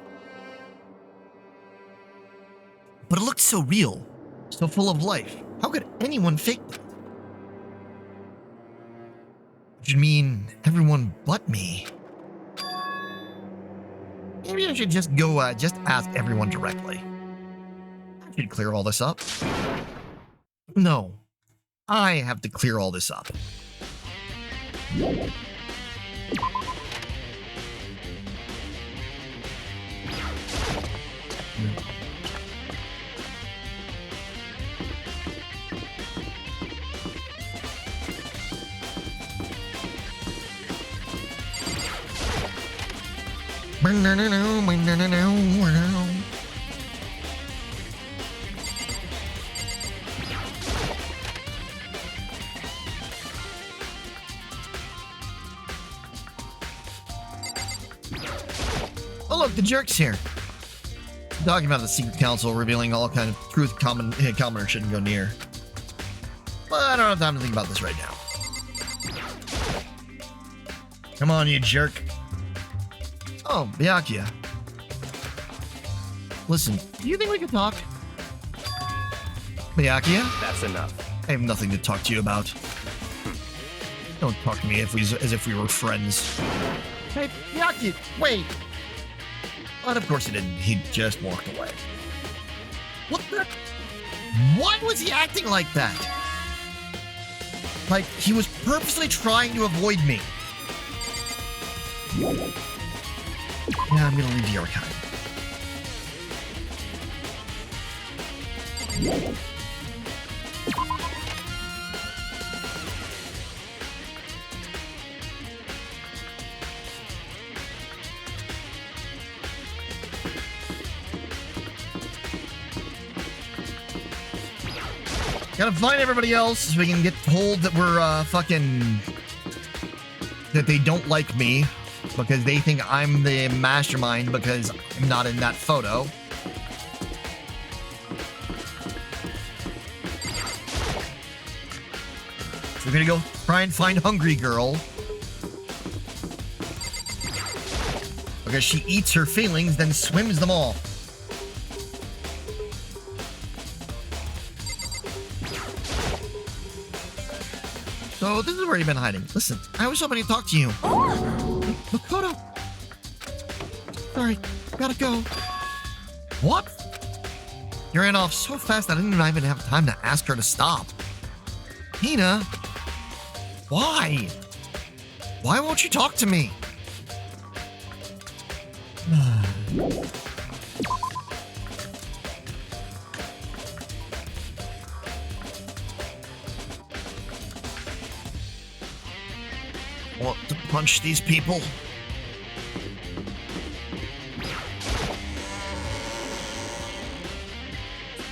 But it looked so real, so full of life. How could anyone fake that? Which would mean everyone but me. Maybe I should just go, just ask everyone directly. I should clear all this up. No, I have to clear all this up. Oh look, the jerk's here. Talking about the secret council revealing all kind of truth commoners shouldn't go near. But I don't have time to think about this right now. Come on, you jerk. Oh, Byakuya. Listen, do you think we could talk? Byakuya? That's enough. I have nothing to talk to you about. Don't talk to me as if we were friends. Hey, Byakuya, wait. But of course he didn't. He just walked away. What the? Why was he acting like that? Like he was purposely trying to avoid me. Yeah, I'm gonna leave the archive. Gotta find everybody else so we can get told that we're that they don't like me because they think I'm the mastermind because I'm not in that photo. So we're gonna go try and find Hungry Girl because she eats her feelings, then swims them all. So this is where you've been hiding. Listen, I was hoping to talk to you. Makoto! Sorry, gotta go. What? You ran off so fast that I didn't even have time to ask her to stop. Hina? Why? Why won't you talk to me? Want to punch these people?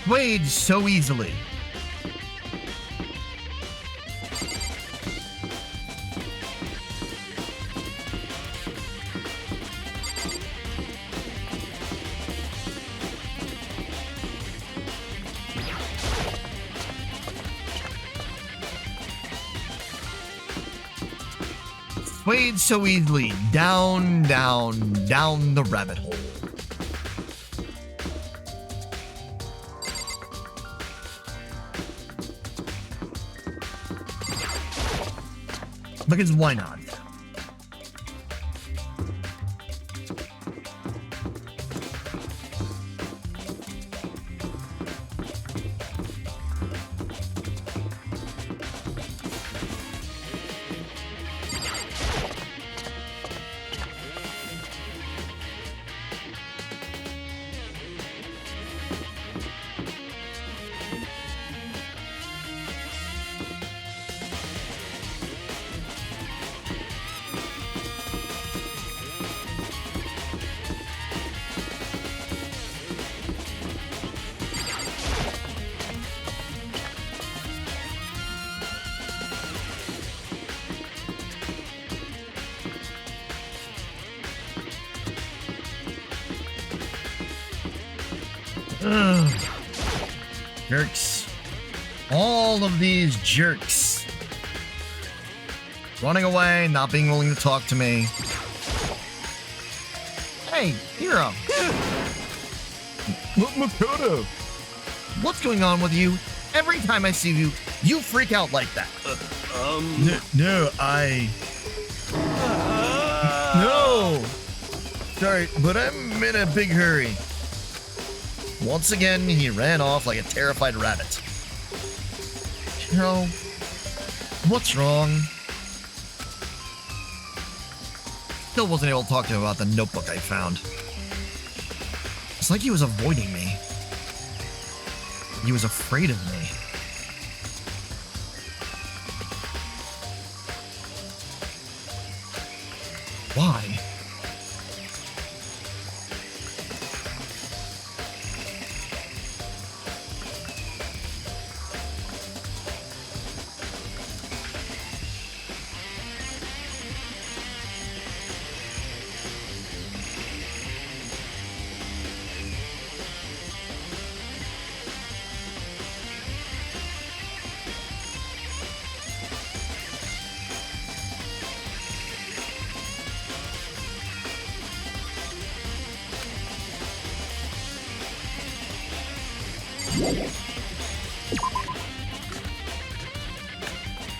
Swayed so easily. Swayed so easily. Down, down, down the rabbit hole. Because why not? Ugh. Jerks. All of these jerks. Running away, not being willing to talk to me. Hey, Hero. Makoto. What's going on with you? Every time I see you, you freak out like that. No, No! Sorry, but I'm in a big hurry. Once again, he ran off like a terrified rabbit. Hero, what's wrong? Still wasn't able to talk to him about the notebook I found. It's like he was avoiding me. He was afraid of me. Why?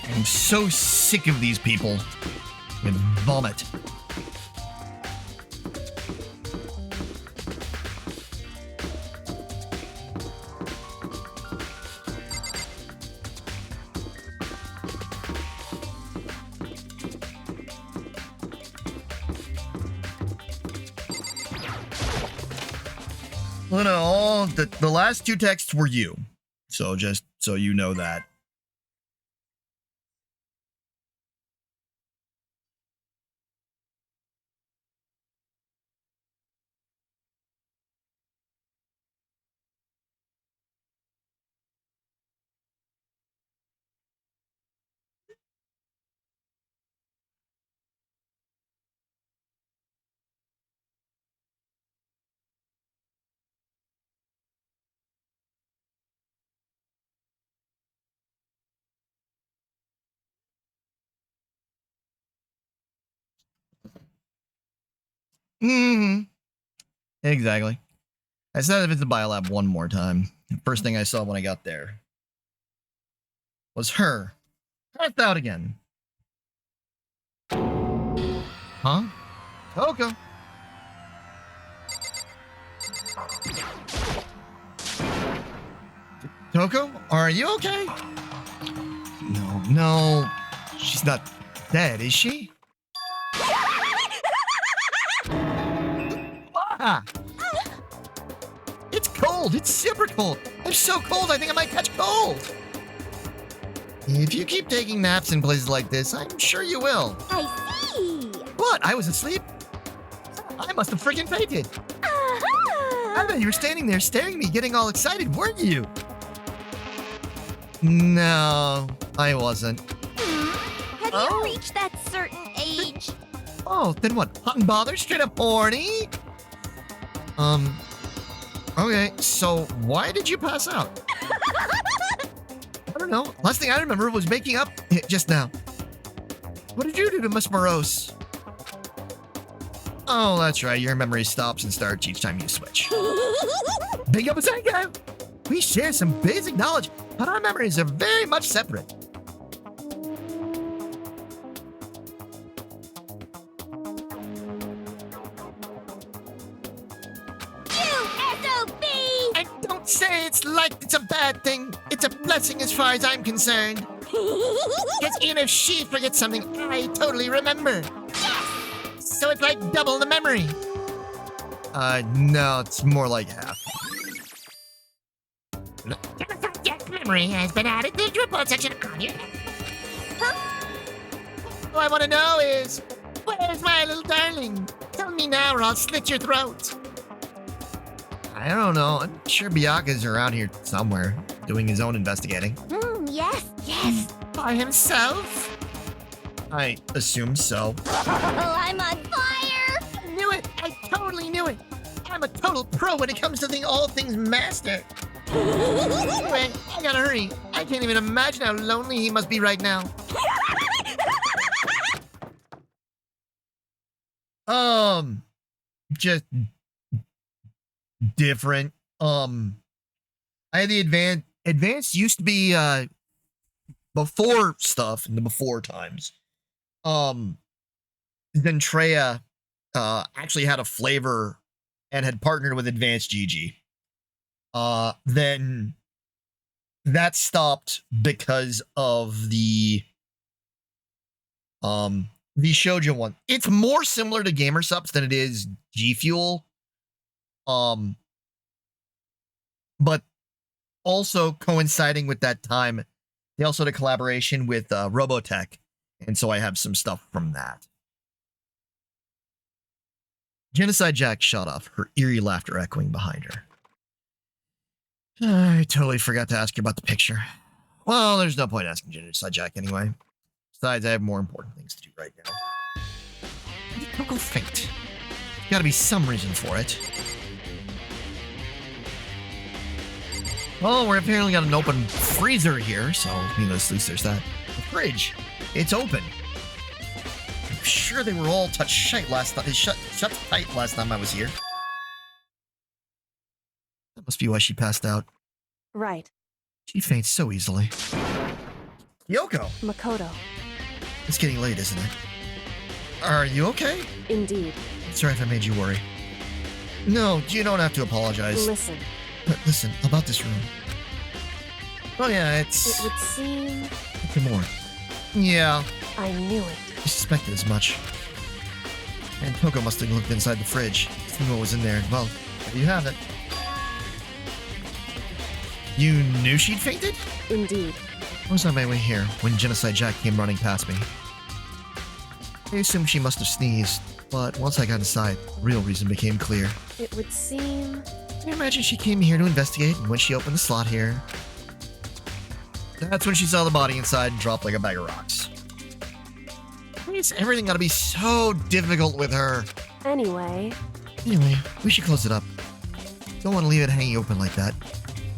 I'm so sick of these people. And vomit. Well, no, the last two texts were you. So just so you know that. Mm-hmm. Exactly. I said if it's a biolab one more time. The first thing I saw when I got there was her Passed out again. Huh? Toko. Toko, are you okay? No. She's not dead, is she? Ah! It's cold. It's super cold. I'm so cold, I think I might catch cold. If you keep taking naps in places like this, I'm sure you will. I see. What? I was asleep? I must have freaking fainted. I bet you were standing there staring at me, getting all excited, weren't you? No, I wasn't. Have you reached that certain age? Oh, then what? Hot and bothered? Straight up horny? Okay, so why did you pass out? I don't know. Last thing I remember was making up just now. What did you do to Miss Morose? Oh, that's right. Your memory stops and starts each time you switch. Big up a second. We share some basic knowledge, but our memories are very much separate. SOB! And don't say it's like it's a bad thing. It's a blessing as far as I'm concerned. Because even if she forgets something, I totally remember. Yes! So it's like double the memory. No, it's more like half. Genocide's memory has been added to the report section on your head. All I want to know is, where's my little darling? Tell me now or I'll slit your throat. I don't know. I'm sure Byaku's around here somewhere, doing his own investigating. Yes. By himself? I assume so. Oh, I'm on fire! I knew it! I totally knew it! I'm a total pro when it comes to all things master. Anyway, I gotta hurry. I can't even imagine how lonely he must be right now. Just different. I had the advanced used to be before stuff in the before times. Zentrea actually had a flavor and had partnered with Advanced GG. Then that stopped because of the shoujo one. It's more similar to Gamer Supps than it is G Fuel. But also coinciding with that time, they also had a collaboration with Robotech, and so I have some stuff from that. Genocide Jack shut off, her eerie laughter echoing behind her. I totally forgot to ask you about the picture. Well, there's no point asking Genocide Jack anyway. Besides, I have more important things to do right now. Why did Coco faint? There's gotta be some reason for it. Well, we're apparently got an open freezer here, so at least there's that. The fridge, it's open. I'm sure they were all touched shut last time. Shut tight last time I was here. That must be why she passed out. Right. She faints so easily. Yoko, Makoto. it's getting late, isn't it? Are you okay? Indeed. Sorry if I made you worry. No, you don't have to apologize. Listen. Listen, about this room. Oh yeah, It it's... would seem... Nothing more. Yeah, I knew it. I suspected as much. And Coco must have looked inside the fridge, seen what was in there. Well, there you have it. You knew she'd fainted? Indeed. I was on my way here when Genocide Jack came running past me. I assumed she must have sneezed, but once I got inside, the real reason became clear. It would seem... I imagine she came here to investigate, and when she opened the slot here, that's when she saw the body inside and dropped like a bag of rocks. Why is everything gotta be so difficult with her? Anyway, We should close it up. Don't want to leave it hanging open like that.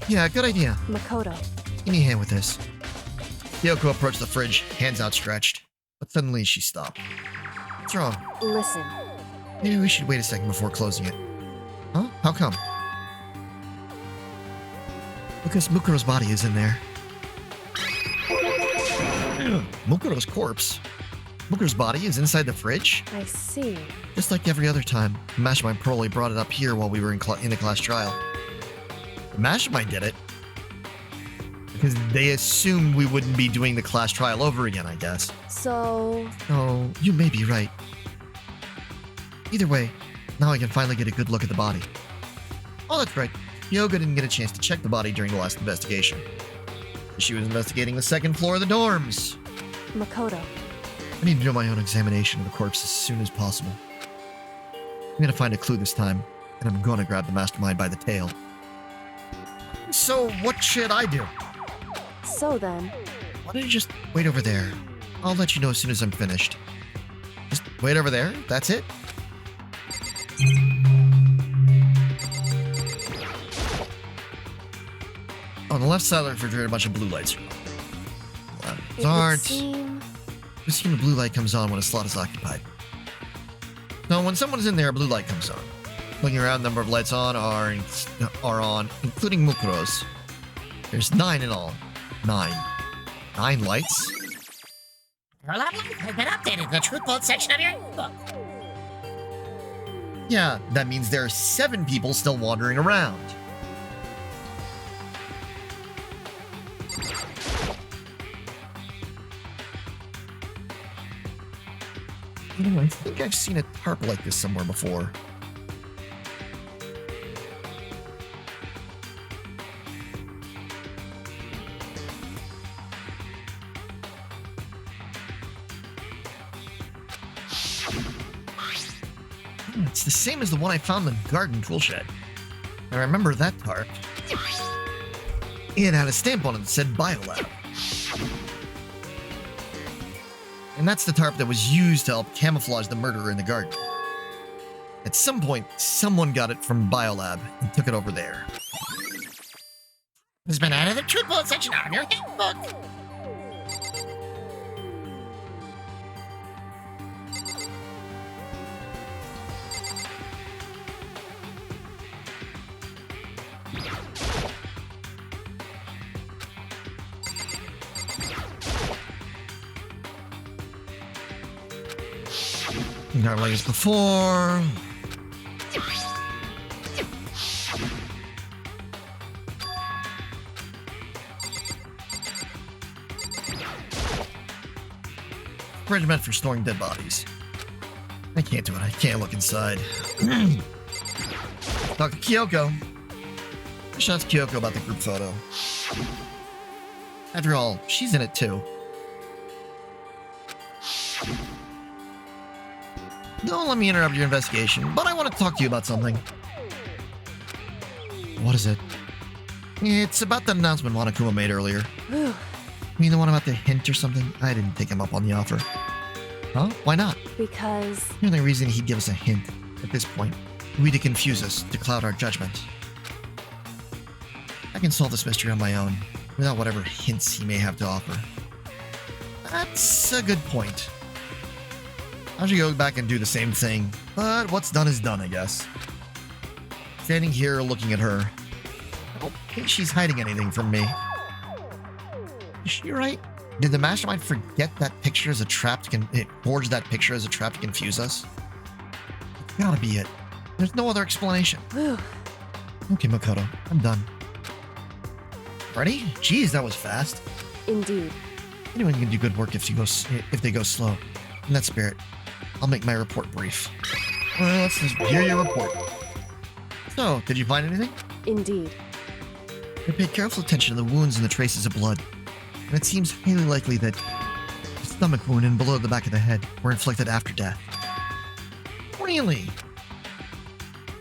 Yeah, good idea. Makoto. Give me a hand with this. Yoko approached the fridge, hands outstretched. But suddenly she stopped. What's wrong? Listen. Maybe we should wait a second before closing it. Huh? How come? Because Mukuro's body is in there. Mukuro's corpse. Mukuro's body is inside the fridge, I see. just like every other time. The Mastermind probably brought it up here while we were in the class trial. The Mastermind did it because they assumed we wouldn't be doing the class trial over again, I guess. So, Oh, you may be right. Either way, now I can finally get a good look at the body. Oh, that's right. Yoga didn't get a chance to check the body during the last investigation. She was investigating the second floor of the dorms. Makoto, I need to do my own examination of the corpse as soon as possible. I'm gonna find a clue this time, and I'm gonna grab the Mastermind by the tail. So, what should I do? so then, Why don't you just wait over there? I'll let you know as soon as I'm finished. Just wait over there? That's it? On the left side of the refrigerator, a bunch of blue lights are on. it would Aren't. seem... I've seen a blue light comes on when a slot is occupied. No, when someone's in there, a blue light comes on. Looking around, the number of lights on are on, including Mukuro's. There's 9 in all. 9. 9 lights? Your level has been updated in the Truth Bolt section of your book. Yeah, that means there are 7 people still wandering around. You know, I think I've seen a tarp like this somewhere before. It's the same as the one I found in the garden tool shed. I remember that tarp. It had a stamp on it that said Biolab. And that's the tarp that was used to help camouflage the murderer in the garden. At some point, someone got it from Biolab and took it over there. Has been added to the Truth Bolt section of your handbook. Not like as before. Fridge meant for storing dead bodies. I can't do it. I can't look inside. Talk to Kyoko. Shout out to Kyoko about the group photo. After all, she's in it too. Don't let me interrupt your investigation, but I want to talk to you about something. What is it? It's about the announcement Monokuma made earlier. Whew, You mean the one about the hint or something? I didn't take him up on the offer. Huh? Why not? because... The only reason he'd give us a hint at this point would be to confuse us, to cloud our judgment. I can solve this mystery on my own, without whatever hints he may have to offer. That's a good point. I should go back and do the same thing, but what's done is done, I guess. Standing here looking at her, I don't think she's hiding anything from me. Is she right? Did the Mastermind forget that picture as a trap to forge that picture as a trap to confuse us? It's gotta be it. There's no other explanation. Whew, Okay, Makoto, I'm done. Ready? Jeez, that was fast. indeed. Anyone can do good work if they go slow. In that spirit, I'll make my report brief. Well, let's just hear your report. So, did you find anything? Indeed. I paid careful attention to the wounds and the traces of blood, and it seems highly likely that the stomach wound and below the back of the head were inflicted after death. Really?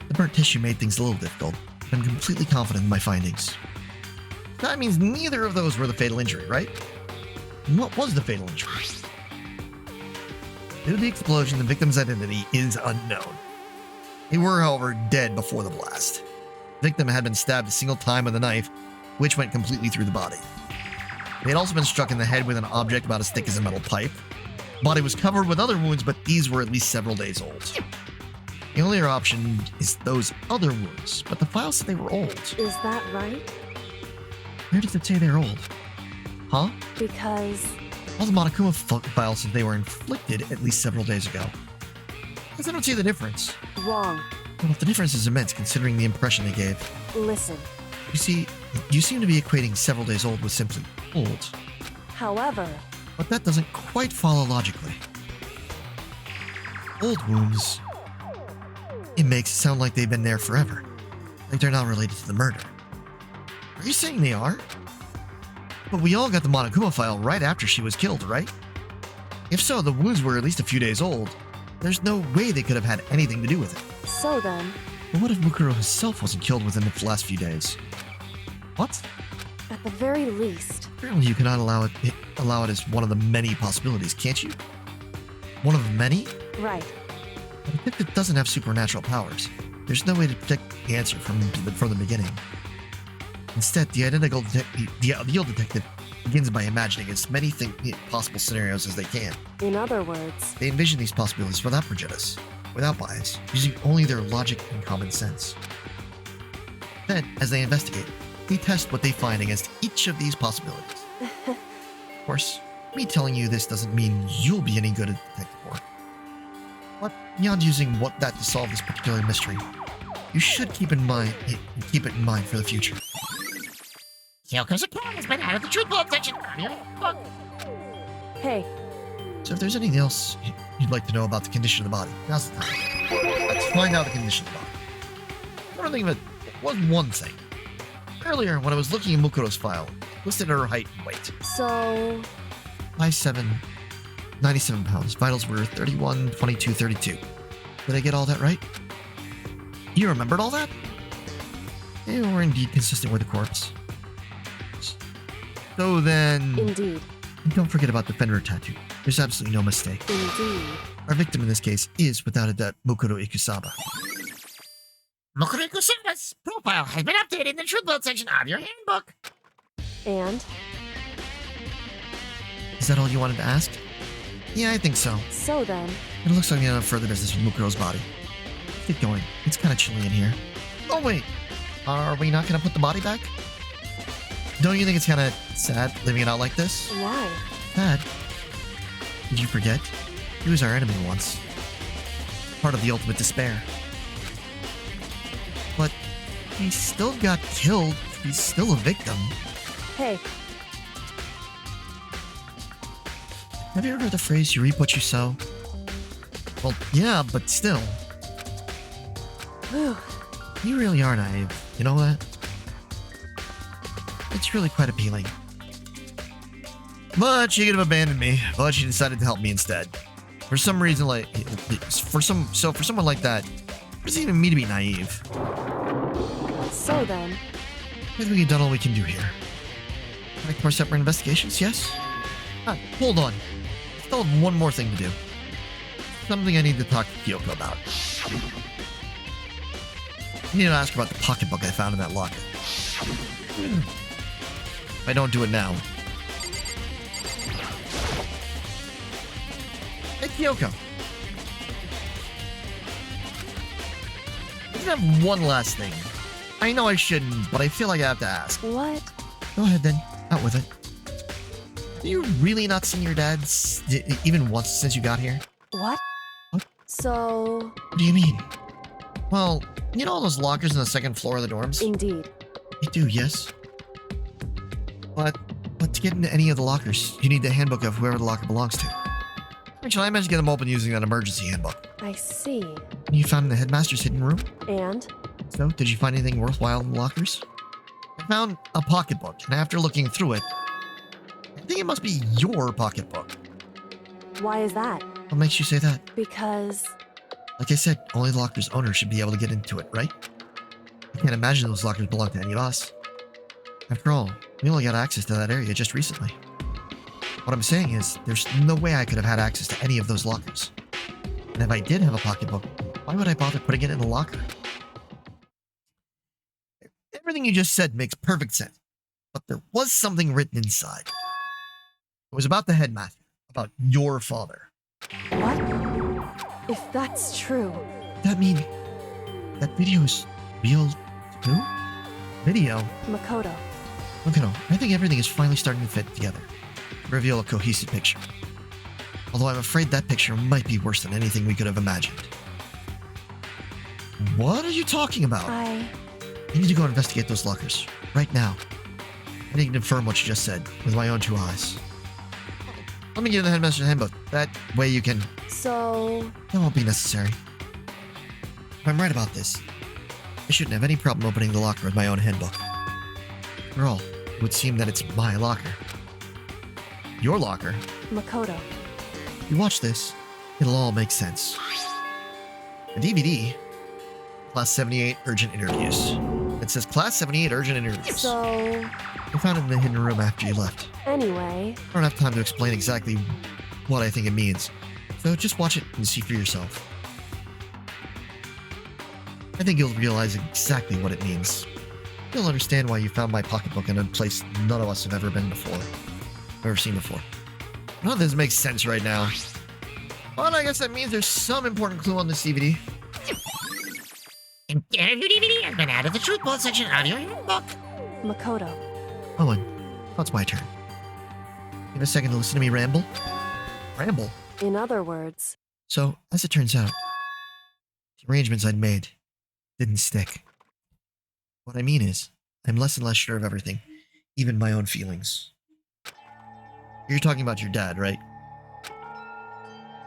The burnt tissue made things a little difficult, but I'm completely confident in my findings. That means neither of those were the fatal injury, right? And what was the fatal injury? Due to the explosion, the victim's identity is unknown. They were, however, dead before the blast. The victim had been stabbed a single time with a knife, which went completely through the body. They had also been struck in the head with an object about as thick as a metal pipe. The body was covered with other wounds, but these were at least several days old. The only other option is those other wounds, but the file said they were old. Is that right? Where does it say they're old? Huh? Because All the Monokuma files said they were inflicted at least several days ago. Because I don't see the difference. Wrong. Well, the difference is immense considering the impression they gave. Listen. You see, you seem to be equating several days old with simply old. However, But that doesn't quite follow logically. Old wounds. It makes it sound like they've been there forever. Like they're not related to the murder. Are you saying they are? But we all got the Monokuma file right after she was killed, right? If so, the wounds were at least a few days old. There's no way they could have had anything to do with it. so then, But what if Mukuro herself wasn't killed within the last few days? What? at the very least, Apparently you cannot allow it as one of the many possibilities, can't you? One of the many? right. A detective doesn't have supernatural powers. There's no way to predict the answer from the beginning. Instead, the ideal detective begins by imagining as many possible scenarios as they can. In other words, They envision these possibilities without prejudice, without bias, using only their logic and common sense. Then, as they investigate, they test what they find against each of these possibilities. Of course, me telling you this doesn't mean you'll be any good at detective work. But beyond using that to solve this particular mystery, you should keep it in mind for the future. Kyoko's account has been out of the truth bullet section of your book. hey, So if there's anything else you'd like to know about the condition of the body, now's the time. Let's find out the condition of the body. I don't think of it was one thing. Earlier, when I was looking at Mukuro's file, it listed her height and weight. so 5'7", 97 pounds. Vitals were 31, 22, 32. Did I get all that right? You remembered all that? They were indeed consistent with the corpse. So then, indeed, don't forget about the Fenrir tattoo. There's absolutely no mistake. indeed. Our victim in this case is, without a doubt, Mukuro Ikusaba. Mukuro Ikusaba's profile has been updated in the truth bullet section of your handbook. And Is that all you wanted to ask? Yeah, I think so. so then, It looks like we have further business with Mukuro's body. Get going. It's kind of chilly in here. Oh, wait. Are we not going to put the body back? Don't you think it's kind of sad leaving it out like this? why? Dad, did you forget? He was our enemy once. Part of the ultimate despair. But he still got killed. He's still a victim. Hey, Have you ever heard the phrase, you reap what you sow? Well, yeah, but still. whew, You really are naive. You know that? It's really quite appealing. But she could have abandoned me, but she decided to help me instead. For some reason, for someone like that, what does it even mean to be naive? so then, I think we've done all we can do here. Like more separate investigations, yes? Hold on. Still have one more thing to do. Something I need to talk to Kyoko about. I need to ask her about the pocketbook I found in that locker. If I don't do it now. Hey, Kyoko. I have one last thing. I know I shouldn't, but I feel like I have to ask. what? Go ahead then. Out with it. Have you really not seen your dad even once since you got here? What? What? So, What do you mean? Well, you know all those lockers on the second floor of the dorms? indeed. You do, yes. But to get into any of the lockers, you need the handbook of whoever the locker belongs to. Actually, I managed to get them open using that emergency handbook. I see. You found in the headmaster's hidden room? And? So, did you find anything worthwhile in the lockers? I found a pocketbook, and after looking through it, I think it must be your pocketbook. Why is that? What makes you say that? Because, Like I said, only the locker's owner should be able to get into it, right? I can't imagine those lockers belong to any of us. After all, we only got access to that area just recently. What I'm saying is, there's no way I could have had access to any of those lockers. And if I did have a pocketbook, why would I bother putting it in the locker? Everything you just said makes perfect sense. But there was something written inside. It was about the headmaster, about your father. what? If that's true, That mean that video is real too? Video? Makoto, Look at him. I think everything is finally starting to fit together. reveal a cohesive picture. Although I'm afraid that picture might be worse than anything we could have imagined. What are you talking about? I need to go investigate those lockers. Right now. I need to confirm what you just said with my own 2 eyes. Let me give you the Headmaster's Handbook. That way you can... So... That won't be necessary. If I'm right about this, I shouldn't have any problem opening the locker with my own handbook. After all, it would seem that it's my locker. Your locker? Makoto. If you watch this, it'll all make sense. A DVD? Class 78 Urgent Interviews. It says Class 78 Urgent Interviews. So... I found it in the hidden room after you left. Anyway... I don't have time to explain exactly what I think it means, so just watch it and see for yourself. I think you'll realize exactly what it means. You'll understand why you found my pocketbook in a place none of us have ever been before. Ever seen before. None of this makes sense right now. But I guess that means there's some important clue on this DVD. Interview DVD has been added to the Truth Bolt section of your book. Makoto. Owen, now it's my turn. Give a second to listen to me ramble. Ramble? In other words... So, as it turns out, the arrangements I'd made didn't stick. What I mean is, I'm less and less sure of everything, even my own feelings. You're talking about your dad, right?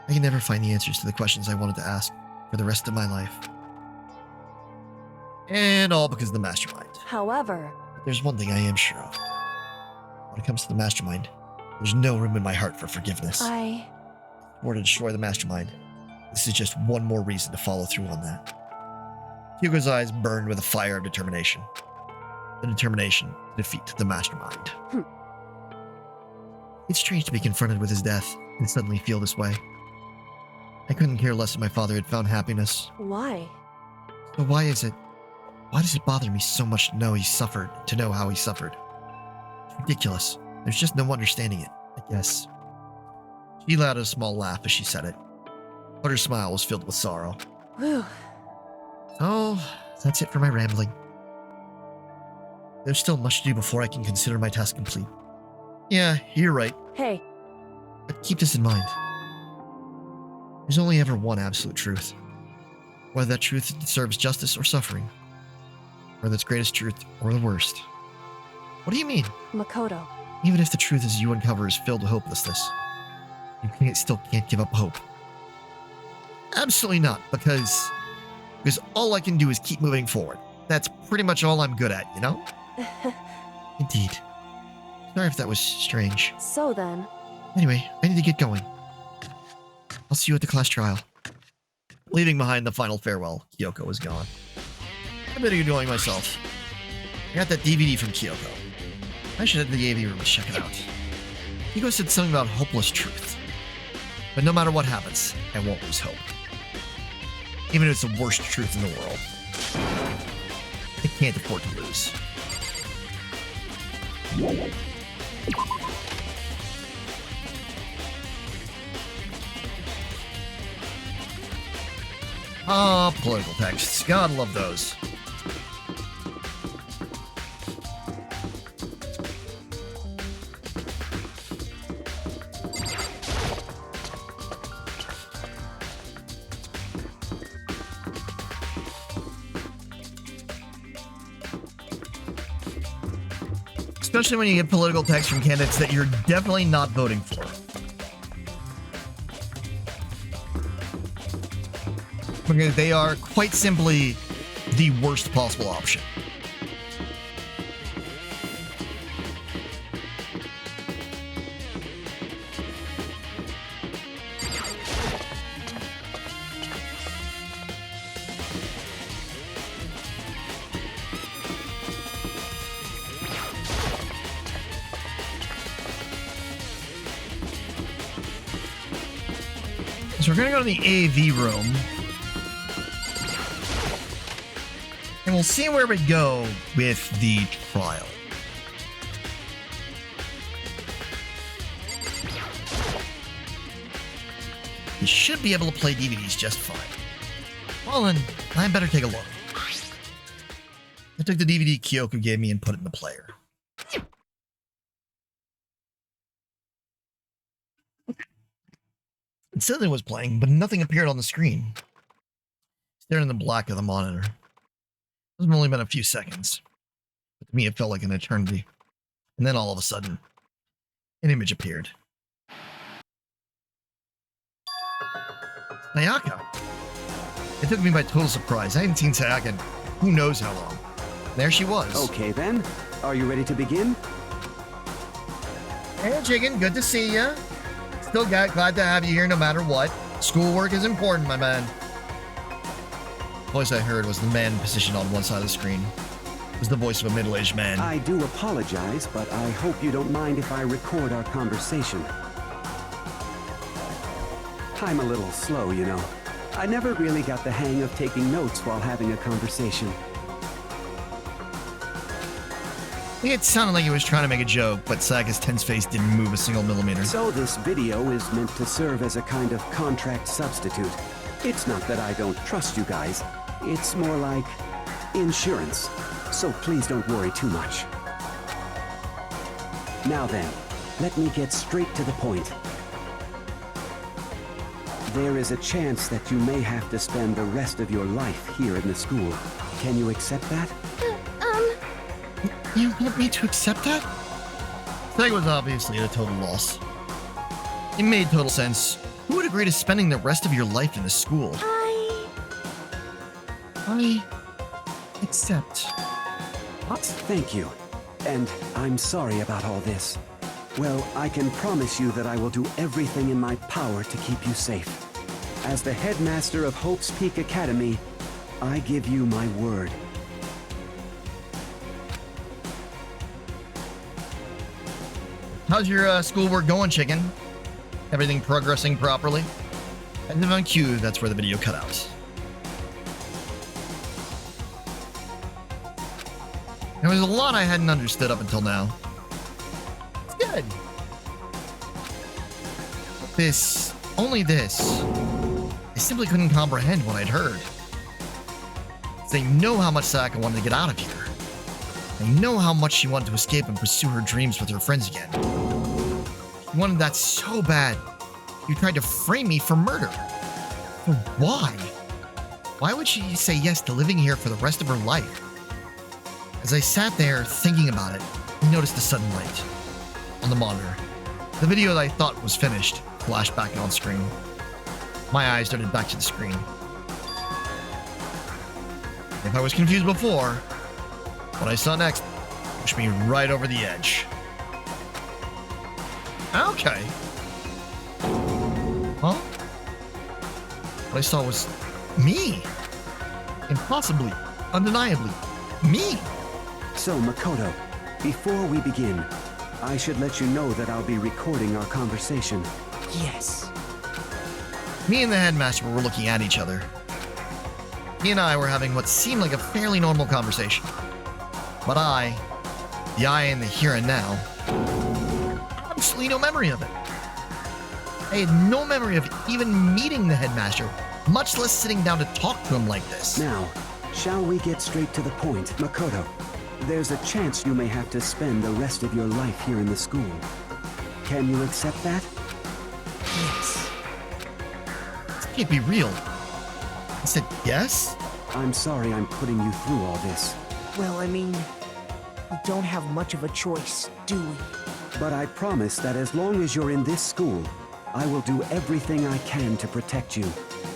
I can never find the answers to the questions I wanted to ask for the rest of my life. And all because of the mastermind. However... But there's one thing I am sure of. When it comes to the mastermind, there's no room in my heart for forgiveness. Or to destroy the mastermind. This is just one more reason to follow through on that. Hugo's eyes burned with a fire of determination. The determination to defeat the mastermind. It's strange to be confronted with his death and suddenly feel this way. I couldn't care less if my father had found happiness. Why? So why does it bother me so much to know he suffered, to know how he suffered? It's ridiculous. There's just no understanding it, I guess. She let out a small laugh as she said it, but her smile was filled with sorrow. Whew. So, that's it for my rambling. There's still much to do before I can consider my task complete. Yeah, you're right. Hey. But keep this in mind. There's only ever one absolute truth. Whether that truth deserves justice or suffering. Whether it's greatest truth or the worst. What do you mean? Makoto. Even if the truth as you uncover is filled with hopelessness, you still can't give up hope. Absolutely not, because all I can do is keep moving forward. That's pretty much all I'm good at, you know? Indeed. Sorry if that was strange. So then... Anyway, I need to get going. I'll see you at the class trial. Leaving behind the final farewell, Kyoko was gone. I better get going myself. I got that DVD from Kyoko. I should head to the AV room and check it out. Kyoko said something about hopeless truth. But no matter what happens, I won't lose hope. Even if it's the worst truth in the world. I can't afford to lose. Ah, political texts. God love those. Especially when you get political text from candidates that you're definitely not voting for. Because they are quite simply the worst possible option. So we're going to go to the AV room. And we'll see where we go with the trial. You should be able to play DVDs just fine. Well then, I better take a look. I took the DVD Kyoko gave me and put it in the player. It said it was playing, but nothing appeared on the screen. Staring in the black of the monitor. It's only been a few seconds. But to me, it felt like an eternity. And then all of a sudden, an image appeared. Sayaka. It took me by total surprise. I hadn't seen Sayaka in who knows how long. There she was. Okay then, are you ready to begin? Hey, Chicken, good to see ya. Still glad to have you here no matter what. Schoolwork is important, my man. The voice I heard was the man positioned on one side of the screen. It was the voice of a middle-aged man. I do apologize, but I hope you don't mind if I record our conversation. I'm a little slow, you know. I never really got the hang of taking notes while having a conversation. It sounded like he was trying to make a joke, but Sayaka's tense face didn't move a single millimeter. So this video is meant to serve as a kind of contract substitute. It's not that I don't trust you guys. It's more like insurance. So please don't worry too much. Now then, let me get straight to the point. There is a chance that you may have to spend the rest of your life here in the school. Can you accept that? You want me to accept that? Sayaka was obviously at a total loss. It made total sense. Who would agree to spending the rest of your life in the school? I accept. What? Thank you. And I'm sorry about all this. Well, I can promise you that I will do everything in my power to keep you safe. As the headmaster of Hope's Peak Academy, I give you my word. How's your schoolwork going, Chicken? Everything progressing properly? And then on cue, that's where the video cut out. There was a lot I hadn't understood up until now. It's good. Only this. I simply couldn't comprehend what I'd heard. They know how much Sayaka wanted to get out of here. They know how much she wanted to escape and pursue her dreams with her friends again. She wanted that so bad. You tried to frame me for murder. But why? Why would she say yes to living here for the rest of her life? As I sat there thinking about it, I noticed a sudden light on the monitor. The video that I thought was finished flashed back on screen. My eyes darted back to the screen. If I was confused before, what I saw next pushed me right over the edge. Okay. Huh? What I saw was me. Impossibly, undeniably, me. So, Makoto, before we begin, I should let you know that I'll be recording our conversation. Yes. Me and the headmaster were looking at each other. He and I were having what seemed like a fairly normal conversation. But the I in the here and now, absolutely no memory of it. I had no memory of even meeting the headmaster, much less sitting down to talk to him like this. Now, shall we get straight to the point? Makoto, there's a chance you may have to spend the rest of your life here in the school. Can you accept that? Yes. This can't be real. I said yes? I'm sorry I'm putting you through all this. Well, I mean, we don't have much of a choice, do we? But I promise that as long as you're in this school, I will do everything I can to protect you.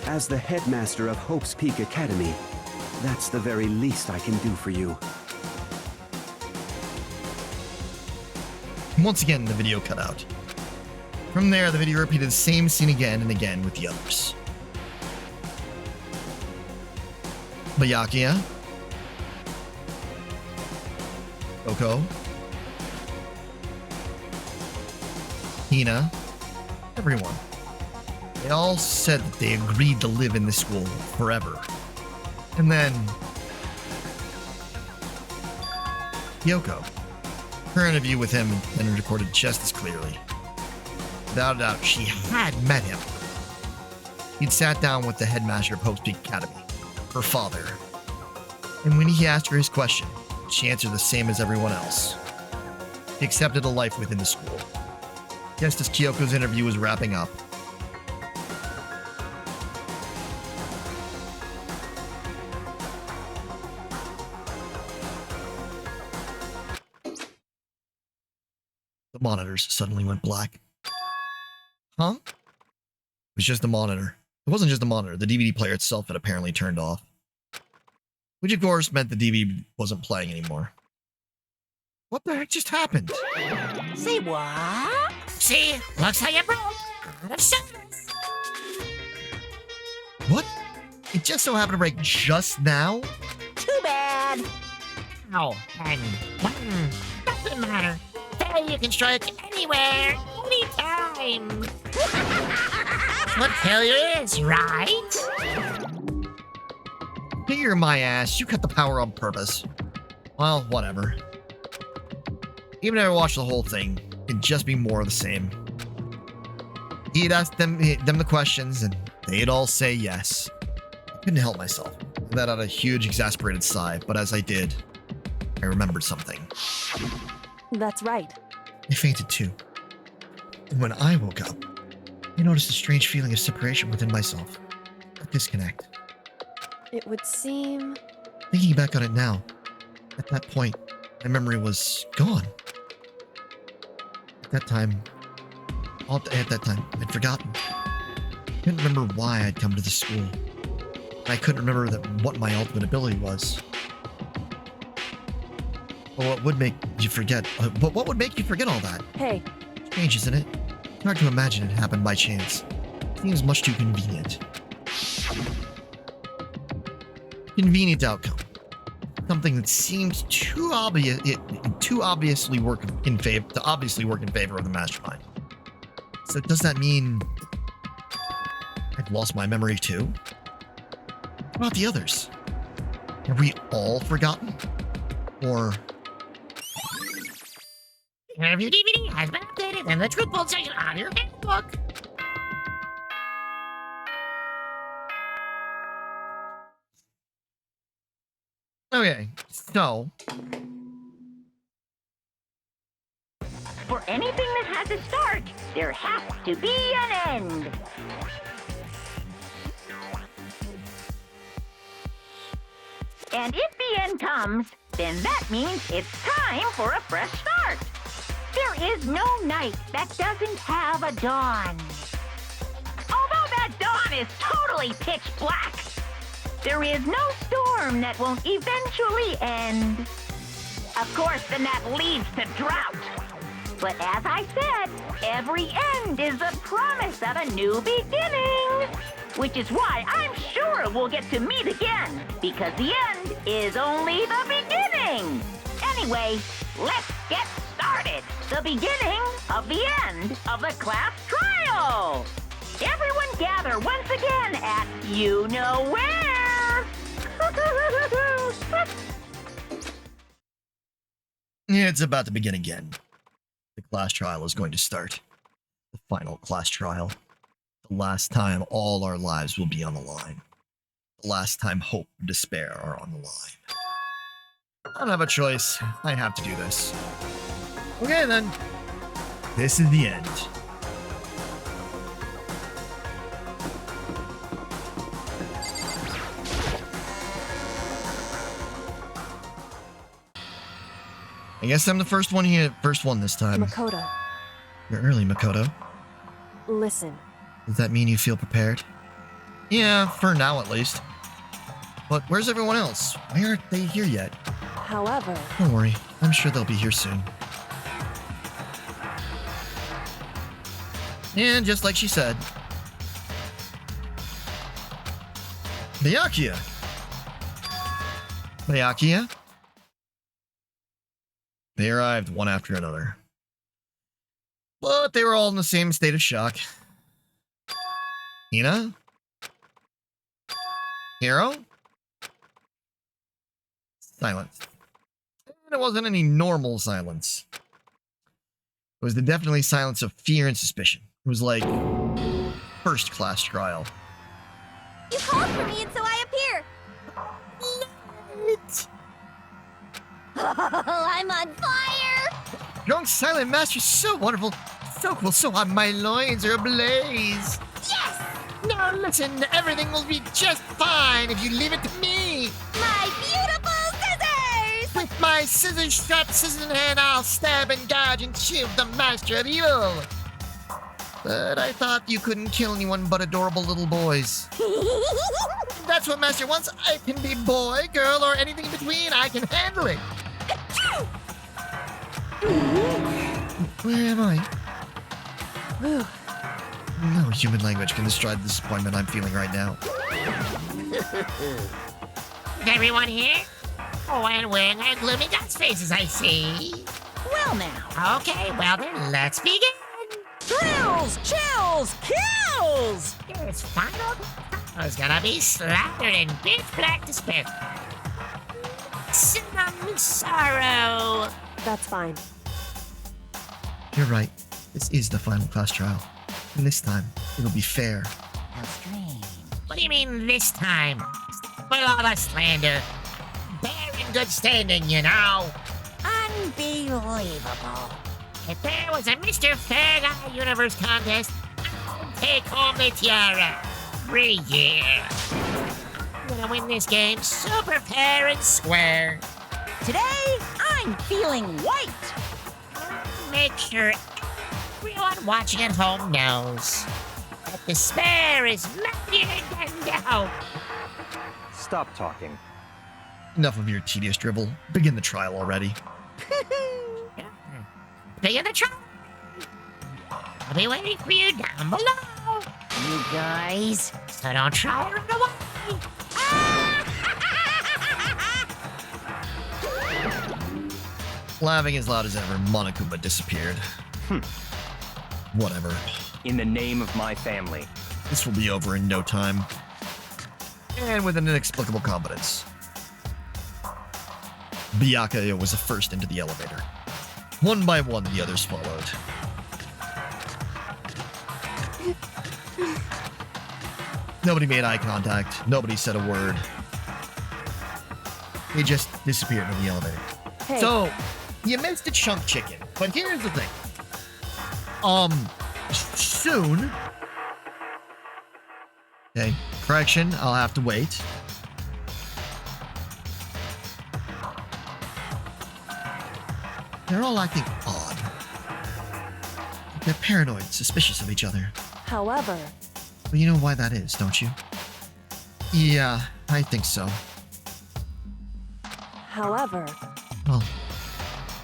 As the headmaster of Hope's Peak Academy, that's the very least I can do for you. Once again, the video cut out. From there, the video repeated the same scene again and again with the others. Byakuya, Koko, Hina, everyone. They all said that they agreed to live in this school forever. And then Kyoko. Her interview with him had been recorded just as clearly. Without a doubt, she had met him. He'd sat down with the headmaster of Hope's Peak Academy, her father. And when he asked her his question, she answered the same as everyone else. He accepted a life within the school. Just as Kyoko's interview was wrapping up, monitors suddenly went black. Huh? It was just the monitor. It wasn't just the monitor. The DVD player itself had apparently turned off. Which, of course, meant the DVD wasn't playing anymore. What the heck just happened? Say what? See? Looks like it broke. Out of service. What? It just so happened to break just now? Too bad. Ow. And doesn't matter. Hey, you can strike anywhere, anytime. What failure is, right? Figure my ass, you cut the power on purpose. Well, whatever. Even if I watched the whole thing, it'd just be more of the same. He'd ask them the questions, and they'd all say yes. I couldn't help myself. I let out a huge, exasperated sigh, but as I did, I remembered something. That's right. I fainted too. And when I woke up, I noticed a strange feeling of separation within myself. A disconnect. It would seem... Thinking back on it now, at that point, my memory was gone. At that time, I'd forgotten. I couldn't remember why I'd come to the school. I couldn't remember what my ultimate ability was. But what would make you forget? What would make you forget all that? Hey, Strange, isn't it? It's hard to imagine it happened by chance. It seems much too convenient. Convenient outcome. Something that seems too obviously work in favor of the mastermind. So does that mean I've lost my memory too? What about the others? Have we all forgotten? Or Your review DVD has been updated in the truthful section of your handbook. okay, so For anything that has a start, there has to be an end. And if the end comes, then that means it's time for a fresh start. There is no night that doesn't have a dawn. Although that dawn is totally pitch black, there is no storm that won't eventually end. Of course, then that leads to drought. But as I said, every end is the promise of a new beginning. Which is why I'm sure we'll get to meet again, because the end is only the beginning. Anyway, let's get started. The beginning of the end of the class trial. Everyone gather once again at you know where. it's about to begin again. The class trial is going to start. The final class trial. The last time all our lives will be on the line. The last time hope and despair are on the line. I don't have a choice. I have to do this. Okay then. This is the end. I guess I'm the first one here. First one this time. Makoto, You're early, Makoto. listen. Does that mean you feel prepared? Yeah, for now at least. But where's everyone else? Why aren't they here yet? However, Don't worry, I'm sure they'll be here soon. And just like she said, Byakuya. Byakuya? They arrived one after another. But they were all in the same state of shock. Hina? Hero? Silence. And it wasn't any normal silence. It was the definitely silence of fear and suspicion. It was like first class trial. You called for me and so I appear. I'm on fire! Young silent master, so wonderful, so cool, so hot, my loins are ablaze. Yes! Now listen, everything will be just fine if you leave it to me. My beautiful scissors! my scissors-sharp scissors in hand, I'll stab and dodge and shield the master of evil. But I thought you couldn't kill anyone but adorable little boys. If that's what master wants, I can be boy, girl, or anything in between. I can handle it. Where am I? No human language can describe the disappointment I'm feeling right now. Is everyone here? Oh, and wearing our gloomy dust faces, I see. Well now. Okay, well then, let's begin. Thrills, chills, kills! This final battle is gonna be slathered in pitch black despair. Cinnamon sorrow. That's fine. You're right. This is the final class trial. And this time, it'll be fair. How strange. What do you mean this time? For all the slander. They're in good standing, you know. Unbelievable. If there was a Mr. Fair Guy Universe contest, I'd take home the tiara. Every year. I'm gonna win this game super fair and square. Today, I'm feeling white. Make sure everyone watching at home knows that despair is mightier than doubt. Stop talking. Enough of your tedious dribble. Begin the trial already. Begin the trial. I'll be waiting for you down below. You guys, so don't try to run away. Laughing as loud as ever, Monokuma disappeared. Whatever. In the name of my family. This will be over in no time. And with an inexplicable competence. Byakuya was the first into the elevator. One by one, the others followed. Nobody made eye contact. Nobody said a word. They just disappeared in the elevator. Hey. So, you missed a chunk chicken. But here's the thing. Soon. Okay, correction, I'll have to wait. They're all acting odd. They're paranoid, suspicious of each other. However, But you know why that is, don't you? Yeah, I think so. however, Well,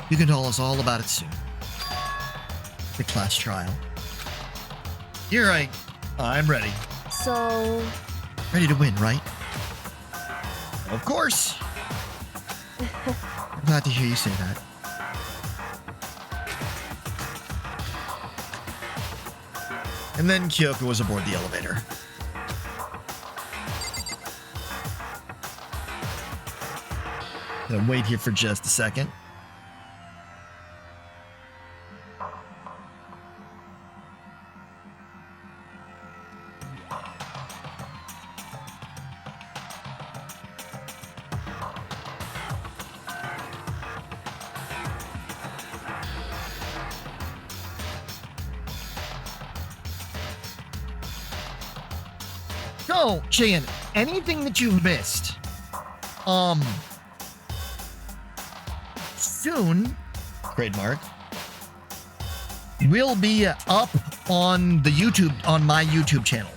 you can tell us all about it soon. The class trial. You're right. I'm ready. so Ready to win, right? Of course. I'm glad to hear you say that. And then Kyoko was aboard the elevator. Gonna wait here for just a second. So, Cheyenne, anything that you've missed, soon, trademark, will be up on the YouTube, on my YouTube channel.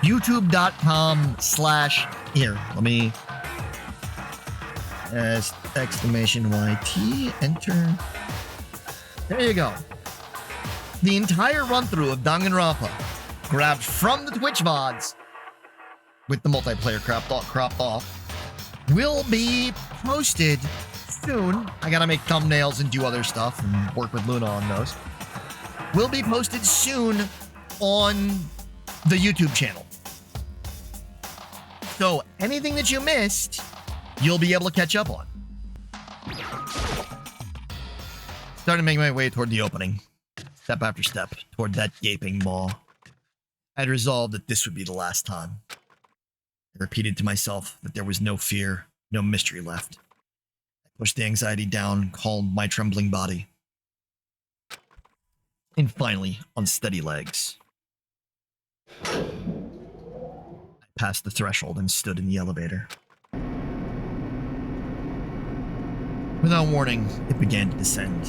YouTube.com/here. Let me, exclamation YT, enter. There you go. The entire run-through of Danganronpa, grabbed from the Twitch VODs, with the multiplayer cropped off, will be posted soon. I gotta make thumbnails and do other stuff and work with Luna on those. Will be posted soon on the YouTube channel. So anything that you missed, you'll be able to catch up on. Starting to make my way toward the opening. Step after step toward that gaping maw. I'd resolved that this would be the last time. I repeated to myself that there was no fear, no mystery left. I pushed the anxiety down, calmed my trembling body. And finally, on steady legs, I passed the threshold and stood in the elevator. Without warning, it began to descend.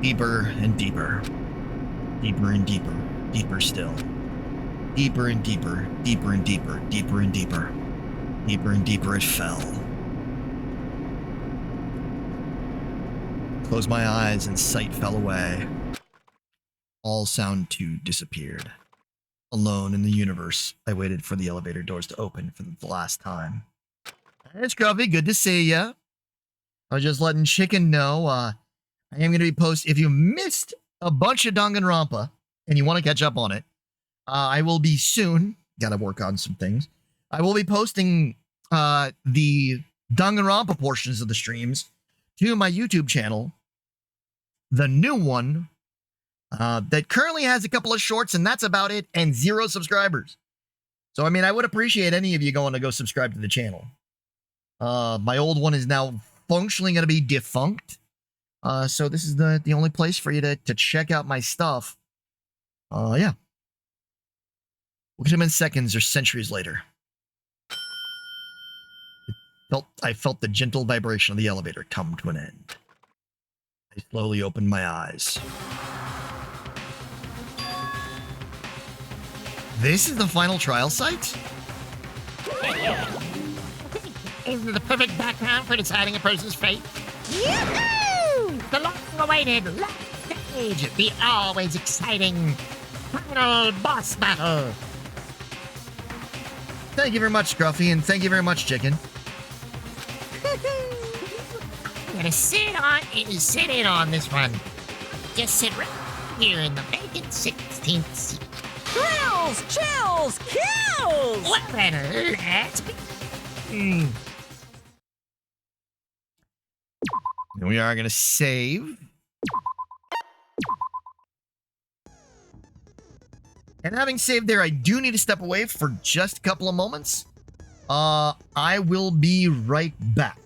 Deeper and deeper. Deeper and deeper. Deeper still. Deeper and deeper. Deeper and deeper. Deeper and deeper. Deeper and deeper it fell. Closed my eyes and sight fell away. All sound too disappeared. Alone in the universe, I waited for the elevator doors to open for the last time. Hey, Scruffy, good to see ya. I was just letting Chicken know, I am going to be posting, if you missed a bunch of Danganronpa and you want to catch up on it, I will be soon, gotta work on some things, I will be posting the Danganronpa portions of the streams to my YouTube channel, the new one, that currently has a couple of shorts, and that's about it, and 0 subscribers. So, I mean, I would appreciate any of you going to go subscribe to the channel. My old one is now functionally going to be defunct. So this is the only place for you to check out my stuff. Yeah. We'll get them in seconds or centuries later. I felt the gentle vibration of the elevator come to an end. I slowly opened my eyes. This is the final trial site? Is the perfect background for deciding a person's fate? Yoo-hoo! The long-awaited last stage, the always exciting final boss battle. Thank you very much, Scruffy, and thank you very much, Chicken. I'm gonna sit in on this one. Just sit right here in the vacant 16th seat. Thrills, chills, kills! Well then, let's begin. And we are going to save. And having saved there, I do need to step away for just a couple of moments. I will be right back.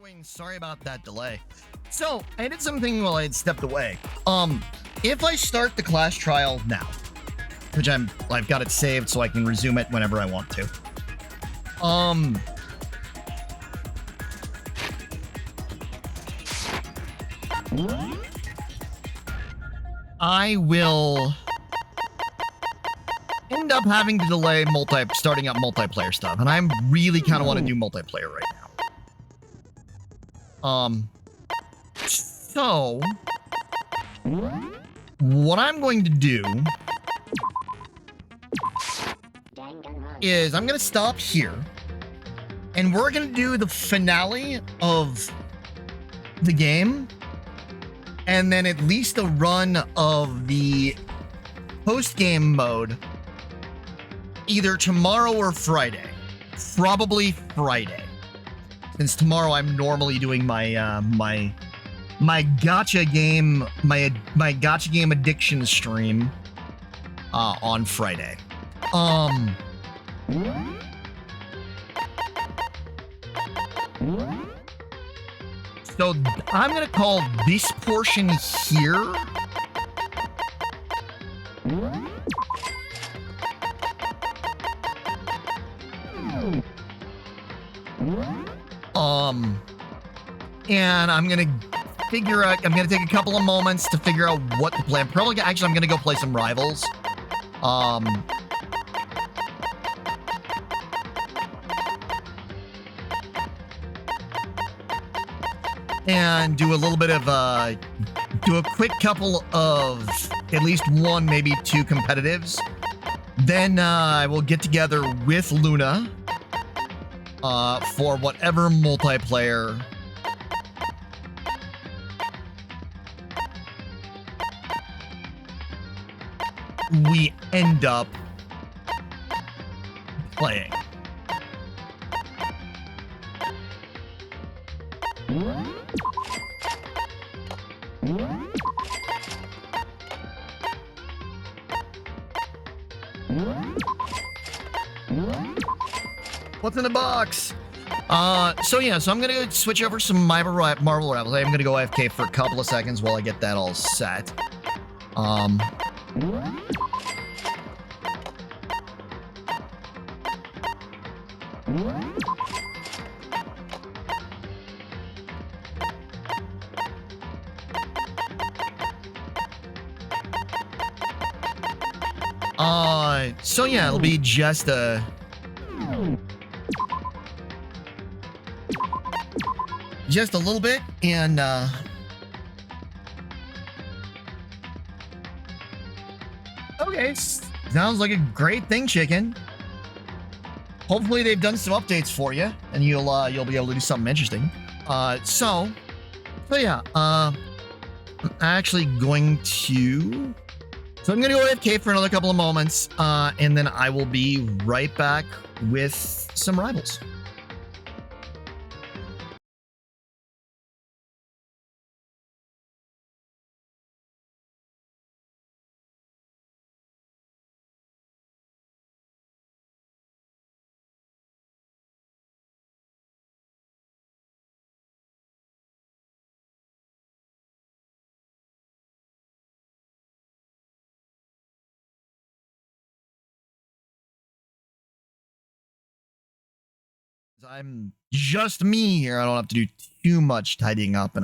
Wayne, sorry about that delay. So, I did something while I had stepped away. If I start the class trial now, which I've got it saved so I can resume it whenever I want to. I will end up having to delay starting up multiplayer stuff, and I really kind of want to do multiplayer right now. So what I'm going to do is I'm going to stop here, and we're going to do the finale of the game, and then at least a run of the post-game mode either tomorrow or Friday. Probably Friday, since tomorrow I'm normally doing my my gacha game addiction stream on Friday. So I'm gonna call this portion here and I'm gonna figure out, I'm gonna take a couple of moments to figure out what to play. I'm gonna go play some Rivals. And do a little bit of, do a quick couple of at least one, maybe two competitives. Then I will get together with Luna for whatever multiplayer we end up playing. What's in the box? So I'm gonna go switch over some Marvel Rivals. I'm gonna go AFK for a couple of seconds while I get that all set. So yeah, it'll be just a little bit, and okay, sounds like a great thing, Chicken. Hopefully they've done some updates for you, and you'll be able to do something interesting. So yeah, I'm actually going to. So I'm going to go AFK for another couple of moments, and then I will be right back with some Rivals. I'm just me here. I don't have to do too much tidying up, and